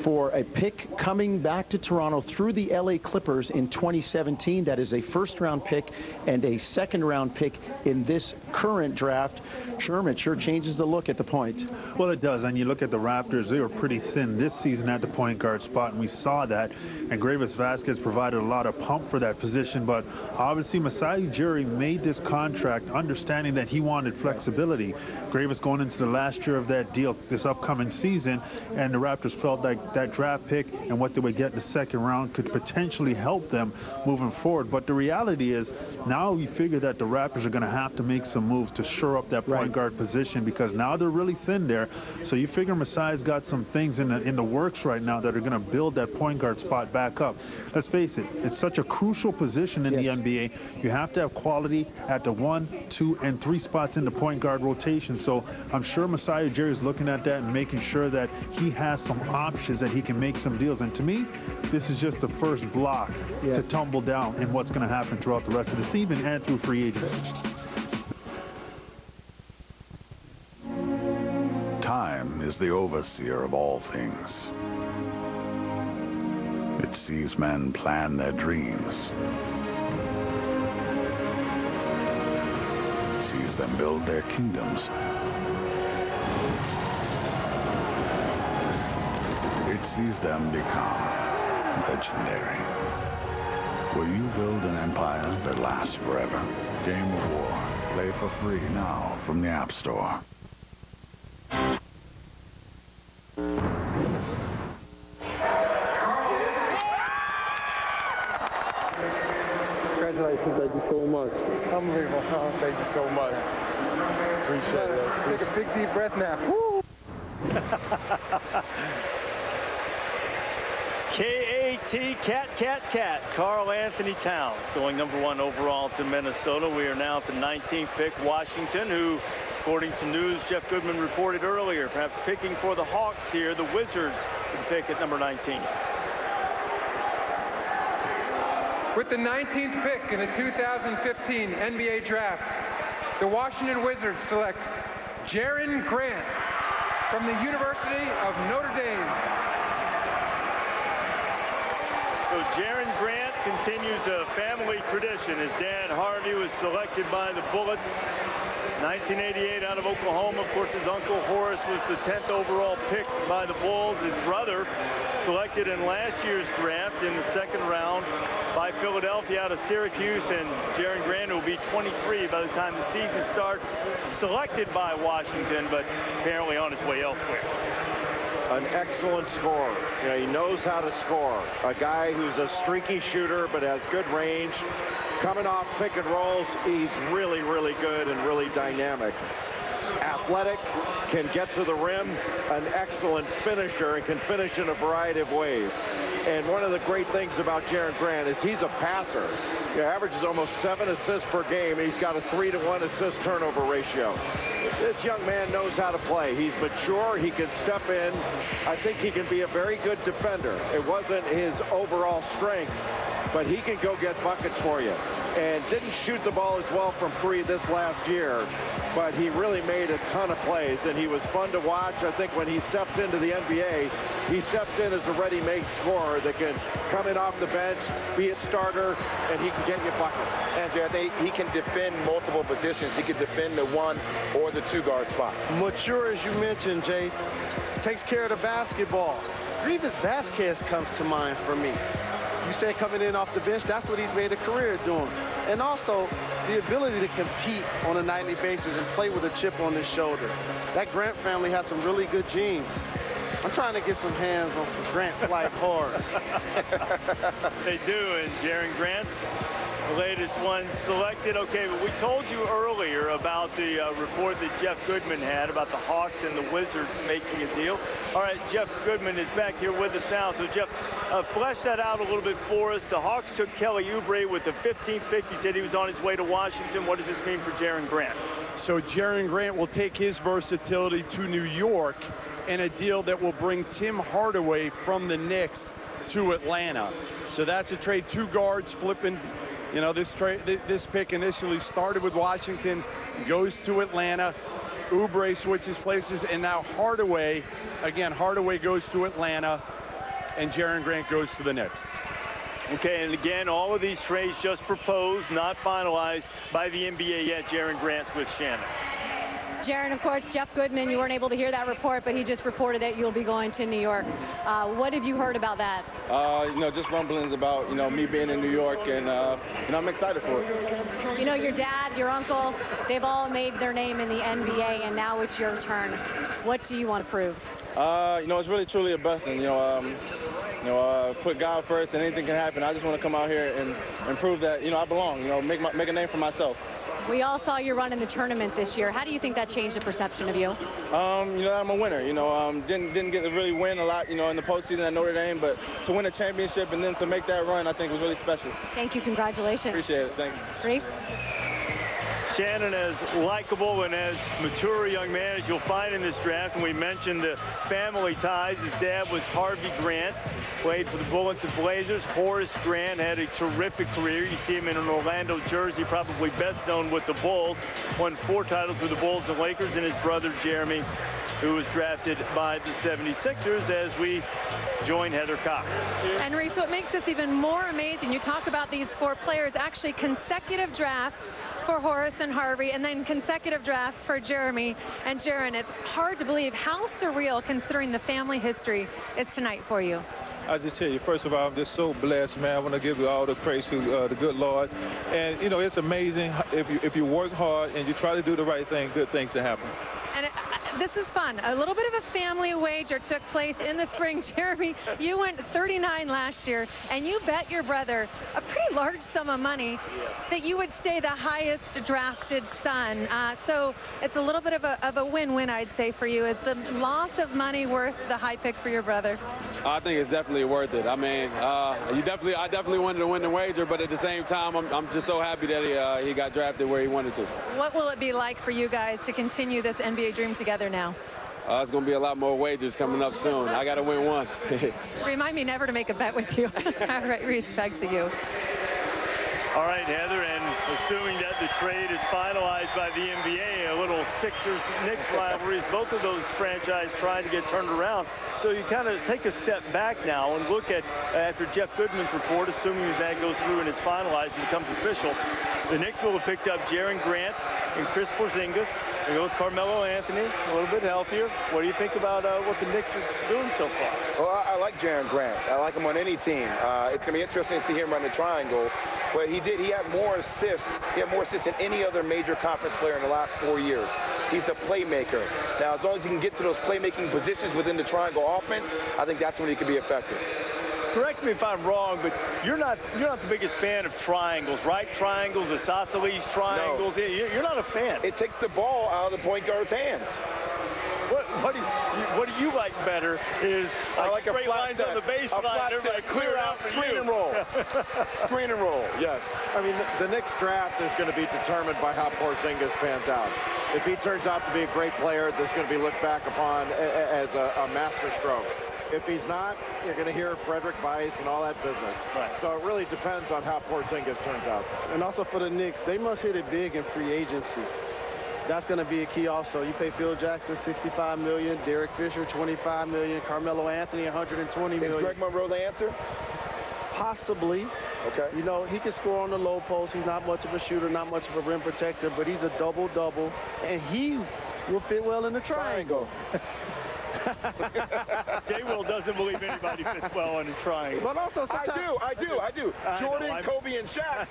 for a pick coming back to Toronto through the LA Clippers in 2017. That is a first-round pick and a second-round pick in this current draft. Sherman, sure changes the look at the point. Well, it does. And you look at the Raptors, they were pretty thin this season at the point guard spot, and we saw that. And Gravis Vasquez provided a lot of pump for that position. But obviously, Masai Ujiri made this contract understanding that he wanted flexibility. Gravis going into the last year of that deal this upcoming season, and the Raptors felt like that draft pick and what they would get in the second round could potentially help them moving forward. But the reality is, now we figure that the Raptors are going to have to make some moves to shore up that point guard position, because now they're really thin there. So you figure Masai's got some things in the works right now that are going to build that point guard spot back up. Let's face it, it's such a crucial position in the NBA. You have to have quality at the 1, 2, and 3 spots in the point guard rotation. So I'm sure Masai Ujiri is looking at that and making sure that he has some options, that he can make some deals. And to me, this is just the first block to tumble down in what's going to happen throughout the rest of the season and through free agency. Time is the overseer of all things. It sees men plan their dreams, sees them build their kingdoms. It sees them become legendary. Will you build an empire that lasts forever? Game of War. Play for free now from the App Store. Congratulations, thank you so much. Unbelievable. Oh, thank you so much. Appreciate it. Take a big deep breath now. Woo! K-A-T, cat. Karl Anthony Towns going #1 overall to Minnesota. We are now at the 19th pick. Washington, who, according to news Jeff Goodman reported earlier, perhaps picking for the Hawks here. The Wizards would pick at number 19. With the 19th pick in the 2015 NBA Draft, the Washington Wizards select Jaren Grant from the University of Notre Dame. So Jaren Grant continues a family tradition. His dad, Harvey, was selected by the Bullets. 1988 out of Oklahoma. Of course, his uncle Horace was the 10th overall pick by the Bulls. His brother selected in last year's draft in the second round by Philadelphia out of Syracuse. And Jaren Grant will be 23 by the time the season starts. Selected by Washington, but apparently on his way elsewhere. An excellent scorer. You know, he knows how to score. A guy who's a streaky shooter but has good range. Coming off pick and rolls, he's really, really good and really dynamic. Athletic, can get to the rim, an excellent finisher, and can finish in a variety of ways. And one of the great things about Jaren Grant is he's a passer. He averages almost 7 assists per game, and he's got a 3-to-1 assist turnover ratio. This young man knows how to play. He's mature. He can step in. I think he can be a very good defender. It wasn't his overall strength, but he can go get buckets for you. And didn't shoot the ball as well from 3 this last year, but he really made a ton of plays, and he was fun to watch. I think when he steps into the NBA, he steps in as a ready-made scorer that can come in off the bench, be a starter, and he can get you buckets. Andrew, I think he can defend multiple positions. He can defend the 1 or the 2 guard spot. Mature, as you mentioned, Jay, takes care of the basketball. Grievous Vasquez comes to mind for me. You said coming in off the bench, that's what he's made a career doing. And also, the ability to compete on a nightly basis and play with a chip on his shoulder. That Grant family has some really good genes. I'm trying to get some hands on some Grant-like horrors. They do, and Jaren Grant, the latest one selected. Okay, but we told you earlier about the report that Jeff Goodman had about the Hawks and the Wizards making a deal. All right, Jeff Goodman is back here with us now. So, Jeff, flesh that out a little bit for us. The Hawks took Kelly Oubre with the 15th pick. He said he was on his way to Washington. What does this mean for Jaren Grant? So Jaren Grant will take his versatility to New York in a deal that will bring Tim Hardaway from the Knicks to Atlanta. So that's a trade. 2 guards flipping. You know, this pick initially started with Washington, goes to Atlanta. Oubre switches places, and now Hardaway, again, Hardaway goes to Atlanta, and Jaren Grant goes to the Knicks. Okay, and again, all of these trades just proposed, not finalized by the NBA yet. Jaren Grant's with Shannon. Jaren, of course, Jeff Goodman, you weren't able to hear that report, but he just reported that you'll be going to New York. What have you heard about that? You know, just rumblings about, you know, me being in New York, and, you know, I'm excited for it. You know, your dad, your uncle, they've all made their name in the NBA, and now it's your turn. What do you want to prove? You know, it's really truly a blessing. Put God first, and anything can happen. I just want to come out here and prove that, I belong. Make a name for myself. We all saw you run in the tournament this year. How do you think that changed the perception of you? I'm a winner. Didn't get to really win a lot, in the postseason at Notre Dame, but to win a championship and then to make that run, I think was really special. Thank you. Congratulations. Appreciate it. Thank you. Reese? Shannon, as likable and as mature a young man as you'll find in this draft, and we mentioned the family ties. His dad was Harvey Grant, played for the Bullets and Blazers. Horace Grant had a terrific career. You see him in an Orlando jersey, probably best known with the Bulls. Won 4 titles with the Bulls and Lakers, and his brother Jeremy, who was drafted by the 76ers, as we join Heather Cox. And Reese, what makes this even more amazing, you talk about these 4 players, actually consecutive drafts for Horace and Harvey, and then consecutive drafts for Jeremy and Jaron. It's hard to believe how surreal, considering the family history, is tonight for you. I just tell you, first of all, I'm just so blessed, man. I want to give you all the praise to the good Lord. And, it's amazing if you work hard and you try to do the right thing, good things will happen. And this is fun. A little bit of a family wager took place in the spring. Jeremy, you went 39 last year, and you bet your brother a pretty large sum of money that you would stay the highest drafted son. So it's a little bit of a win-win, I'd say, for you. Is the loss of money worth the high pick for your brother? I think it's definitely worth it. I mean, I definitely wanted to win the wager, but at the same time, I'm just so happy that he got drafted where he wanted to. What will it be like for you guys to continue this NBA dream together now? It's going to be a lot more wagers coming up soon. I got to win one. Remind me never to make a bet with you. All right, respect to you. All right, Heather, and assuming that the trade is finalized by the NBA, a little Sixers-Knicks rivalries, both of those franchises trying to get turned around. So you kind of take a step back now and look at, after Jeff Goodman's report, assuming that goes through and is finalized and becomes official, the Knicks will have picked up Jaren Grant and Chris Porzingis. There goes Carmelo Anthony, a little bit healthier. What do you think about what the Knicks are doing so far? Well, I like Jaren Grant. I like him on any team. It's going to be interesting to see him run the triangle. But he had more assists. He had more assists than any other major conference player in the last 4 years. He's a playmaker. Now, as long as he can get to those playmaking positions within the triangle offense, I think that's when he can be effective. Correct me if I'm wrong, but you're not the biggest fan of triangles, right? Triangles, isosceles triangles. No. You're not a fan. It takes the ball out of the point guard's hands. What do you like better is like straight lines on the baseline, everybody clear out for screen and roll. Screen and roll, yes. I mean, the Knicks draft is going to be determined by how Porzingis pans out. If he turns out to be a great player, that's going to be looked back upon as a masterstroke. If he's not, you're going to hear Frederick Weiss and all that business. Right. So it really depends on how Porzingis turns out. And also for the Knicks, they must hit it big in free agency. That's going to be a key also. You pay Phil Jackson $65 million, Derek Fisher $25 million, Carmelo Anthony $120 million. Is Greg Monroe the answer? Possibly. Okay. He can score on the low post. He's not much of a shooter, not much of a rim protector, but he's a double-double, and he will fit well in the triangle. J. Will doesn't believe anybody fits well in a triangle. But also I do. Jordan, Kobe, and Shaq,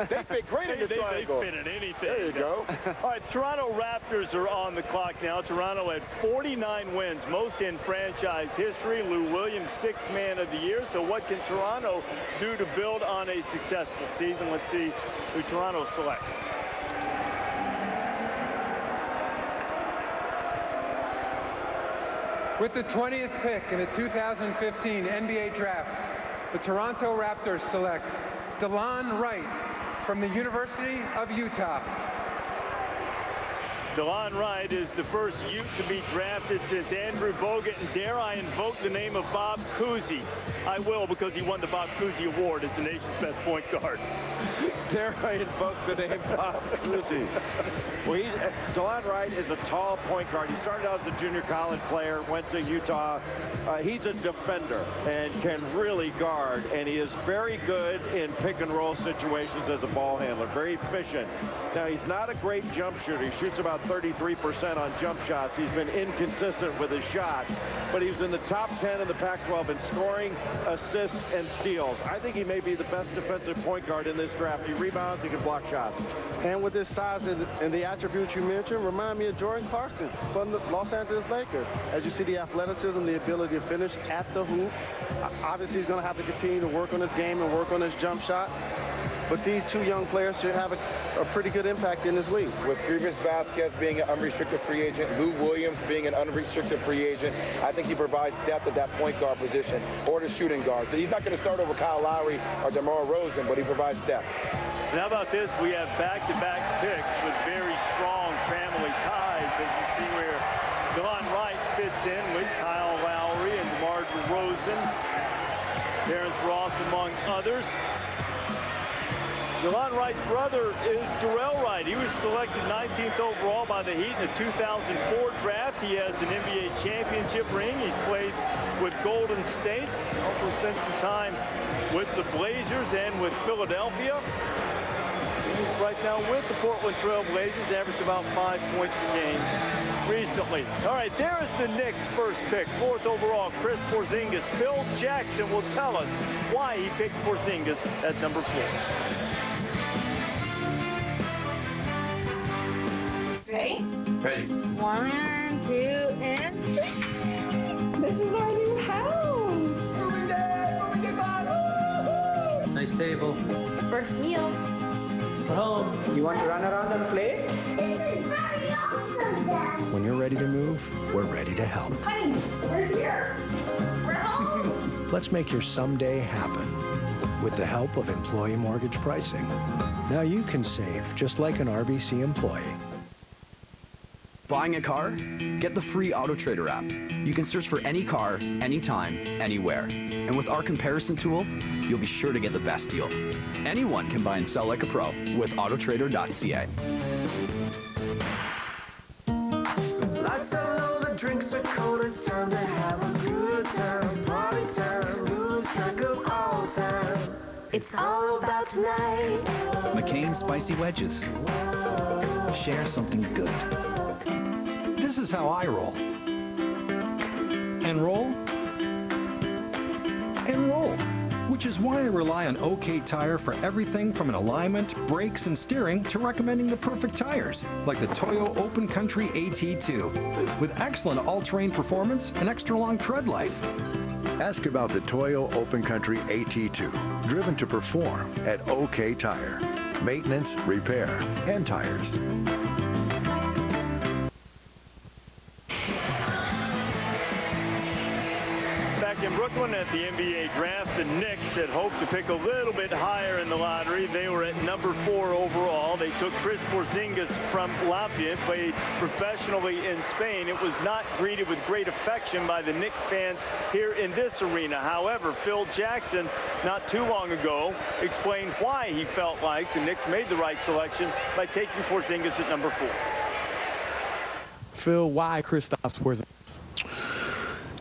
they fit great in the triangle. They fit in anything. There you go. All right, Toronto Raptors are on the clock now. Toronto had 49 wins, most in franchise history. Lou Williams, 6th man of the year. So what can Toronto do to build on a successful season? Let's see who Toronto selects. With the 20th pick in the 2015 NBA Draft, the Toronto Raptors select DeLon Wright from the University of Utah. DeLon Wright is the first Ute to be drafted since Andrew Bogut, and dare I invoke the name of Bob Cousy? I will, because he won the Bob Cousy Award as the nation's best point guard. Dare I invoke the name Bob Cousy? Well, DeLon Wright is a tall point guard. He started out as a junior college player, went to Utah. He's a defender and can really guard, and he is very good in pick-and-roll situations as a ball handler, very efficient. Now, he's not a great jump shooter. He shoots about around 33% on jump shots. He's been inconsistent with his shots, but he's in the top 10 in the Pac-12 in scoring, assists, and steals. I think he may be the best defensive point guard in this draft. He rebounds, he can block shots. And with his size and the attributes you mentioned, remind me of Jordan Clarkson from the Los Angeles Lakers. As you see the athleticism, the ability to finish at the hoop. Obviously, he's going to have to continue to work on his game and work on his jump shot. But these two young players should have a pretty good impact in this league. With Repêchage Vasquez being an unrestricted free agent, Lou Williams being an unrestricted free agent, I think he provides depth at that point guard position or the shooting guard. So he's not going to start over Kyle Lowry or DeMar Rosen, but he provides depth. And how about this? We have back-to-back picks with very strong family ties, as you see where Delon Wright fits in with Kyle Lowry and DeMar Rosen, Terrence Ross among others. Delon Wright's brother is Darrell Wright. He was selected 19th overall by the Heat in the 2004 draft. He has an NBA championship ring. He's played with Golden State. Also spent some time with the Blazers and with Philadelphia. He's right now with the Portland Trail Blazers, averaged about 5 points per game recently. All right, there is the Knicks' first pick, 4th overall, Chris Porzingis. Phil Jackson will tell us why he picked Porzingis at number 4. Ready? Ready. 1, 2, and 3. This is our new house. Moving day, bye. Nice table. First meal. Home. You want to run around and play? This is very awesome, Dad. When you're ready to move, we're ready to help. Honey, we're here. We're home. Let's make your someday happen with the help of employee mortgage pricing. Now you can save just like an RBC employee. Buying a car? Get the free AutoTrader app. You can search for any car, anytime, anywhere. And with our comparison tool, you'll be sure to get the best deal. Anyone can buy and sell like a pro with autotrader.ca. Lights are low, the drinks are cold, it's time to have a good time. Party time, lose track of all time. It's all about tonight. McCain Spicy Wedges. Share something good. This is how I roll. And roll. And roll. Which is why I rely on OK Tire for everything from an alignment, brakes, and steering to recommending the perfect tires, like the Toyo Open Country AT2, with excellent all-terrain performance and extra long tread life. Ask about the Toyo Open Country AT2, driven to perform at OK Tire. Maintenance, repair, and tires. Back in Brooklyn at the NBA draft, the Knicks had hoped to pick a little bit higher in the lottery. They were at number 4 overall. They took Chris Porzingis from Latvia, played professionally in Spain. It was not greeted with great affection by the Knicks fans here in this arena. However, Phil Jackson, not too long ago, explained why he felt like the Knicks made the right selection by taking Porzingis at number 4. Phil, why Kristaps Porzingis?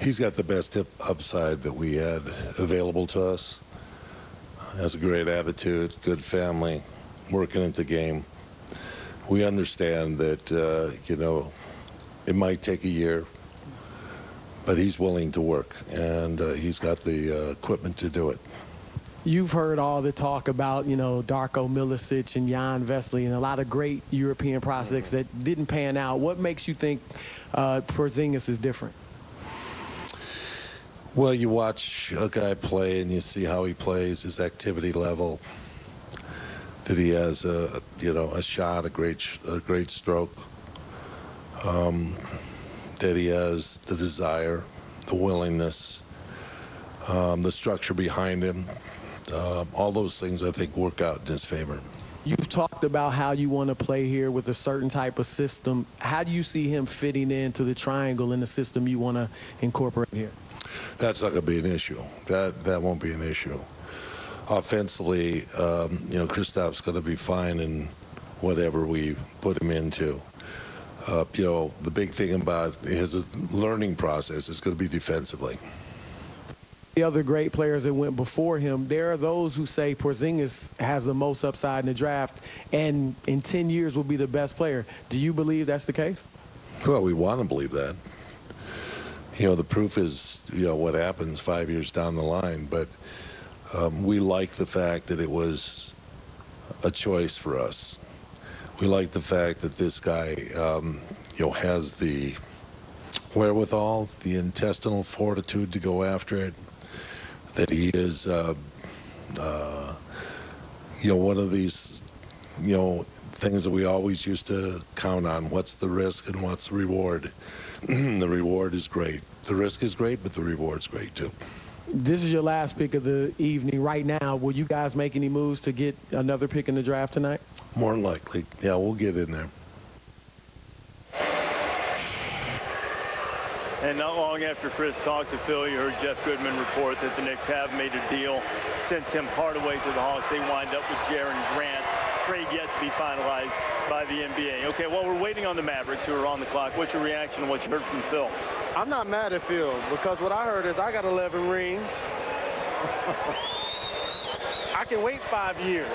He's got the best hip upside that we had available to us. Has a great attitude, good family, working at the game. We understand that, you know, it might take a year, but he's willing to work, and he's got the equipment to do it. You've heard all the talk about, you know, Darko Milicic and Jan Vesely and a lot of great European prospects that didn't pan out. What makes you think Porzingis is different? Well, you watch a guy play and you see how he plays, his activity level, that he has a, you know, a shot, a great stroke, that he has the desire, the willingness, the structure behind him. All those things, I think, work out in his favor. You've talked about how you want to play here with a certain type of system. How do you see him fitting into the triangle in the system you want to incorporate here? That's not going to be an issue. That won't be an issue. Offensively, you know, Kristaps going to be fine in whatever we put him into. You know, the big thing about his learning process is going to be defensively. the other great players that went before him, there are those who say Porzingis has the most upside in the draft and in 10 years will be the best player. Do you believe that's the case? Well, we want to believe that. You know, the proof is, you know, what happens 5 years down the line. But we like the fact that it was a choice for us. We like the fact that this guy, you know, has the wherewithal, the intestinal fortitude to go after it. That he is, you know, one of these, you know, things that we always used to count on. What's the risk and what's the reward? The reward is great. The risk is great, but the reward's great too. This is your last pick of the evening. Right now, will you guys make any moves to get another pick in the draft tonight? More than likely. Yeah, we'll get in there. And not long after Chris talked to Phil, you heard Jeff Goodman report that the Knicks have made a deal. Sent Tim Hardaway to the Hawks. They wind up with Jaren Grant. Trade yet to be finalized by the NBA. Okay, well, we're waiting on the Mavericks who are on the clock. What's your reaction to what you heard from Phil? I'm not mad at Phil because what I heard is I got 11 rings. I can wait 5 years.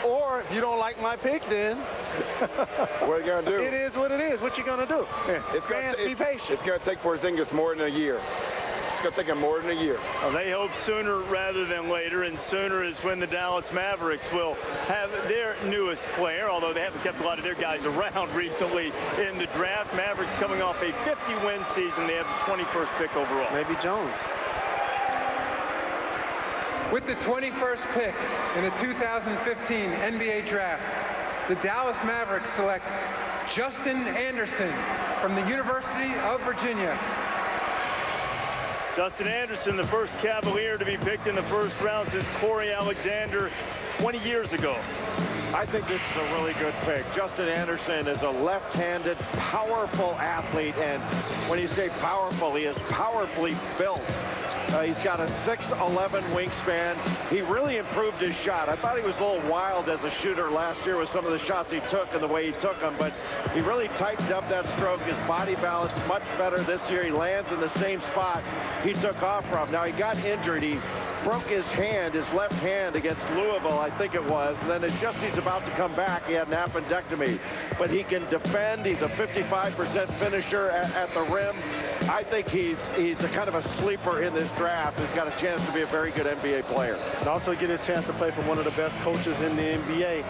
Or if you don't like my pick, then what are you going to do? It is what it is. What you going to do? It's going to be patient. It's going to take Porzingis more than a year. It's going to take him more than a year. Well, they hope sooner rather than later, and sooner is when the Dallas Mavericks will have their newest player, although they haven't kept a lot of their guys around recently in the draft. Mavericks coming off a 50-win season. They have the 21st pick overall. Maybe Jones. With the 21st pick in the 2015 NBA Draft, the Dallas Mavericks select Justin Anderson from the University of Virginia. Justin Anderson, the first Cavalier to be picked in the first round since Corey Alexander 20 years ago. I think this is a really good pick. Justin Anderson is a left-handed, powerful athlete, and when you say powerful, he is powerfully built. He's got a 6'11" wingspan. He really improved his shot. I thought he was a little wild as a shooter last year with some of the shots he took and the way he took them, but he really tightened up that stroke. His body balance much better this year. He lands in the same spot he took off from. Now, he got injured. He broke his hand, his left hand, against Louisville, I think it was. And then it's just he's about to come back. He had an appendectomy. But he can defend. He's a 55% finisher at the rim. I think he's a kind of a sleeper in this draft. He's got a chance to be a very good NBA player. And also get his chance to play for one of the best coaches in the NBA,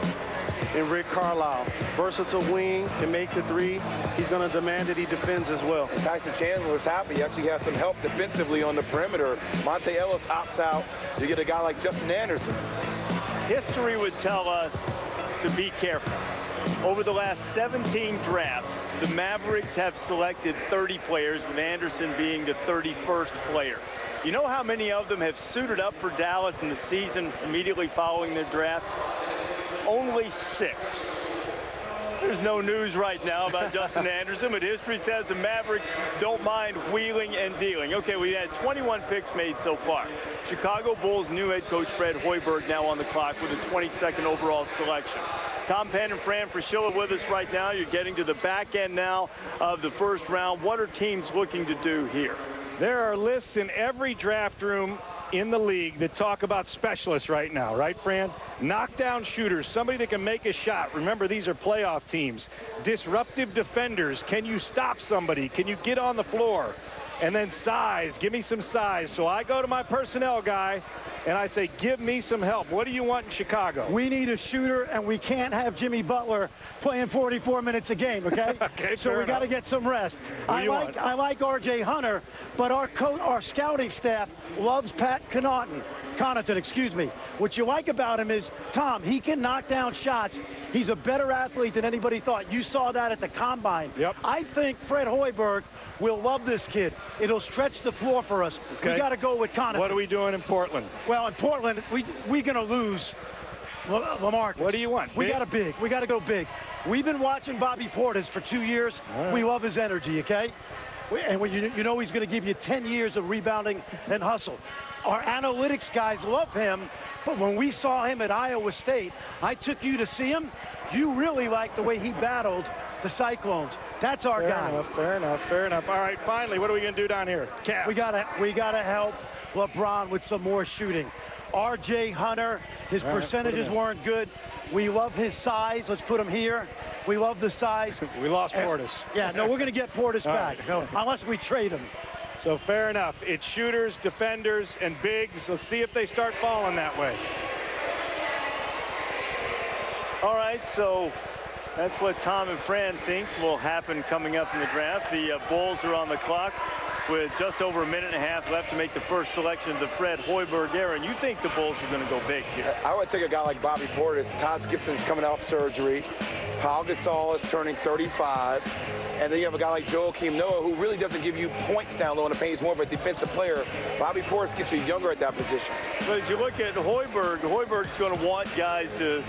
in Rick Carlisle. Versatile wing, can make the three. He's going to demand that he defends as well. Tyson Chandler's happy. He actually has some help defensively on the perimeter. Monte Ellis opts out. You get a guy like Justin Anderson. History would tell us to be careful. Over the last 17 drafts, the Mavericks have selected 30 players, with Anderson being the 31st player. You know how many of them have suited up for Dallas in the season immediately following their draft? Only 6. There's no news right now about Justin Anderson, but history says the Mavericks don't mind wheeling and dealing. Okay, we had 21 picks made so far. Chicago Bulls new head coach Fred Hoiberg now on the clock with a 22nd overall selection. Tom Penn and Fran Fraschilla with us right now. You're getting to the back end now of the first round. What are teams looking to do here? There are lists in every draft room in the league that talk about specialists right now, right, Fran? Knockdown shooters, somebody that can make a shot. Remember, these are playoff teams. Disruptive defenders. Can you stop somebody? Can you get on the floor? And then size. Give me some size. So I go to my personnel guy, and I say, give me some help. What do you want in Chicago? We need a shooter, and we can't have Jimmy Butler playing 44 minutes a game, okay? Okay, so we got to get some rest. I like R.J. Hunter, but our scouting staff loves Pat Connaughton, excuse me. What you like about him is, Tom, he can knock down shots. He's a better athlete than anybody thought. You saw that at the Combine. Yep. I think Fred Hoiberg will love this kid. It'll stretch the floor for us. Okay. We got to go with Connaughton. What are we doing in Portland? Well, in Portland, we're going to lose LaMarcus. What do you want? We got to go big. We've been watching Bobby Portis for 2 years. Right. We love his energy, okay? And when you know he's going to give you 10 years of rebounding and hustle. Our analytics guys love him, but when we saw him at Iowa State, I took you to see him. You really liked the way he battled the Cyclones. That's our guy. Fair enough. All right, finally, what are we going to do down here? Cap. We gotta help LeBron with some more shooting. R.J. Hunter, his percentages weren't good. We love his size. Let's put him here. We love the size. We lost Portis. Yeah, no, we're going to get Portis back, unless we trade him. So fair enough. It's shooters, defenders, and bigs. Let's see if they start falling that way. All right, so that's what Tom and Fran think will happen coming up in the draft. The Bulls are on the clock with just over a minute and a half left to make the first selection of the Fred Hoiberg era. And you think the Bulls are going to go big here? I would take a guy like Bobby Portis. Todd Gibson's coming off surgery. Paul Gasol is turning 35. And then you have a guy like Joakim Noah, who really doesn't give you points down low in the paint. He's more of a defensive player. Bobby Portis gets you younger at that position. But as you look at Hoiberg, Hoiberg's going to want guys to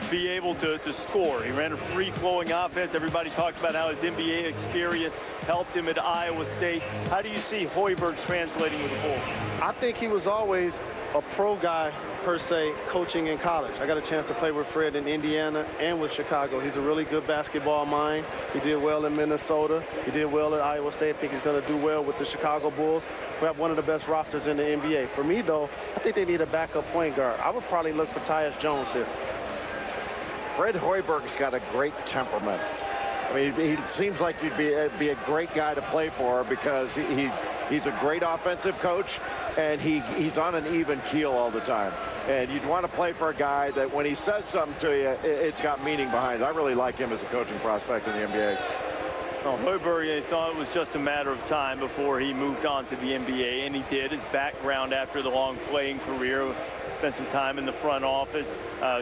be able to score. He ran a free-flowing offense. Everybody talked about how his NBA experience helped him at Iowa State. How do you see Hoiberg translating with the Bulls? I think he was always a pro guy, per se, coaching in college. I got a chance to play with Fred in Indiana and with Chicago. He's a really good basketball mind. He did well in Minnesota. He did well at Iowa State. I think he's going to do well with the Chicago Bulls. We have one of the best rosters in the NBA. For me, though, I think they need a backup point guard. I would probably look for Tyus Jones here. Fred Hoiberg's got a great temperament. I mean, he seems like he'd be a great guy to play for because he's a great offensive coach, and he's on an even keel all the time. And you'd want to play for a guy that when he says something to you, it's got meaning behind it. I really like him as a coaching prospect in the NBA. Well, Hoiberg thought it was just a matter of time before he moved on to the NBA, and he did. His background after the long playing career, spent some time in the front office,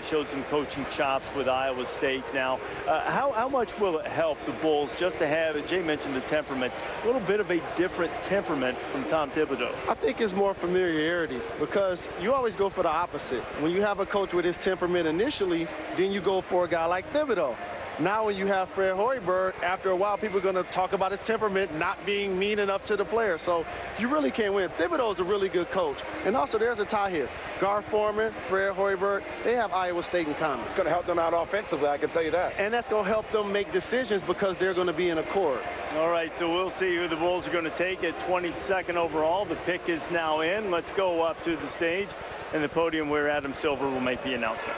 showed some coaching chops with Iowa State. Now, how much will it help the Bulls just to have, Jay mentioned the temperament, a little bit of a different temperament from Tom Thibodeau? I think it's more familiarity because you always go for the opposite. When you have a coach with his temperament initially, then you go for a guy like Thibodeau. Now when you have Fred Hoiberg, after a while, people are going to talk about his temperament not being mean enough to the player. So you really can't win. Thibodeau is a really good coach. And also, there's a tie here. Gar Forman, Fred Hoiberg, they have Iowa State in common. It's going to help them out offensively, I can tell you that. And that's going to help them make decisions because they're going to be in accord. All right, so we'll see who the Bulls are going to take at 22nd overall. The pick is now in. Let's go up to the stage and the podium where Adam Silver will make the announcement.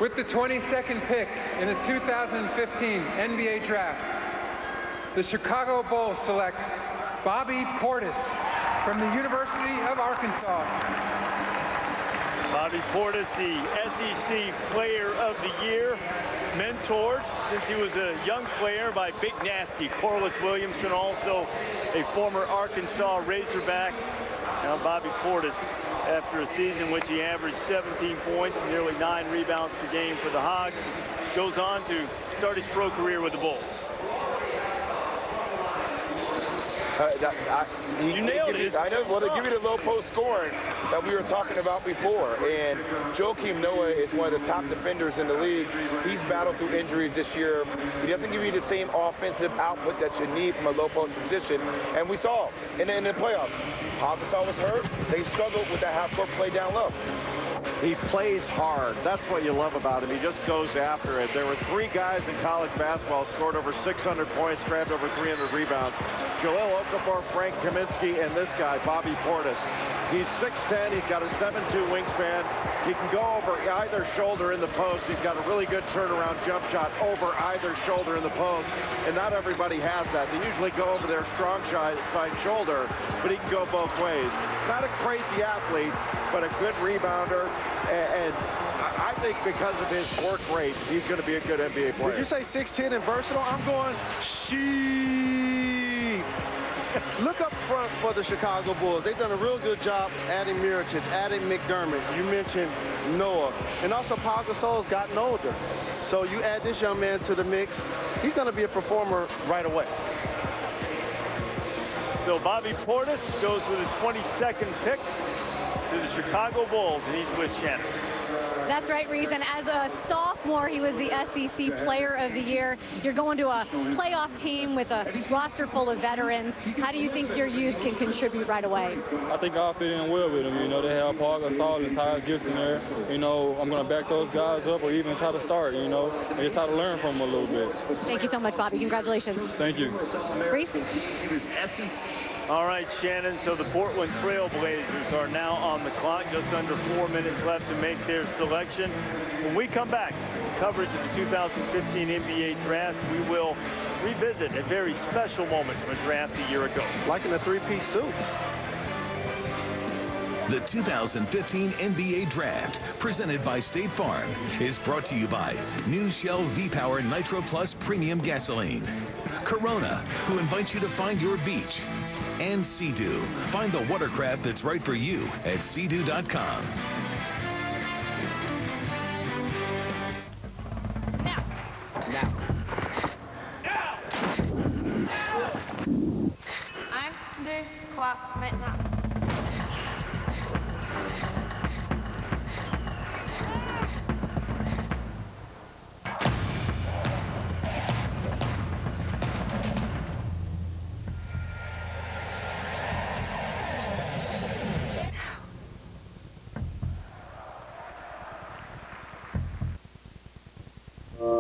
With the 22nd pick in the 2015 NBA Draft, the Chicago Bulls select Bobby Portis from the University of Arkansas. Bobby Portis, the SEC Player of the Year, mentored since he was a young player by Big Nasty Corliss Williamson, also a former Arkansas Razorback. Now Bobby Portis, after a season in which he averaged 17 points and nearly 9 rebounds per game for the Hogs, goes on to start his pro career with the Bulls. You nailed it. I know. Well, they give you the low post scoring that we were talking about before. And Joakim Noah is one of the top defenders in the league. He's battled through injuries this year. He doesn't give you the same offensive output that you need from a low post position. And we saw in the playoffs, Paul Gasol was hurt. They struggled with that half-court play down low. He plays hard. That's what you love about him. He just goes after it. There were 3 guys in college basketball scored over 600 points, grabbed over 300 rebounds. Jahlil Okafor, Frank Kaminsky, and this guy, Bobby Portis. He's 6'10". He's got a 7'2" wingspan. He can go over either shoulder in the post. He's got a really good turnaround jump shot over either shoulder in the post. And not everybody has that. They usually go over their strong side shoulder, but he can go both ways. Not a crazy athlete, but a good rebounder. And I think because of his work rate, he's going to be a good NBA player. Did you say 6'10" and versatile? I'm going, Look up front for the Chicago Bulls. They've done a real good job adding Mirotic, adding McDermott. You mentioned Noah. And also Paul Gasol's gotten older. So you add this young man to the mix, he's going to be a performer right away. So Bobby Portis goes with his 22nd pick to the Chicago Bulls, and he's with Shannon. That's right, Reese. And as a sophomore, he was the SEC Player of the Year. You're going to a playoff team with a roster full of veterans. How do you think your youth can contribute right away? I think I'll fit in well with them. You know, they have Paul Gasol and Tyus Gibson there. You know, I'm going to back those guys up or even try to start, you know, and just try to learn from them a little bit. Thank you so much, Bobby. Congratulations. Thank you. Reese? All right, Shannon, so the Portland Trail Blazers are now on the clock. Just under 4 minutes left to make their selection. When we come back, coverage of the 2015 NBA Draft, we will revisit a very special moment from a draft a year ago. Like in a three-piece suit. The 2015 NBA Draft, presented by State Farm, is brought to you by new Shell V-Power Nitro Plus Premium Gasoline, Corona, who invites you to find your beach, and Sea-Doo. Find the watercraft that's right for you at seadoo.com. I'm this clock right now.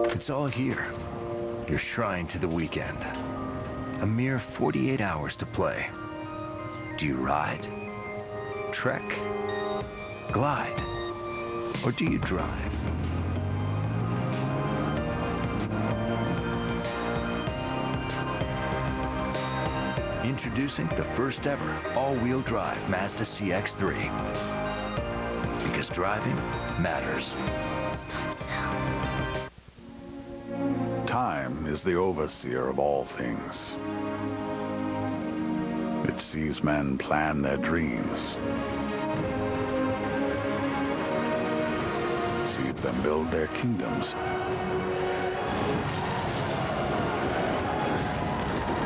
It's all here. Your shrine to the weekend. A mere 48 hours to play. Do you ride? Trek? Glide? Or do you drive? Introducing the first ever all-wheel drive Mazda CX-3. Because driving matters. Time is the overseer of all things. It sees men plan their dreams, sees them build their kingdoms.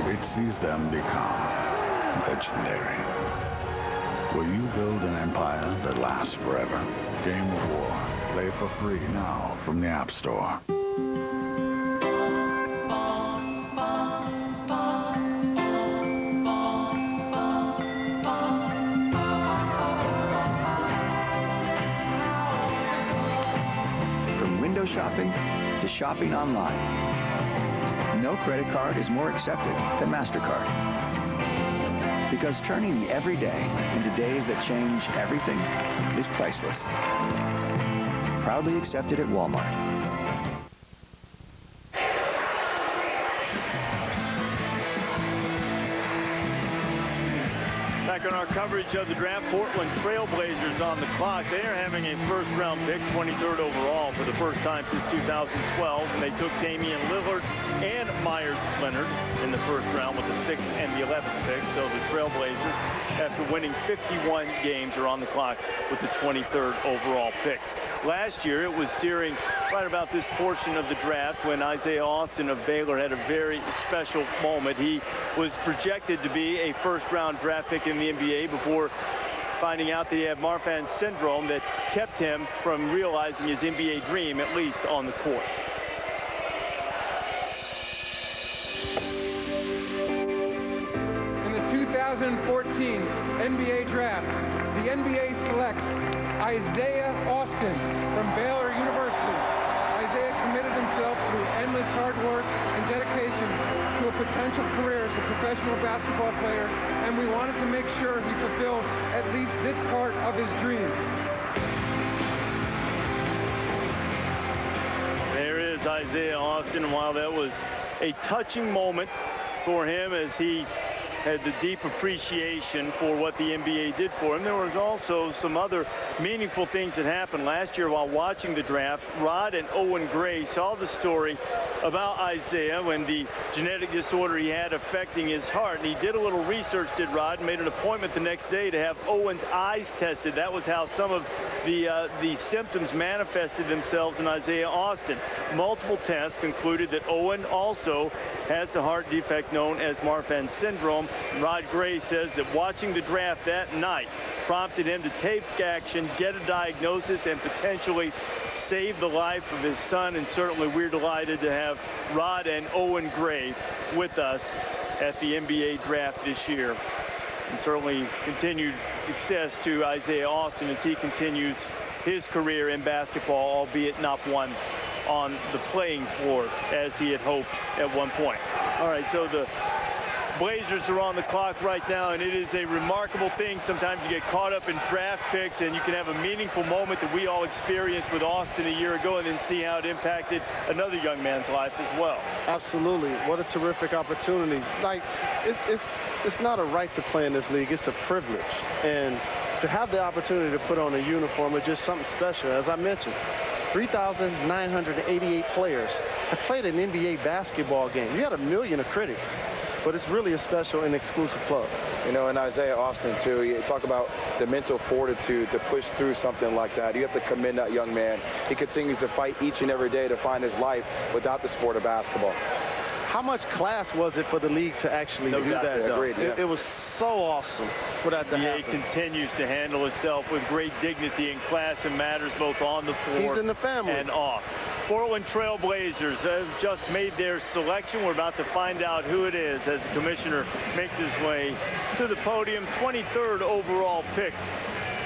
It sees them become legendary. Will you build an empire that lasts forever? Game of War. Play for free now from the App Store. Shopping to shopping online. No credit card is more accepted than MasterCard. Because turning the everyday into days that change everything is priceless. Proudly accepted at Walmart. Back on our coverage of the draft, Portland Trail Blazers on the clock. They are having a first-round pick, 23rd overall, for the first time since 2012. And they took Damian Lillard and Myers Leonard in the first round with the 6th and the 11th pick. So the Trail Blazers, after winning 51 games, are on the clock with the 23rd overall pick. Last year, it was during right about this portion of the draft when Isaiah Austin of Baylor had a very special moment. He was projected to be a first-round draft pick in the NBA before finding out that he had Marfan syndrome that kept him from realizing his NBA dream, at least on the court. In the 2014 NBA Draft, the NBA selects Isaiah Austin from Baylor University. Isaiah committed himself through endless hard work and dedication to a potential career as a professional basketball player, and we wanted to make sure he fulfilled at least this part of his dream. There is Isaiah Austin, and while that was a touching moment for him as he had the deep appreciation for what the NBA did for him, there was also some other meaningful things that happened last year while watching the draft. Rod and Owen Gray saw the story about Isaiah when the genetic disorder he had affecting his heart. And he did a little research, did Rod, and made an appointment the next day to have Owen's eyes tested. That was how some of the symptoms manifested themselves in Isaiah Austin. Multiple tests concluded that Owen also has the heart defect known as Marfan syndrome. Rod Gray says that watching the draft that night prompted him to take action, get a diagnosis, and potentially save the life of his son. And certainly we're delighted to have Rod and Owen Gray with us at the NBA draft this year. And certainly continued success to Isaiah Austin as he continues his career in basketball, albeit not one on the playing floor as he had hoped at one point. All right, so the Blazers are on the clock right now, and it is a remarkable thing. Sometimes you get caught up in draft picks, and you can have a meaningful moment that we all experienced with Austin a year ago, and then see how it impacted another young man's life as well. Absolutely. What a terrific opportunity. Like, it's not a right to play in this league. It's a privilege. And to have the opportunity to put on a uniform is just something special. As I mentioned, 3,988 players have played an NBA basketball game. You had 1 million of critics, but it's really a special and exclusive club. You know, and Isaiah Austin, too, you talk about the mental fortitude to push through something like that. You have to commend that young man. He continues to fight each and every day to find his life without the sport of basketball. How much class was it for the league to actually do that? Agreed, yeah. It was so awesome for that to happen. The NBA continues to handle itself with great dignity and class and matters both on the floor He's in the family. and off. Portland Trail Blazers have just made their selection. We're about to find out who it is as the commissioner makes his way to the podium. 23rd overall pick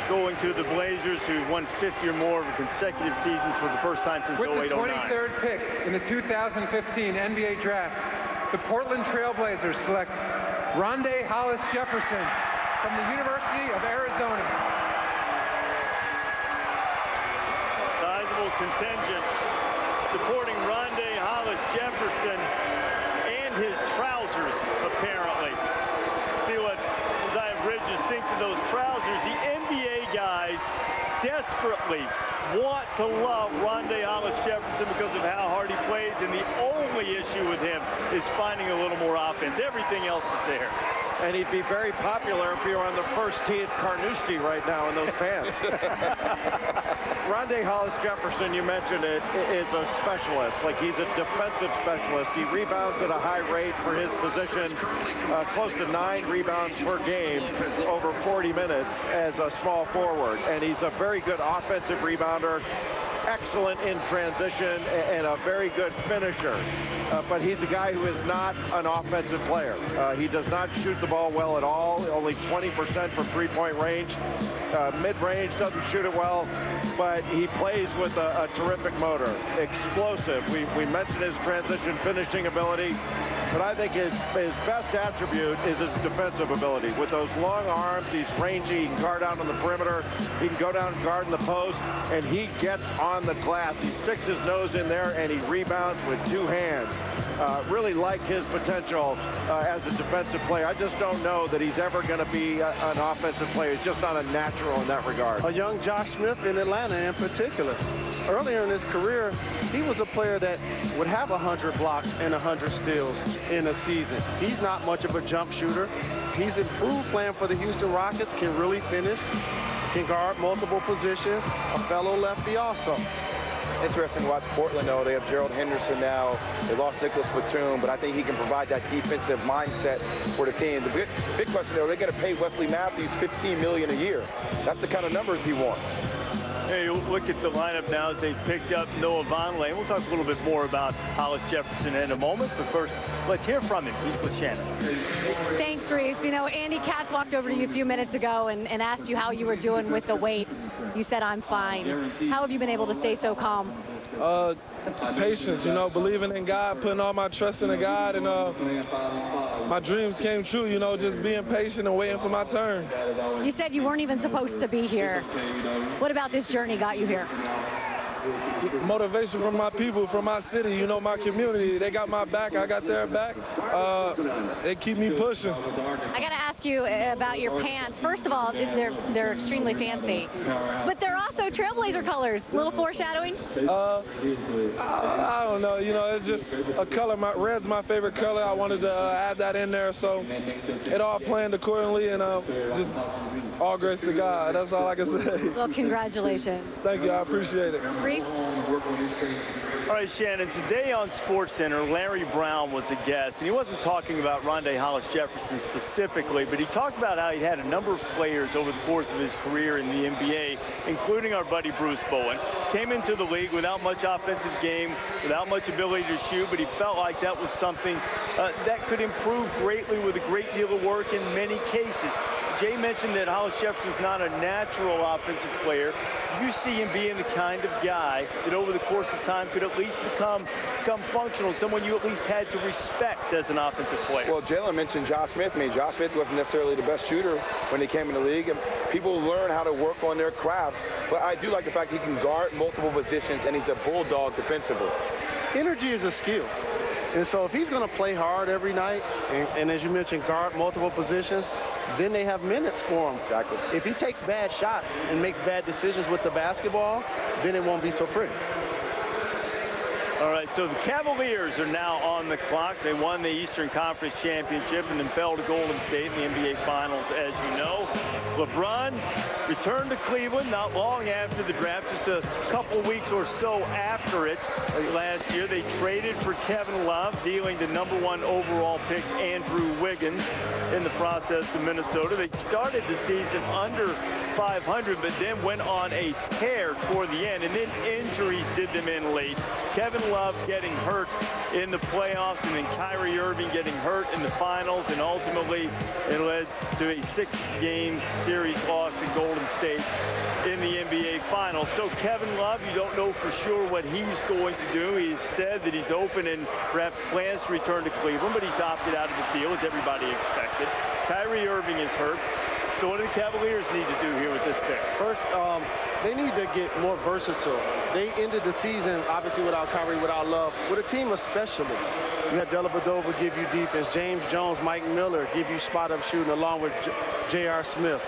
going to the Blazers, who won 50 or more of consecutive seasons for the first time since 08-09. With the 23rd pick in the 2015 NBA Draft, the Portland Trail Blazers select Rondé Hollis Jefferson from the University of Arizona. Sizable contingent supporting Rondé Hollis Jefferson and his trousers, apparently. See what Zion Bridges thinks of those trousers. The NBA guys desperately want to love Rondé Hollis Jefferson because of how hard he plays, and the only issue with him is finding a little more offense. Everything else is there. And he'd be very popular if you were on the first tee at Carnoustie right now in those pants. Rondé Hollis Jefferson, you mentioned it, is a specialist. Like, he's a defensive specialist. He rebounds at a high rate for his position, close to 9 rebounds per game over 40 minutes as a small forward. And he's a very good offensive rebounder, excellent in transition, and a very good finisher. But he's a guy who is not an offensive player. He does not shoot the ball well at all, only 20% from three-point range. Mid-range, doesn't shoot it well, but he plays with a terrific motor. Explosive. We mentioned his transition finishing ability, but I think his best attribute is his defensive ability. With those long arms, he's rangy. He can guard out on the perimeter. He can go down and guard in the post, and he gets on the glass. He sticks his nose in there, and he rebounds with 2 hands. Really like his potential as a defensive player. I just don't know that he's ever going to be an offensive player. He's just not a natural in that regard. A young Josh Smith in Atlanta in particular. Earlier in his career, he was a player that would have 100 blocks and 100 steals in a season. He's not much of a jump shooter. He's improved playing for the Houston Rockets, can really finish, can guard multiple positions, a fellow lefty also. Interesting to watch Portland, though. They have Gerald Henderson now. They lost Nicholas Batum, but I think he can provide that defensive mindset for the team. The big question, though, they're going to pay Wesley Matthews $15 million a year. That's the kind of numbers he wants. Hey, look at the lineup now as they picked up Noah Vonleh. We'll talk a little bit more about Hollis Jefferson in a moment, but first, let's hear from him. He's with Shannon. Thanks, Reese. You know, Andy Katz walked over to you a few minutes ago and asked you how you were doing with the weight. You said, I'm fine. How have you been able to stay so calm? Patience, you know, believing in God, putting all my trust in God, and my dreams came true, you know, just being patient and waiting for my turn. You said you weren't even supposed to be here. What about this journey got you here? Motivation from my people, from my city, you know, my community. They got my back, I got their back. They keep me pushing. I got to ask you about your pants. First of all, they're extremely fancy, but they're also Trailblazer colors. A little foreshadowing? I don't know, you know, it's just a color. Red's my favorite color. I wanted to add that in there, so it all planned accordingly, and just all grace to God. That's all I can say. Well, congratulations. Thank you, I appreciate it. Reese? All right, Shannon, today on SportsCenter, Larry Brown was a guest, and he wasn't talking about Rondé Hollis Jefferson specifically, but he talked about how he'd had a number of players over the course of his career in the NBA, including our buddy Bruce Bowen. Came into the league without much offensive game, without much ability to shoot, but he felt like that was something that could improve greatly with a great deal of work in many cases. Jay mentioned that Hollis Jefferson's not a natural offensive player. You see him being the kind of guy that over the course of time could at least become functional, someone you at least had to respect as an offensive player. Well, Jalen mentioned Josh Smith. I mean, Josh Smith wasn't necessarily the best shooter when he came in the league, and people learn how to work on their crafts. But I do like the fact he can guard multiple positions, and he's a bulldog defensively. Energy is a skill. And so if he's going to play hard every night, and as you mentioned, guard multiple positions, then they have minutes for him. Exactly. If he takes bad shots and makes bad decisions with the basketball, then it won't be so pretty. All right, so the Cavaliers are now on the clock. They won the Eastern Conference Championship and then fell to Golden State in the NBA Finals, as you know. LeBron returned to Cleveland not long after the draft, just a couple weeks or so after it. Last year, they traded for Kevin Love, dealing the #1 overall pick Andrew Wiggins in the process to Minnesota. They started the season under 500, but then went on a tear toward the end, and then injuries did them in late. Kevin Love getting hurt in the playoffs, and then Kyrie Irving getting hurt in the finals, and ultimately it led to a 6-game series loss to Golden State in the NBA Finals. So Kevin Love, you don't know for sure what he's going to do. He's said that he's open and perhaps plans to return to Cleveland, but he's opted out of the deal, as everybody expected. Kyrie Irving is hurt. So what do the Cavaliers need to do here with this pick? First, they need to get more versatile. They ended the season, obviously, without Kyrie, without Love, with a team of specialists. You had Dellavedova give you defense. James Jones, Mike Miller give you spot-up shooting, along with J.R. Smith.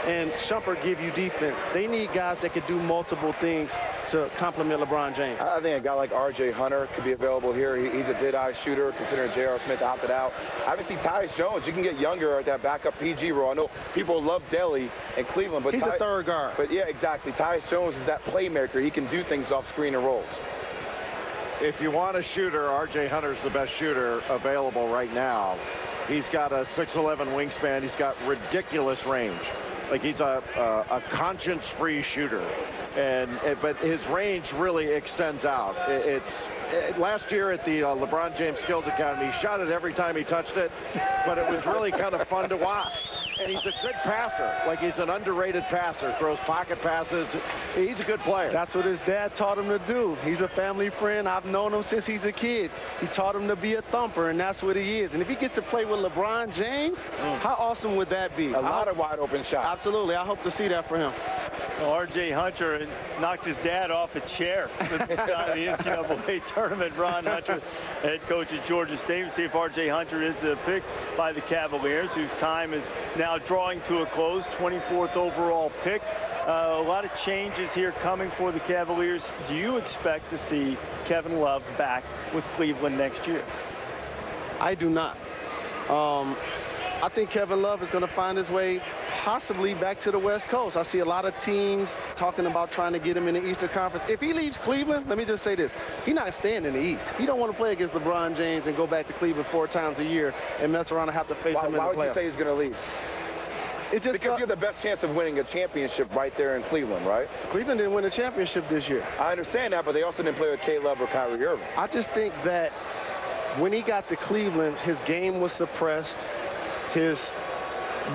And Shumpert give you defense. They need guys that could do multiple things to complement LeBron James. I think a guy like R.J. Hunter could be available here. He's a dead-eye shooter, considering J.R. Smith opted out. I haven't seen Tyus Jones. You can get younger at that backup PG role. I know people love Delly and Cleveland, but he's a third guard. But yeah, exactly. Tyus Jones is that playmaker. He can do things off screen and rolls. If you want a shooter, R.J. Hunter's the best shooter available right now. He's got a 6'11" wingspan. He's got ridiculous range. Like, he's a conscience-free shooter, but his range really extends out. Last year at the LeBron James Skills Academy, he shot it every time he touched it, but it was really kind of fun to watch. And he's a good passer. Like, he's an underrated passer, throws pocket passes. He's a good player. That's what his dad taught him to do. He's a family friend. I've known him since he's a kid. He taught him to be a thumper, and that's what he is. And if he gets to play with LeBron James, how awesome would that be? A lot of wide open shots. Absolutely. I hope to see that for him. Well, R.J. Hunter knocked his dad off a chair at the NCAA tournament. Ron Hunter, head coach at Georgia State. We'll see if R.J. Hunter is picked by the Cavaliers, whose time is now drawing to a close. 24th overall pick. A lot of changes here coming for the Cavaliers. Do you expect to see Kevin Love back with Cleveland next year? I do not. I think Kevin Love is going to find his way possibly back to the West Coast. I see a lot of teams talking about trying to get him in the Eastern Conference. If he leaves Cleveland, let me just say this. He's not staying in the East. He don't want to play against LeBron James and go back to Cleveland 4 times a year and mess around and have to face him in the playoffs. Why would you say he's going to leave? It's just because you have the best chance of winning a championship right there in Cleveland, right? Cleveland didn't win a championship this year. I understand that, but they also didn't play with K-Love or Kyrie Irving. I just think that when he got to Cleveland, his game was suppressed.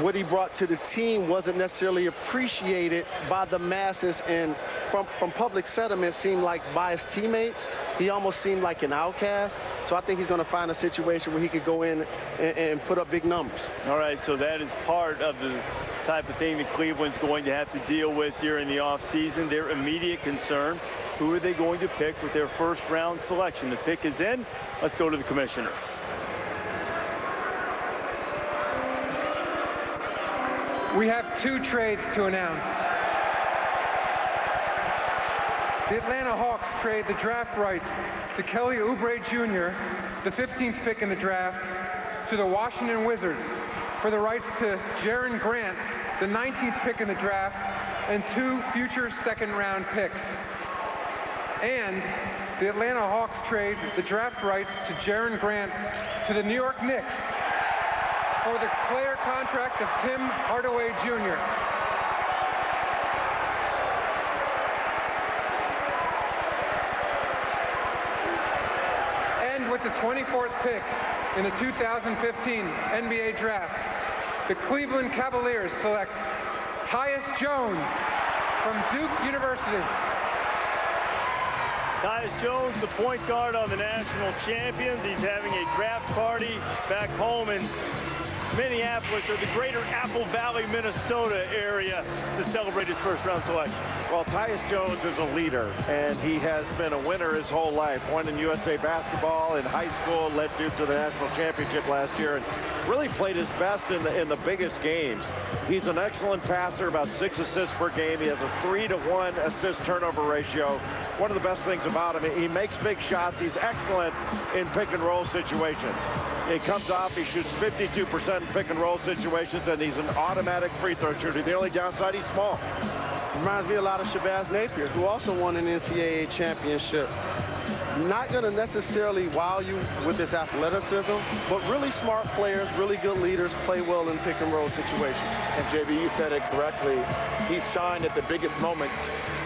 What he brought to the team wasn't necessarily appreciated by the masses, and from public sentiment seemed like by his teammates, he almost seemed like an outcast. So I think he's going to find a situation where he could go in and put up big numbers. All right, so that is part of the type of thing that Cleveland's going to have to deal with during the offseason. Their immediate concern, who are they going to pick with their first-round selection? The pick is in. Let's go to the commissioner. We have 2 trades to announce. The Atlanta Hawks trade the draft rights to Kelly Oubre Jr., the 15th pick in the draft, to the Washington Wizards for the rights to Jaren Grant, the 19th pick in the draft, and 2 future second-round picks. And the Atlanta Hawks trade the draft rights to Jaren Grant to the New York Knicks for the player contract of Tim Hardaway Jr. And with the 24th pick in the 2015 NBA Draft, the Cleveland Cavaliers select Tyus Jones from Duke University. Tyus Jones, the point guard on the national champions. He's having a draft party back home in Minneapolis, or the greater Apple Valley, Minnesota area, to celebrate his first-round selection. Well, Tyus Jones is a leader, and he has been a winner his whole life. Won in USA basketball in high school, led Duke to the national championship last year, and really played his best in the biggest games. He's an excellent passer, about 6 assists per game. He has a 3-to-1 assist-turnover ratio. One of the best things about him, he makes big shots. He's excellent in pick-and-roll situations. He comes off, he shoots 52% in pick-and-roll situations, and he's an automatic free throw shooter. The only downside, he's small. Reminds me a lot of Shabazz Napier, who also won an NCAA championship. Not going to necessarily wow you with his athleticism, but really smart players, really good leaders, play well in pick-and-roll situations. And JB, you said it correctly. He shined at the biggest moments.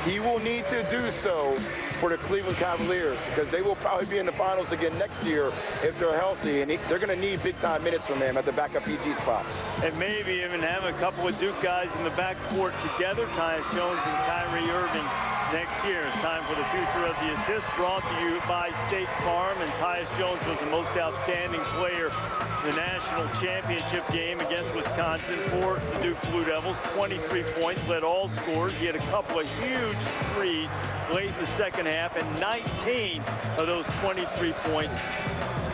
He will need to do so for the Cleveland Cavaliers, because they will probably be in the finals again next year if they're healthy, and they're going to need big-time minutes from him at the backup PG spot. And maybe even having a couple of Duke guys in the backcourt together, Tyus Jones and Kyrie Irving, next year. It's time for the future of the assist, brought to you by State Farm. And Tyus Jones was the most outstanding player in the national championship game against Wisconsin for the Duke Blue Devils. 23 points, led all scores. He had a couple of huge threes late in the second half, and 19 of those 23 points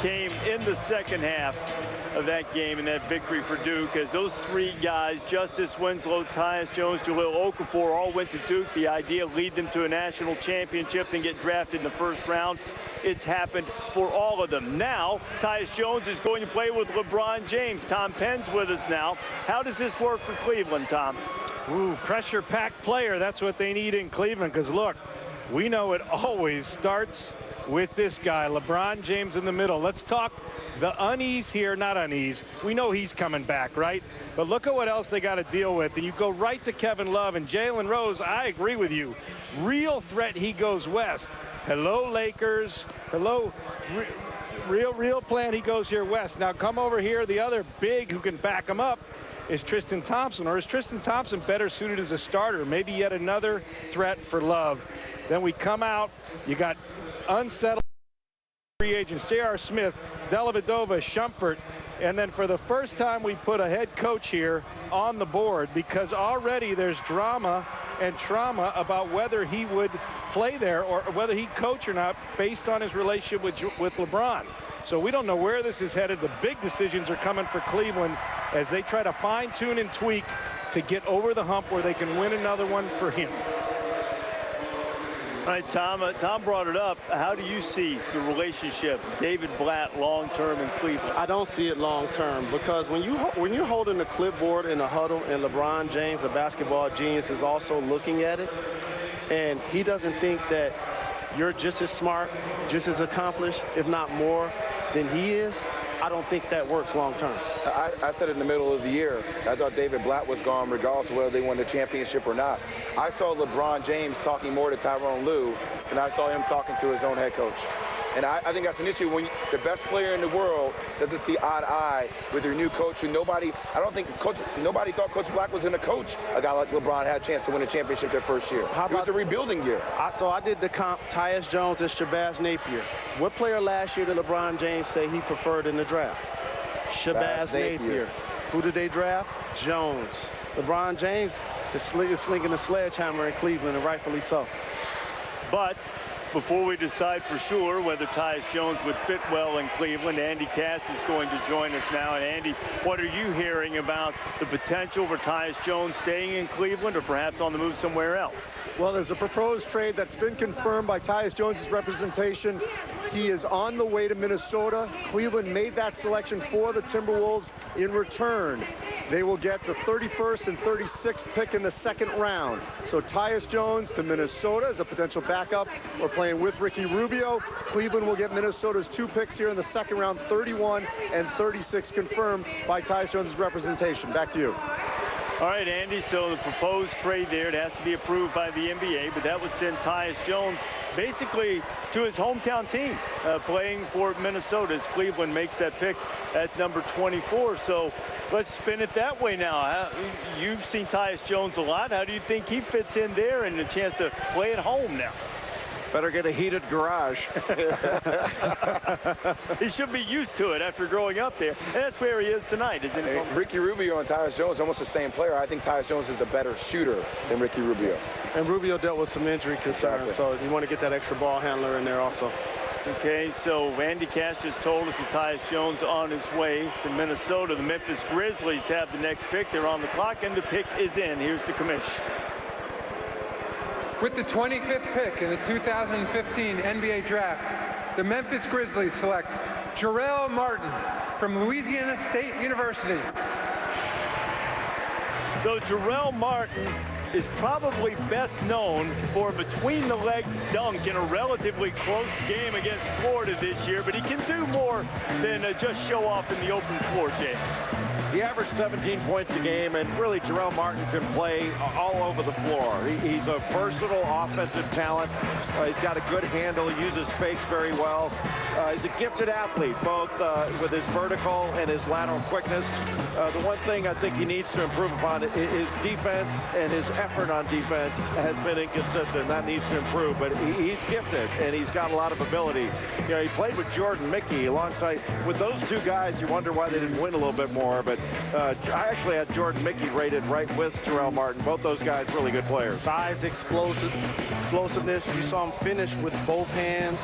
came in the second half of that game, and that victory for Duke, as those three guys, Justice Winslow, Tyus Jones, Jahlil Okafor, all went to Duke. The idea, lead them to a national championship and get drafted in the first round. It's happened for all of them. Now, Tyus Jones is going to play with LeBron James. Tom Penn's with us now. How does this work for Cleveland, Tom? Ooh, pressure-packed player. That's what they need in Cleveland, because look, we know it always starts with this guy, LeBron James in the middle. Let's talk the unease here, not unease. We know he's coming back, right? But look at what else they got to deal with. And you go right to Kevin Love and Jalen Rose. I agree with you. Real threat, he goes west. Hello, Lakers. Hello, real plan, he goes here west. Now come over here. The other big who can back him up is Tristan Thompson. Or is Tristan Thompson better suited as a starter? Maybe yet another threat for Love. Then we come out. You got unsettled free agents, J.R. Smith, Dellavedova, Shumpert, and then for the first time we put a head coach here on the board, because already there's drama and trauma about whether he would play there or whether he'd coach or not based on his relationship with LeBron. So we don't know where this is headed. The big decisions are coming for Cleveland as they try to fine-tune and tweak to get over the hump where they can win another one for him. All right, Tom. Tom brought it up. How do you see the relationship, David Blatt, long-term in Cleveland? I don't see it long-term, because when you're holding the clipboard in the huddle and LeBron James, the basketball genius, is also looking at it, and he doesn't think that you're just as smart, just as accomplished, if not more, than he is, I don't think that works long-term. I said in the middle of the year, I thought David Blatt was gone regardless of whether they won the championship or not. I saw LeBron James talking more to Tyronn Lue than I saw him talking to his own head coach. And I think that's an issue when the best player in the world doesn't see eye to eye with your new coach, who nobody thought Coach Black was going to coach a guy like LeBron had a chance to win a championship their first year. It was a rebuilding year. So I did the comp, Tyus Jones and Shabazz Napier. What player last year did LeBron James say he preferred in the draft? Shabazz Napier. Who did they draft? Jones. LeBron James is slinging a sledgehammer in Cleveland, and rightfully so. But before we decide for sure whether Tyus Jones would fit well in Cleveland, Andy Cass is going to join us now. And Andy, what are you hearing about the potential for Tyus Jones staying in Cleveland or perhaps on the move somewhere else? Well, there's a proposed trade that's been confirmed by Tyus Jones's representation. He is on the way to Minnesota. Cleveland made that selection for the Timberwolves. In return, they will get the 31st and 36th pick in the second round. So Tyus Jones to Minnesota as a potential backup or playing with Ricky Rubio. Cleveland will get Minnesota's 2 picks here in the second round, 31 and 36, confirmed by Tyus Jones's representation. Back to you. All right, Andy, so the proposed trade there, it has to be approved by the NBA, but that would send Tyus Jones basically to his hometown team, playing for Minnesota as Cleveland makes that pick at number 24. So Let's spin it that way now. You've seen Tyus Jones a lot. How do you think he fits in there and a chance to play at home now? Better get a heated garage. He should be used to it after growing up there. And that's where he is tonight, isn't he? Ricky Rubio and Tyus Jones, almost the same player. I think Tyus Jones is the better shooter than Ricky Rubio. And Rubio dealt with some injury concerns, so you want to get that extra ball handler in there also. Okay, so Andy Cash just told us that Tyus Jones on his way to Minnesota. The Memphis Grizzlies have the next pick. They're on the clock, and the pick is in. Here's the commish. With the 25th pick in the 2015 NBA Draft, the Memphis Grizzlies select Jarrell Martin from Louisiana State University. So Jarrell Martin is probably best known for between-the-legs dunk in a relatively close game against Florida this year, but he can do more than just show off in the open floor, James. He averaged 17 points a game, and really Jarrell Martin can play all over the floor. He's a versatile offensive talent. He's got a good handle. He uses fakes very well. He's a gifted athlete, both with his vertical and his lateral quickness. The one thing I think he needs to improve upon is his defense, and his effort on defense has been inconsistent. That needs to improve, but he's gifted, and he's got a lot of ability. You know, he played with Jordan Mickey alongside. With those two guys, you wonder why they didn't win a little bit more, but I actually had Jordan Mickey rated right with Jarrell Martin. Both those guys really good players. Size, explosiveness. You saw him finish with both hands.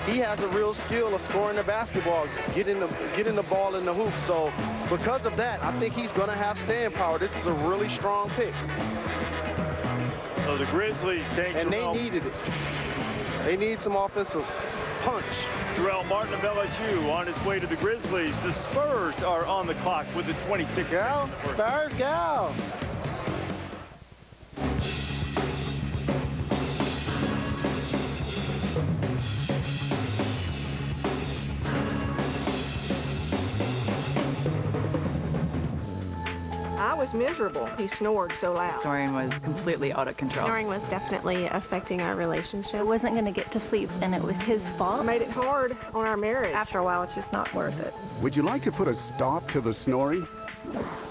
He has a real skill of scoring the basketball, getting the ball in the hoop. So because of that, I think he's going to have staying power. This is a really strong pick. So the Grizzlies take and they needed it. They need some offensive punch. Jarrell Martin of LSU on his way to the Grizzlies. The Spurs are on the clock with the 26th. Go, Spurs, go. I was miserable. He snored so loud. Snoring was completely out of control. Snoring was definitely affecting our relationship. I wasn't going to get to sleep, and it was his fault. It made it hard on our marriage. After a while, it's just not worth it. Would you like to put a stop to the snoring?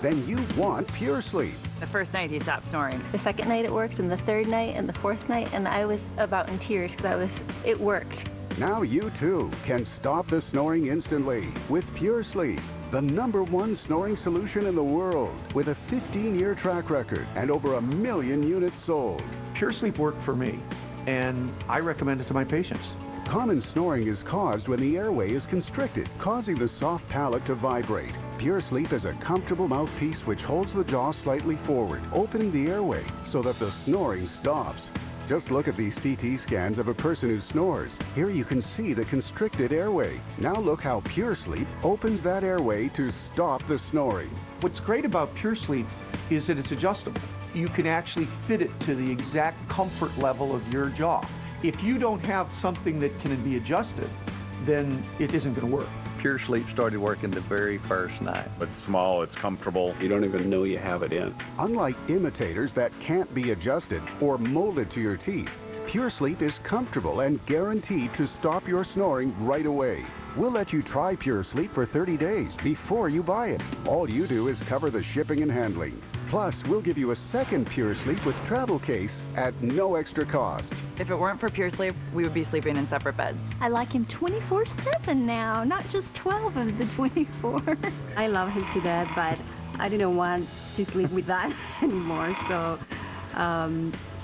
Then you want Pure Sleep. The first night he stopped snoring. The second night it worked, and the third night, and the fourth night, and I was about in tears because it worked. Now you too can stop the snoring instantly with Pure Sleep. The #1 snoring solution in the world with a 15-year track record and over 1 million units sold. Pure Sleep worked for me, and I recommend it to my patients. Common snoring is caused when the airway is constricted, causing the soft palate to vibrate. Pure Sleep is a comfortable mouthpiece which holds the jaw slightly forward, opening the airway so that the snoring stops. Just look at these CT scans of a person who snores. Here you can see the constricted airway. Now look how Pure Sleep opens that airway to stop the snoring. What's great about Pure Sleep is that it's adjustable. You can actually fit it to the exact comfort level of your jaw. If you don't have something that can be adjusted, then it isn't going to work. Pure Sleep started working the very first night. It's small, it's comfortable. You don't even know you have it in. Unlike imitators that can't be adjusted or molded to your teeth, Pure Sleep is comfortable and guaranteed to stop your snoring right away. We'll let you try Pure Sleep for 30 days before you buy it. All you do is cover the shipping and handling. Plus, we'll give you a second Pure Sleep with travel case at no extra cost. If it weren't for Pure Sleep, we would be sleeping in separate beds. I like him 24/7 now, not just 12 of the 24. I love him to death, but I didn't want to sleep with that anymore. So,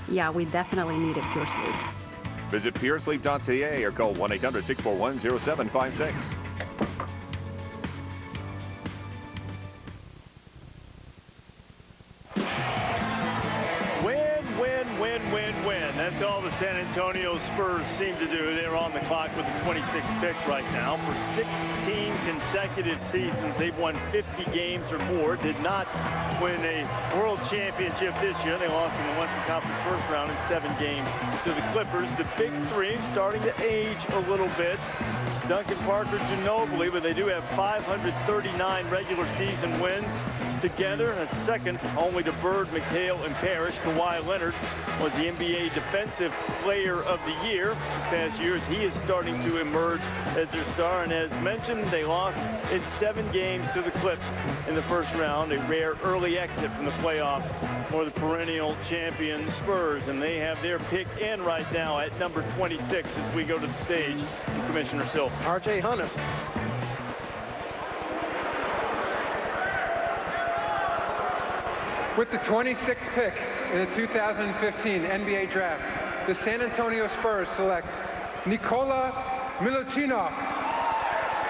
yeah, we definitely needed Pure Sleep. Visit puresleep.ca or call 1-800-641-0756. Win. That's all the San Antonio Spurs seem to do. They're on the clock with the 26th pick right now. For 16 consecutive seasons, they've won 50 games or more. Did not win a world championship this year. They lost in the Western Conference first round in 7 games to the Clippers. The big three starting to age a little bit. Duncan, Parker, Ginobili, but they do have 539 regular season wins. together. And second only to Bird, McHale, and Parrish. Kawhi Leonard was the NBA Defensive Player of the Year. This past years, he is starting to emerge as their star. And as mentioned, they lost in 7 games to the Clips in the first round. A rare early exit from the playoffs for the perennial champion Spurs. And they have their pick in right now at number 26 as we go to the stage. Commissioner Silver. R.J. Hunter. With the 26th pick in the 2015 NBA Draft, the San Antonio Spurs select Nikola Milutinov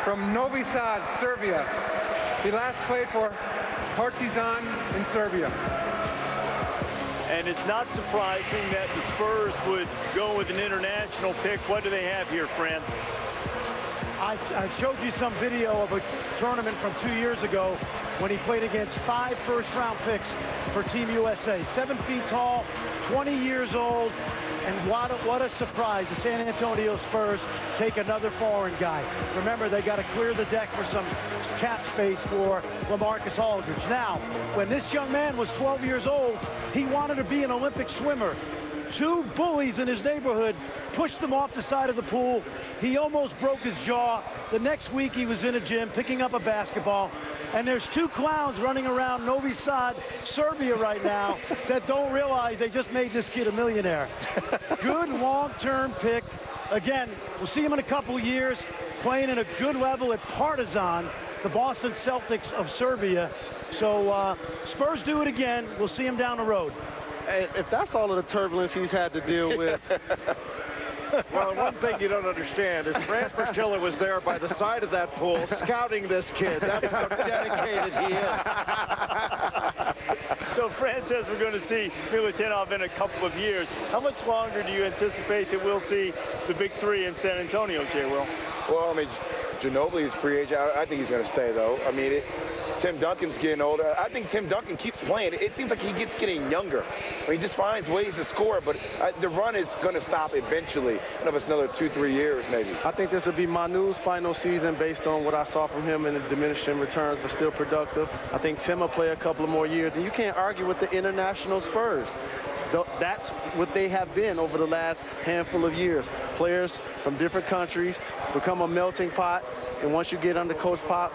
from Novi Sad, Serbia. He last played for Partizan in Serbia. And it's not surprising that the Spurs would go with an international pick. What do they have here, Fran? I showed you some video of a tournament from 2 years ago when he played against 5 first-round picks for Team USA. 7 feet tall, 20 years old, and what a surprise. The San Antonio Spurs take another foreign guy. Remember, they got to clear the deck for some cap space for LaMarcus Aldridge. Now, when this young man was 12 years old, he wanted to be an Olympic swimmer. 2 bullies in his neighborhood pushed him off the side of the pool. He almost broke his jaw. The next week he was in a gym picking up a basketball. And there's 2 clowns running around Novi Sad, Serbia right now that don't realize they just made this kid a millionaire. Good long-term pick. Again, we'll see him in a couple years playing at a good level at Partizan, the Boston Celtics of Serbia. So Spurs do it again. We'll see him down the road. If that's all of the turbulence he's had to deal with. Well, one thing you don't understand is Fran Fraschilla was there by the side of that pool scouting this kid. That's how dedicated he is. So Fran says we're going to see Milutinov in a couple of years. How much longer do you anticipate that we'll see the big 3 in San Antonio, Jay Will? Well, I mean, Ginobili's free agent. I think he's going to stay, though. I mean, Tim Duncan's getting older. I think Tim Duncan keeps playing. It seems like he keeps getting younger. I mean, he just finds ways to score, but the run is going to stop eventually. I don't know if it's another 2-3 years, maybe. I think this will be Manu's final season based on what I saw from him in the diminishing returns, but still productive. I think Tim will play a couple of more years, and you can't argue with the international Spurs. That's what they have been over the last handful of years. Players from different countries become a melting pot, and once you get under Coach Pop,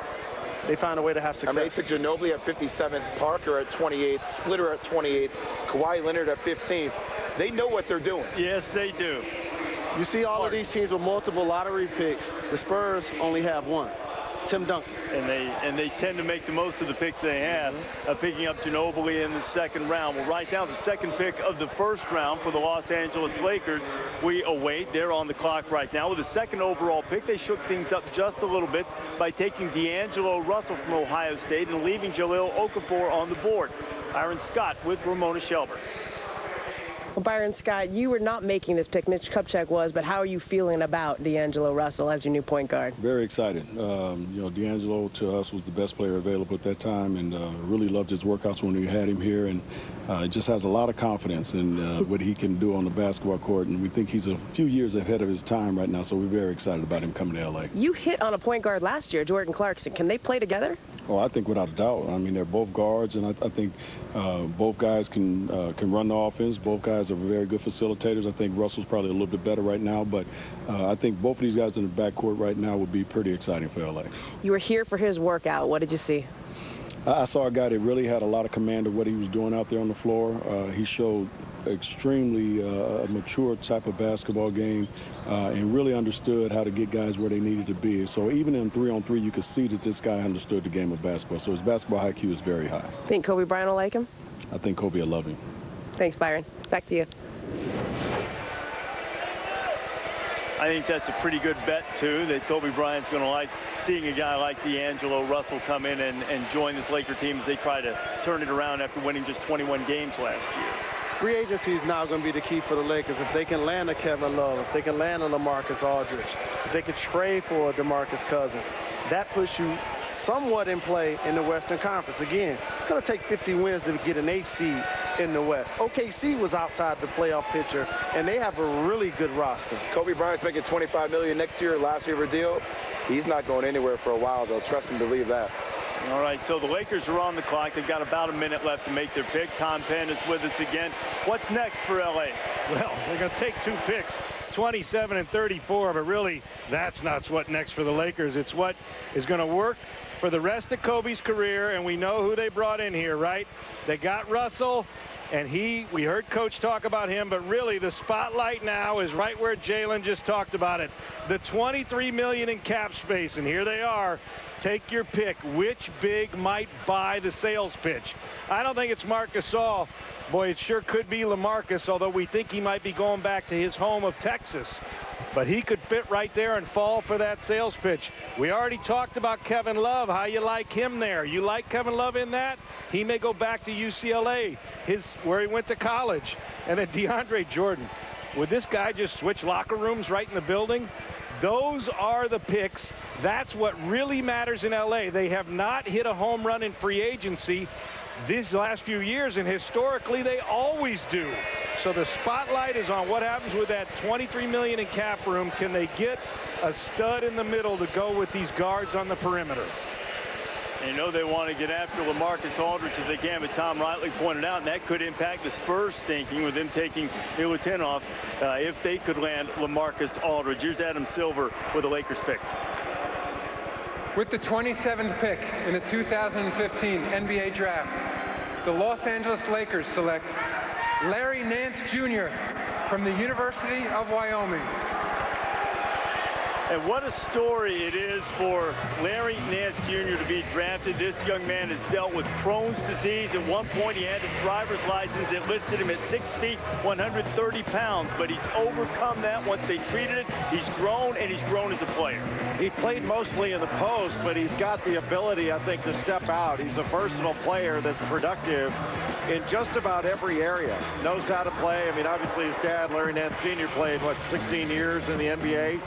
they find a way to have success. I mean, they took Ginobili at 57th, Parker at 28th, Splitter at 28th, Kawhi Leonard at 15th. They know what they're doing. Yes, they do. You see all of these teams with multiple lottery picks. The Spurs only have 1. Tim Duncan. And they tend to make the most of the picks they have, picking up Ginobili in the second round. Well, right now, the second pick of the first round for the Los Angeles Lakers, we await. They're on the clock right now. With the second overall pick, they shook things up just a little bit by taking D'Angelo Russell from Ohio State and leaving Jahlil Okafor on the board. Byron Scott with Ramona Shelburne. Well, Byron Scott, you were not making this pick. Mitch Kupchak was, but how are you feeling about D'Angelo Russell as your new point guard? Very excited. You know, D'Angelo to us was the best player available at that time, and really loved his workouts when we had him here, and just has a lot of confidence in what he can do on the basketball court, and we think he's a few years ahead of his time right now, so we're very excited about him coming to L.A. You hit on a point guard last year, Jordan Clarkson. Can they play together? Oh, I think without a doubt. I mean, they're both guards, and I think both guys can run the offense. Both guys are very good facilitators. I think Russell's probably a little bit better right now, but I think both of these guys in the backcourt right now would be pretty exciting for L.A. You were here for his workout. What did you see? I saw a guy that really had a lot of command of what he was doing out there on the floor. He showed extremely mature type of basketball game and really understood how to get guys where they needed to be. So even in 3-on-3, you could see that this guy understood the game of basketball. So his basketball IQ is very high. Think Kobe Bryant will like him? I think Kobe will love him. Thanks, Byron. Back to you. I think that's a pretty good bet, too, that Kobe Bryant's going to like seeing a guy like D'Angelo Russell come in and join this Laker team as they try to turn it around after winning just 21 games last year. Free agency is now going to be the key for the Lakers. If they can land a Kevin Love, if they can land a LaMarcus Aldridge, if they can trade for DeMarcus Cousins, that puts you somewhat in play in the Western Conference. Again, it's going to take 50 wins to get an 8th seed in the West. OKC was outside the playoff picture, and they have a really good roster. Kobe Bryant's making $25 million next year, last year of a deal. He's not going anywhere for a while, though. Trust him to believe that. All right, so the Lakers are on the clock. They've got about a minute left to make their pick. Tom Penn is with us again. What's next for L.A.? Well, they're going to take 2 picks, 27 and 34, but really that's not what next for the Lakers. It's what is going to work for the rest of Kobe's career, and we know who they brought in here, right? They got Russell, and we heard Coach talk about him, but really the spotlight now is right where Jalen just talked about it. The $23 million in cap space, and here they are. Take your pick. Which big might buy the sales pitch? I don't think it's Marc Gasol. Boy, it sure could be LaMarcus, although we think he might be going back to his home of Texas. But he could fit right there and fall for that sales pitch. We already talked about Kevin Love, how you like him there. You like Kevin Love in that? He may go back to UCLA, where he went to college. And then DeAndre Jordan. Would this guy just switch locker rooms right in the building? Those are the picks. That's what really matters in L.A. They have not hit a home run in free agency these last few years, and historically they always do. So the spotlight is on what happens with that $23 million in cap room. Can they get a stud in the middle to go with these guards on the perimeter? And you know they want to get after LaMarcus Aldridge as they can, but Tom rightly pointed out, and that could impact the Spurs' thinking with them taking Milutinov if they could land LaMarcus Aldridge. Here's Adam Silver with the Lakers pick. With the 27th pick in the 2015 NBA Draft, the Los Angeles Lakers select Larry Nance Jr. from the University of Wyoming. And what a story it is for Larry Nance Jr. to be drafted. This young man has dealt with Crohn's disease. At one point, he had his driver's license that listed him at 6 feet, 130 pounds. But he's overcome that once they treated it. He's grown, and he's grown as a player. He played mostly in the post, but he's got the ability, I think, to step out. He's a versatile player that's productive in just about every area. Knows how to play. I mean, obviously, his dad, Larry Nance Sr., played, 16 years in the NBA.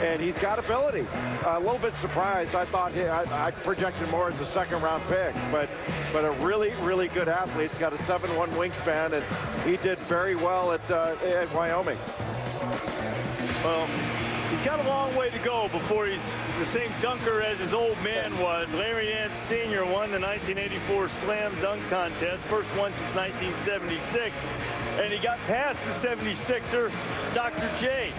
And he's got ability. A little bit surprised. I thought I projected more as a second-round pick, but a really, really good athlete. He's got a 7'1" wingspan, and he did very well at Wyoming. Well, he's got a long way to go before he's the same dunker as his old man was. Larry Nance Sr. won the 1984 Slam Dunk Contest, first one since 1976, and he got past the 76er, Dr. J.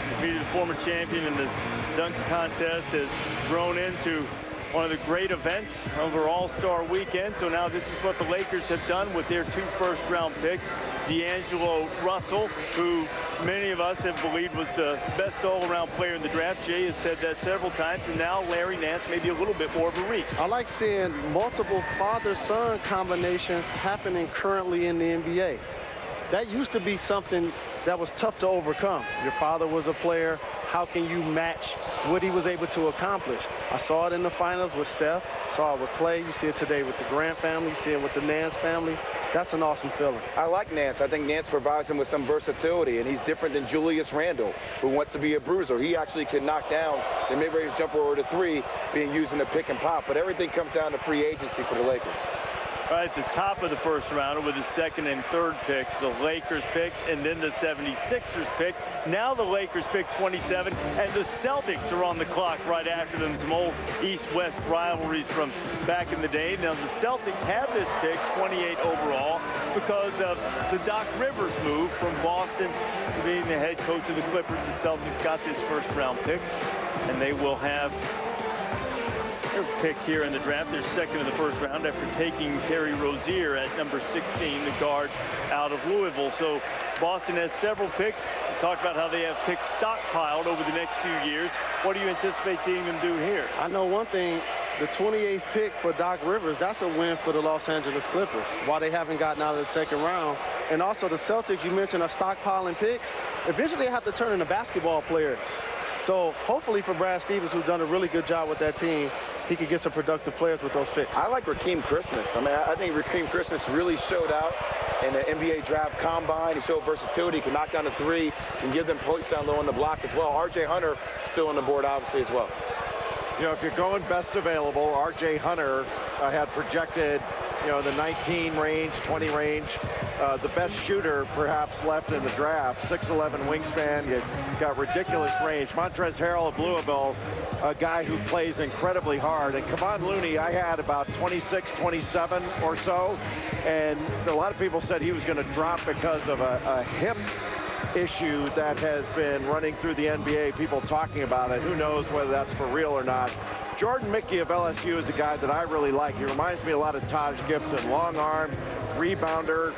Defeated the former champion in the dunk contest, has grown into one of the great events over All-Star Weekend. So now this is what the Lakers have done with their 2 first-round picks. D'Angelo Russell, who many of us have believed was the best all-around player in the draft. Jay has said that several times, and now Larry Nance maybe a little bit more of a reach. I like seeing multiple father-son combinations happening currently in the NBA. That used to be something that was tough to overcome. Your father was a player. How can you match what he was able to accomplish? I saw it in the finals with Steph, saw it with Clay. You see it today with the Grant family. You see it with the Nance family. That's an awesome feeling. I like Nance. I think Nance provides him with some versatility, and he's different than Julius Randle, who wants to be a bruiser. He actually can knock down the mid-range jumper over to 3, being used in the pick and pop. But everything comes down to free agency for the Lakers. Right at the top of the first round with the 2nd and 3rd picks, the Lakers pick, and then the 76ers pick. Now the Lakers pick 27, and the Celtics are on the clock right after them. Some old East-West rivalries from back in the day. Now the Celtics have this pick, 28 overall, because of the Doc Rivers move from Boston to being the head coach of the Clippers. The Celtics got this first-round pick, and they will have their pick here in the draft. They're 2nd in the first round after taking Terry Rozier at number 16, the guard out of Louisville. So Boston has several picks. We talked about how they have picks stockpiled over the next few years. What do you anticipate seeing them do here? I know one thing. The 28th pick for Doc Rivers, that's a win for the Los Angeles Clippers, while they haven't gotten out of the 2nd round. And also the Celtics, you mentioned, are stockpiling picks. Eventually they have to turn into basketball players. So hopefully for Brad Stevens, who's done a really good job with that team, he could get some productive players with those picks. I like Rakeem Christmas. I mean, I think Rakeem Christmas really showed out in the NBA draft combine. He showed versatility. He can knock down the 3 and give them points down low on the block as well. R.J. Hunter still on the board, obviously, as well. You know, if you're going best available, R.J. Hunter had projected you know, the 19 range, 20 range. The best shooter perhaps left in the draft, 6'11" wingspan, got ridiculous range. Montrezl Harrell of Louisville, a guy who plays incredibly hard. And Kevon Looney, I had about 26, 27 or so, and a lot of people said he was going to drop because of a hip issue that has been running through the NBA, people talking about it. Who knows whether that's for real or not. Jordan Mickey of LSU is a guy that I really like. He reminds me a lot of Taj Gibson. Long arm, rebounder,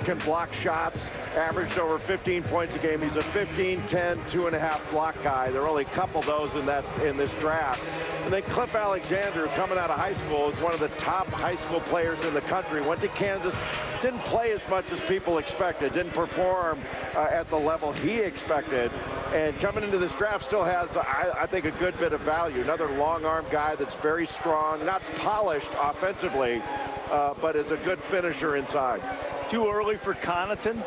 can block shots, averaged over 15 points a game. He's a 15, 10, 2.5 block guy. There are only a couple of those in this draft. And then Cliff Alexander, coming out of high school, is one of the top high school players in the country. Went to Kansas, didn't play as much as people expected, didn't perform at the level he expected. And coming into this draft still has, I think, a good bit of value. Another long-arm guy that's very strong, not polished offensively, but is a good finisher inside. Too early for Connaughton?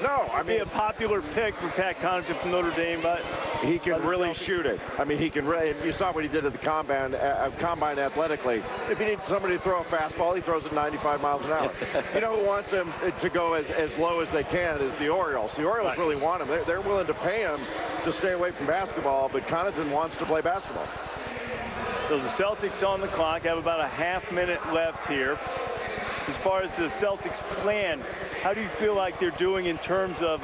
No, I mean, a popular pick for Pat Connaughton from Notre Dame, but he can really shoot it. I mean, he can really. You saw what he did at the combine athletically. If he needs somebody to throw a fastball, he throws it 95 miles an hour. You know who wants him to go as low as they can is the Orioles. The Orioles really want him. They're willing to pay him to stay away from basketball, but Connaughton wants to play basketball. So the Celtics on the clock have about a half-minute left here. As far as the Celtics plan, how do you feel like they're doing in terms of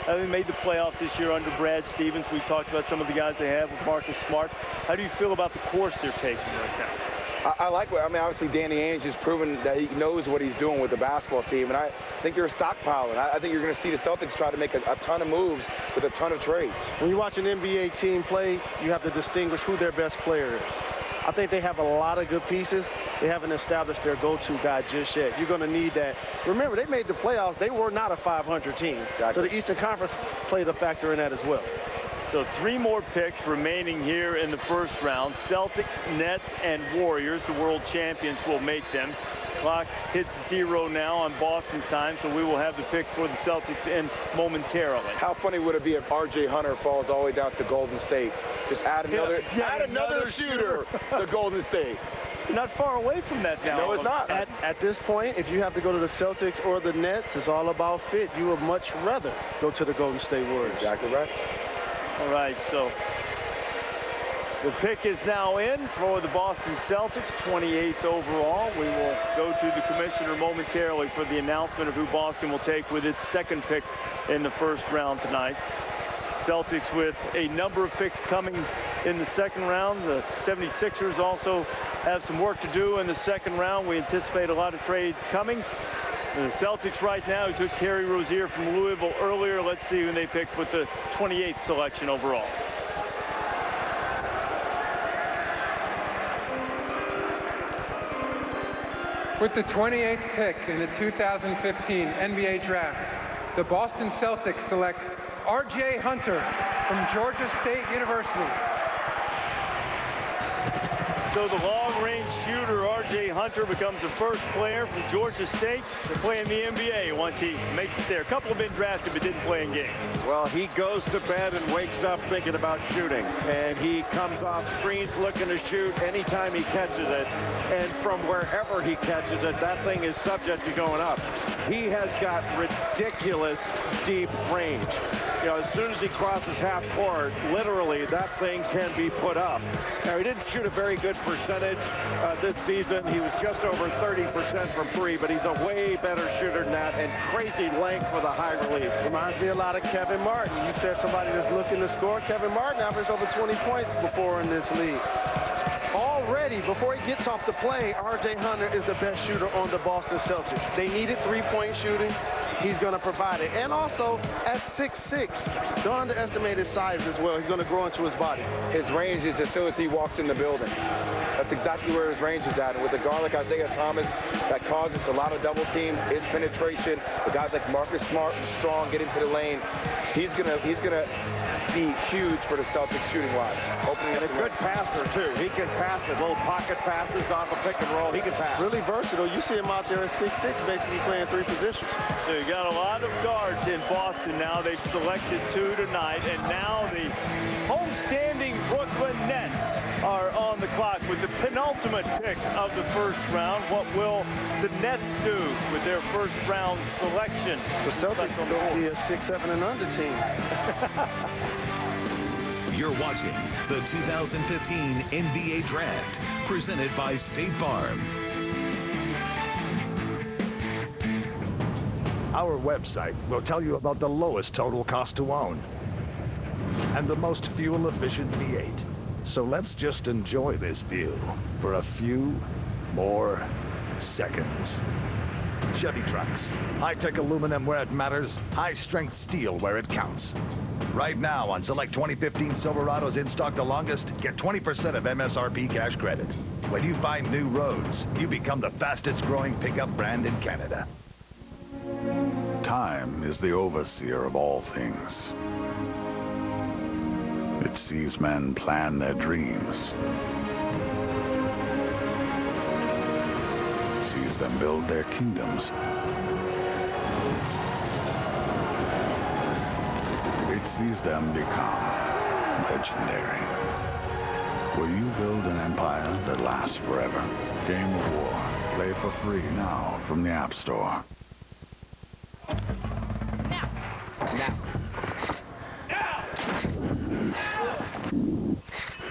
having made the playoffs this year under Brad Stevens? We talked about some of the guys they have with Marcus Smart. How do you feel about the course they're taking right now? I like what, I mean, obviously Danny Ainge has proven that he knows what he's doing with the basketball team, and I think they're stockpiling. I think you're going to see the Celtics try to make a ton of moves with a ton of trades. When you watch an NBA team play, you have to distinguish who their best player is. I think they have a lot of good pieces. They haven't established their go-to guy just yet. You're going to need that. Remember, they made the playoffs. They were not a 500 team. Exactly. So the Eastern Conference played a factor in that as well. So 3 more picks remaining here in the first round. Celtics, Nets, and Warriors, the world champions, will make them. Clock hits 0 now on Boston time, so we will have the pick for the Celtics in momentarily. How funny would it be if R.J. Hunter falls all the way down to Golden State? Just add another shooter to Golden State. Not far away from that now. No, it's not. At this point, if you have to go to the Celtics or the Nets, it's all about fit. You would much rather go to the Golden State Warriors. Exactly right. All right, so the pick is now in for the Boston Celtics, 28th overall. We will go to the commissioner momentarily for the announcement of who Boston will take with its second pick in the first round tonight. Celtics with a number of picks coming in the second round. The 76ers also have some work to do in the second round. We anticipate a lot of trades coming. The Celtics right now, who took Terry Rozier from Louisville earlier. Let's see who they pick with the 28th selection overall. With the 28th pick in the 2015 NBA Draft, the Boston Celtics select R.J. Hunter from Georgia State University. So the long-range shooter, R.J. Hunter, becomes the first player from Georgia State to play in the NBA once he makes it there. A couple have been drafted but didn't play in games. Well, he goes to bed and wakes up thinking about shooting. And he comes off screens looking to shoot anytime he catches it. And from wherever he catches it, that thing is subject to going up. He has got ridiculous deep range. You know, as soon as he crosses half court, literally that thing can be put up. Now, he didn't shoot a very good percentage this season. He was just over 30% from 3, but he's a way better shooter than that, and crazy length with a high release. Reminds me a lot of Kevin Martin. You said somebody that's looking to score. Kevin Martin averaged over 20 points before in this league. Already, before he gets off the plane, R.J. Hunter is the best shooter on the Boston Celtics. They needed three-point shooting. He's going to provide it. And also, at 6'6", don't underestimate his size as well. He's going to grow into his body. His range is as soon as he walks in the building. That's exactly where his range is at. And with a guard like Isaiah Thomas that causes a lot of double teams, his penetration, the guys like Marcus Smart and Strong get into the lane, he's gonna be huge for the Celtics shooting-wise. Opening up a good passer, too. He can pass it. Little pocket passes off a pick and roll. He can pass. Really versatile. You see him out there at 6'6", basically playing 3 positions. So you got a lot of guards in Boston now. They've selected 2 tonight. And now the homestanding Brooklyn Nets are on the clock with the penultimate pick of the first round. What will the Nets do with their first round selection? The Celtics will be a 6-7 and under team. You're watching the 2015 NBA Draft, presented by State Farm. Our website will tell you about the lowest total cost to own and the most fuel-efficient V8. So let's just enjoy this view for a few more seconds. Chevy trucks. High-tech aluminum where it matters. High-strength steel where it counts. Right now on select 2015 Silverados in stock the longest, get 20% of MSRP cash credit. When you find new roads, you become the fastest-growing pickup brand in Canada. Time is the overseer of all things. It sees men plan their dreams, sees them build their kingdoms. It sees them become legendary. Will you build an empire that lasts forever? Game of War. Play for free now from the App Store.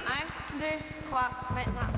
I'm this clock right now.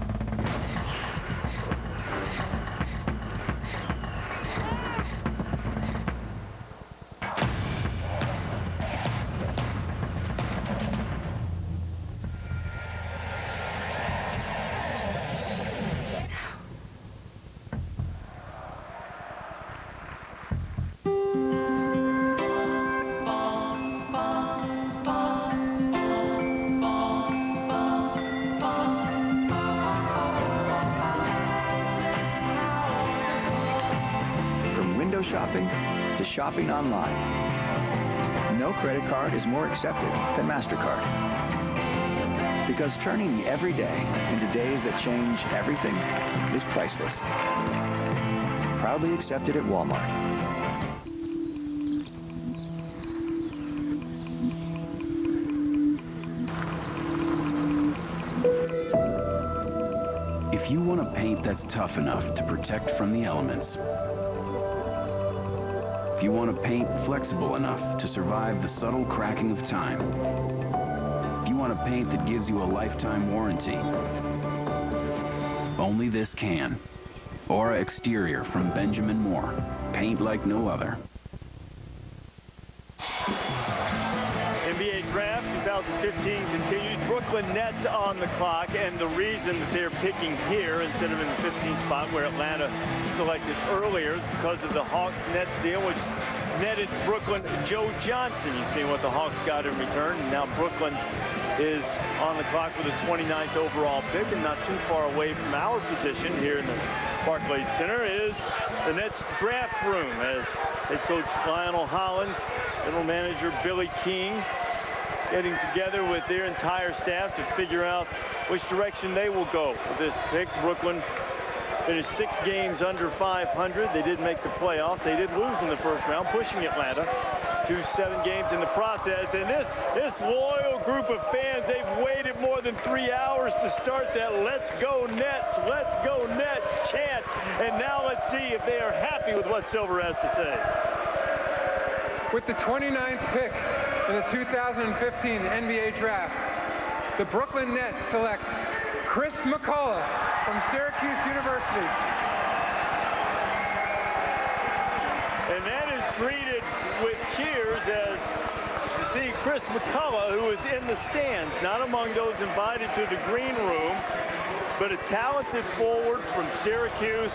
Shopping to shopping online. No credit card is more accepted than MasterCard. Because turning the everyday into days that change everything is priceless. Proudly accepted at Walmart. If you want a paint that's tough enough to protect from the elements, if you want a paint flexible enough to survive the subtle cracking of time, if you want a paint that gives you a lifetime warranty, only this can. Aura Exterior from Benjamin Moore. Paint like no other. NBA Draft 2015 continues. Brooklyn Nets on the clock, and the reason that they're picking here instead of in the 15th spot where Atlanta selected earlier is because of the Hawks-Nets deal, which netted Brooklyn Joe Johnson. You see what the Hawks got in return. And now Brooklyn is on the clock with a 29th overall pick, and not too far away from our position here in the Barclays Center is the Nets draft room as head coach Lionel Hollins, general manager Billy King, getting together with their entire staff to figure out which direction they will go with this pick. Brooklyn finished 6 games under 500. They did make the playoffs. They did lose in the first round, pushing Atlanta to 7 games in the process. And this loyal group of fans, they've waited more than 3 hours to start that "Let's go Nets, let's go Nets" chant. And now let's see if they are happy with what Silver has to say. With the 29th pick in the 2015 NBA Draft, the Brooklyn Nets select Chris McCullough from Syracuse University. And that is greeted with cheers as you see Chris McCullough, who is in the stands, not among those invited to the green room, but a talented forward from Syracuse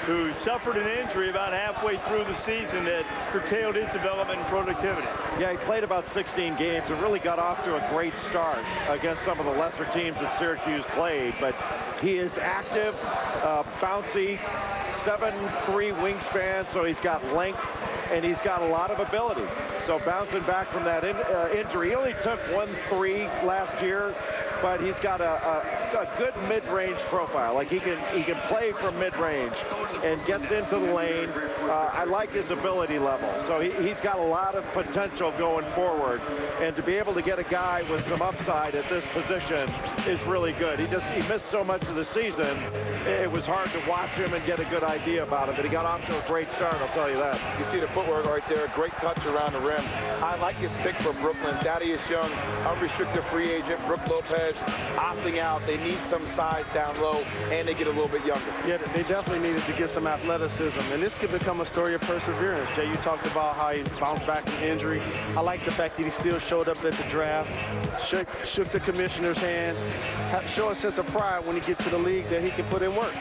who suffered an injury about halfway through the season that curtailed his development and productivity. Yeah, he played about 16 games and really got off to a great start against some of the lesser teams that Syracuse played. But he is active, bouncy, 7'3" wingspan, so he's got length and he's got a lot of ability. So bouncing back from that injury, he only took 1 3 last year, but he's got a good mid-range profile. Like he can play from mid-range and gets into the lane I like his ability level. So he's got a lot of potential going forward. And to be able to get a guy with some upside at this position is really good. He missed so much of the season. It was hard to watch him and get a good idea about him. But he got off to a great start, I'll tell you that. You see the footwork right there. Great touch around the rim. I like his pick for Brooklyn. Thaddeus Young, unrestricted free agent. Brooke Lopez opting out. They need some size down low, and they get a little bit younger. Yeah, they definitely needed to get some athleticism, and this could become a story of perseverance. Jay, you talked about how he bounced back from injury. I like the fact that he still showed up at the draft, shook the commissioner's hand, show a sense of pride when he gets to the league that he can put in work.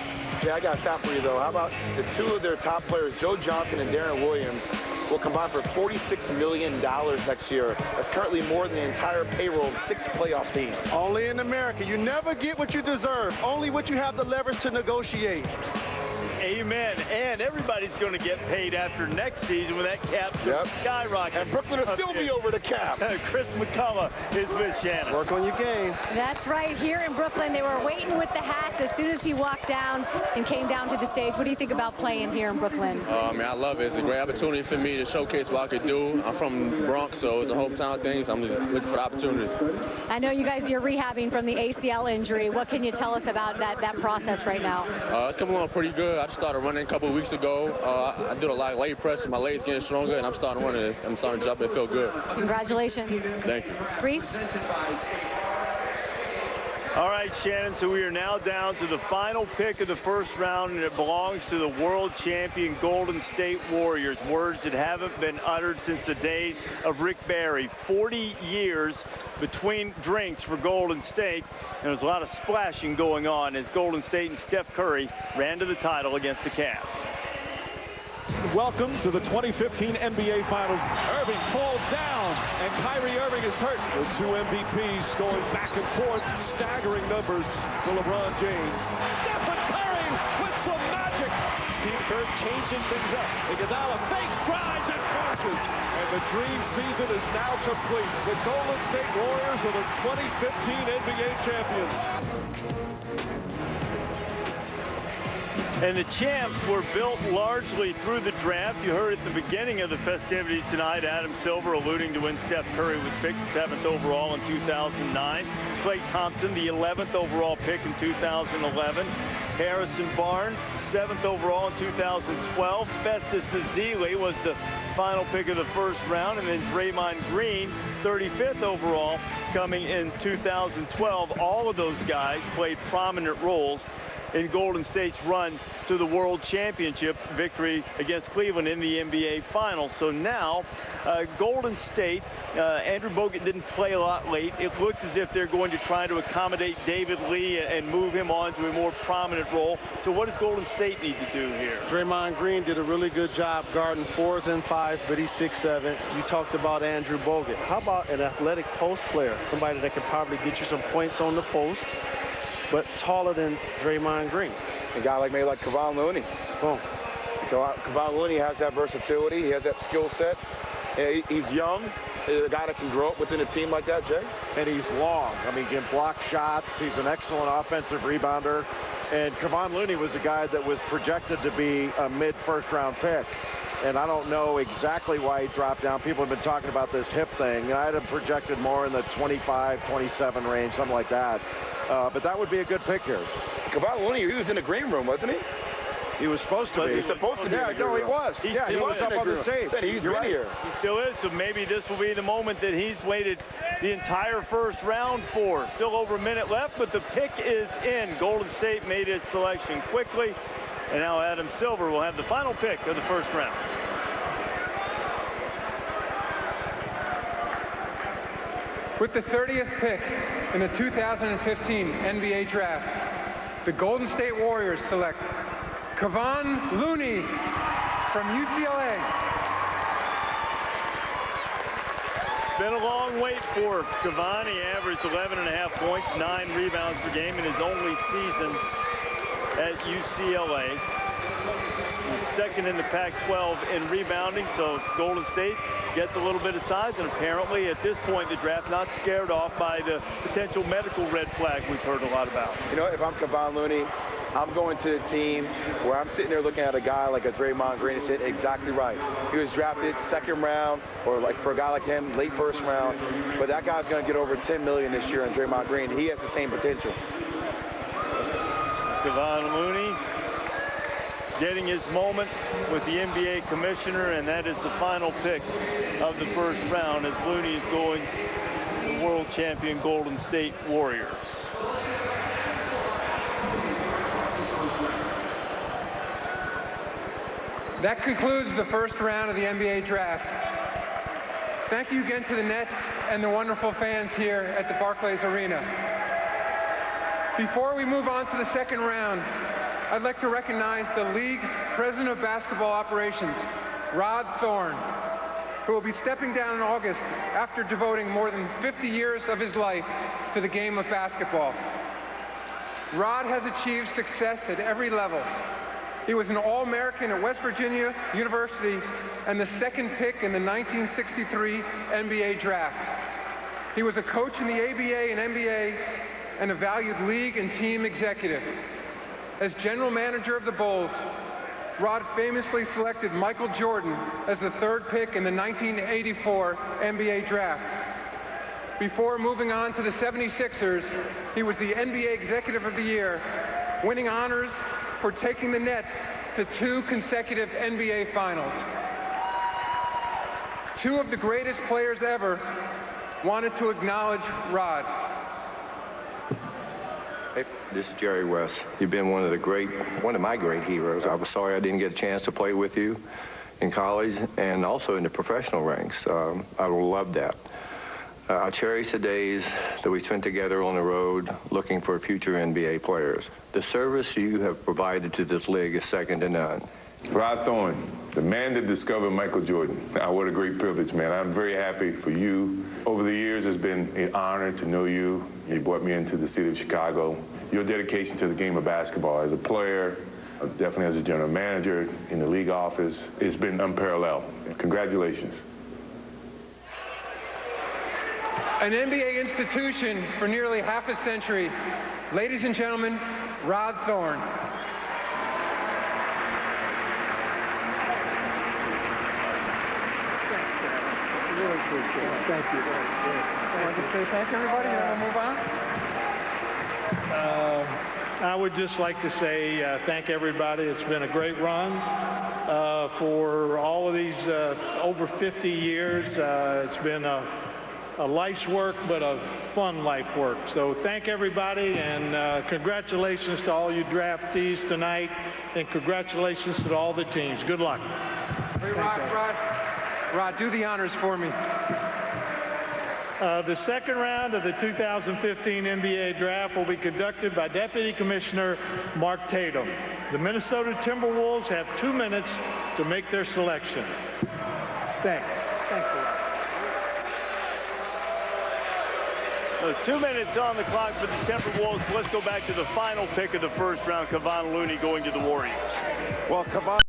Yeah, I got a stat for you, though. How about the two of their top players, Joe Johnson and Darren Williams, will combine for $46 million next year. That's currently more than the entire payroll of 6 playoff teams. Only in America. You never get what you deserve, only what you have the leverage to negotiate. Amen. And everybody's going to get paid after next season when that cap's going to skyrocket. And Brooklyn will still be over the cap. Chris McCullough is with Shannon. Work on your game. That's right. Here in Brooklyn, they were waiting with the hats as soon as he walked down and came down to the stage. What do you think about playing here in Brooklyn? Man, I love it. It's a great opportunity for me to showcase what I could do. I'm from Bronx, so it's a hometown thing, so I'm just looking for the opportunity. I know you guys, you're rehabbing from the ACL injury. What can you tell us about that process right now? It's coming along pretty good. I started running a couple of weeks ago. I did a lot of leg press. My legs getting stronger, and I'm starting running. I'm starting to jump and feel good. Congratulations. Thank you. Reese? All right, Shannon, so we are now down to the final pick of the first round, and it belongs to the world champion Golden State Warriors. Words that haven't been uttered since the days of Rick Barry. 40 years between drinks for Golden State, and there was a lot of splashing going on as Golden State and Steph Curry ran to the title against the Cavs. Welcome to the 2015 NBA Finals. Irving falls down, and Kyrie Irving is hurt. The two MVPs going back and forth, staggering numbers for LeBron James. Stephen Curry with some magic. Steve Kerr changing things up. Iguodala fakes, drives, and finishes. And the dream season is now complete. The Golden State Warriors are the 2015 NBA champions. And the champs were built largely through the draft. You heard at the beginning of the festivities tonight, Adam Silver alluding to when Steph Curry was picked 7th overall in 2009. Klay Thompson, the 11th overall pick in 2011. Harrison Barnes, 7th overall in 2012. Festus Ezeli was the final pick of the first round. And then Draymond Green, 35th overall, coming in 2012. All of those guys played prominent roles in Golden State's run to the World Championship victory against Cleveland in the NBA Finals. So now, Golden State, Andrew Bogut didn't play a lot late. It looks as if they're going to try to accommodate David Lee and move him on to a more prominent role. So what does Golden State need to do here? Draymond Green did a really good job guarding 4s and 5s, but he's 6'7". You talked about Andrew Bogut. How about an athletic post player? Somebody that can probably get you some points on the post, but taller than Draymond Green. A guy like maybe like Kevon Looney. Boom. Kevon Looney has that versatility. He has that skill set. He's young. He's a guy that can grow up within a team like that, Jay. And he's long. I mean, he can block shots. He's an excellent offensive rebounder. And Kevon Looney was a guy that was projected to be a mid-first-round pick. And I don't know exactly why he dropped down. People have been talking about this hip thing. And I had him projected more in the 25, 27 range, something like that. But that would be a good pick here. Kevon Looney, he was in the green room, wasn't he? He was supposed to be. He's supposed to be. Yeah, no, he was. He was up on the stage. He's right here. He still is, so maybe this will be the moment that he's waited the entire first round for. Still over a minute left, but the pick is in. Golden State made its selection quickly, and now Adam Silver will have the final pick of the first round. With the 30th pick in the 2015 NBA Draft, the Golden State Warriors select Kevon Looney from UCLA. Been a long wait for Kevon. He averaged 11.5 points, 9 rebounds per game in his only season at UCLA. He's second in the Pac-12 in rebounding, so Golden State gets a little bit of size, and apparently at this point in the draft, not scared off by the potential medical red flag we've heard a lot about. You know, if I'm Kevon Looney, I'm going to a team where I'm sitting there looking at a guy like a Draymond Green and said, exactly right. He was drafted second round, or like for a guy like him, late first round. But that guy's going to get over $10 million this year in Draymond Green. He has the same potential. Kevon Looney getting his moment with the NBA commissioner, and that is the final pick of the first round as Looney is going to the world champion Golden State Warriors. That concludes the first round of the NBA draft. Thank you again to the Nets and the wonderful fans here at the Barclays Arena. Before we move on to the second round, I'd like to recognize the league's president of basketball operations, Rod Thorne, who will be stepping down in August after devoting more than 50 years of his life to the game of basketball. Rod has achieved success at every level. He was an All-American at West Virginia University and the second pick in the 1963 NBA draft. He was a coach in the ABA and NBA and a valued league and team executive. As general manager of the Bulls, Rod famously selected Michael Jordan as the third pick in the 1984 NBA draft. Before moving on to the 76ers, he was the NBA Executive of the Year, winning honors for taking the Nets to 2 consecutive NBA Finals. 2 of the greatest players ever wanted to acknowledge Rod. Hey, this is Jerry West. You've been one of my great heroes. I was sorry I didn't get a chance to play with you in college and also in the professional ranks. I love that. I cherish the days that we spent together on the road looking for future NBA players. The service you have provided to this league is second to none. Rod Thorne, the man that discovered Michael Jordan. What a great privilege, man. I'm very happy for you. Over the years, it's been an honor to know you. You brought me into the city of Chicago. Your dedication to the game of basketball as a player, definitely as a general manager in the league office, it's been unparalleled. Congratulations. An NBA institution for nearly half a century. Ladies and gentlemen, Rod Thorne. Really appreciate it. Thank you. I'd like to say thank everybody, and then we'll move on. I would just like to say thank everybody. It's been a great run for all of these over 50 years. It's been a life's work, but a fun life work. So thank everybody, and congratulations to all you draftees tonight, and congratulations to all the teams. Good luck. Hey, Rod, do the honors for me. The second round of the 2015 NBA Draft will be conducted by Deputy Commissioner Mark Tatum. The Minnesota Timberwolves have 2 minutes to make their selection. Thanks. Thanks a lot. 2 minutes on the clock for the Timberwolves. Let's go back to the final pick of the first round, Kevon Looney going to the Warriors. Well, Kevon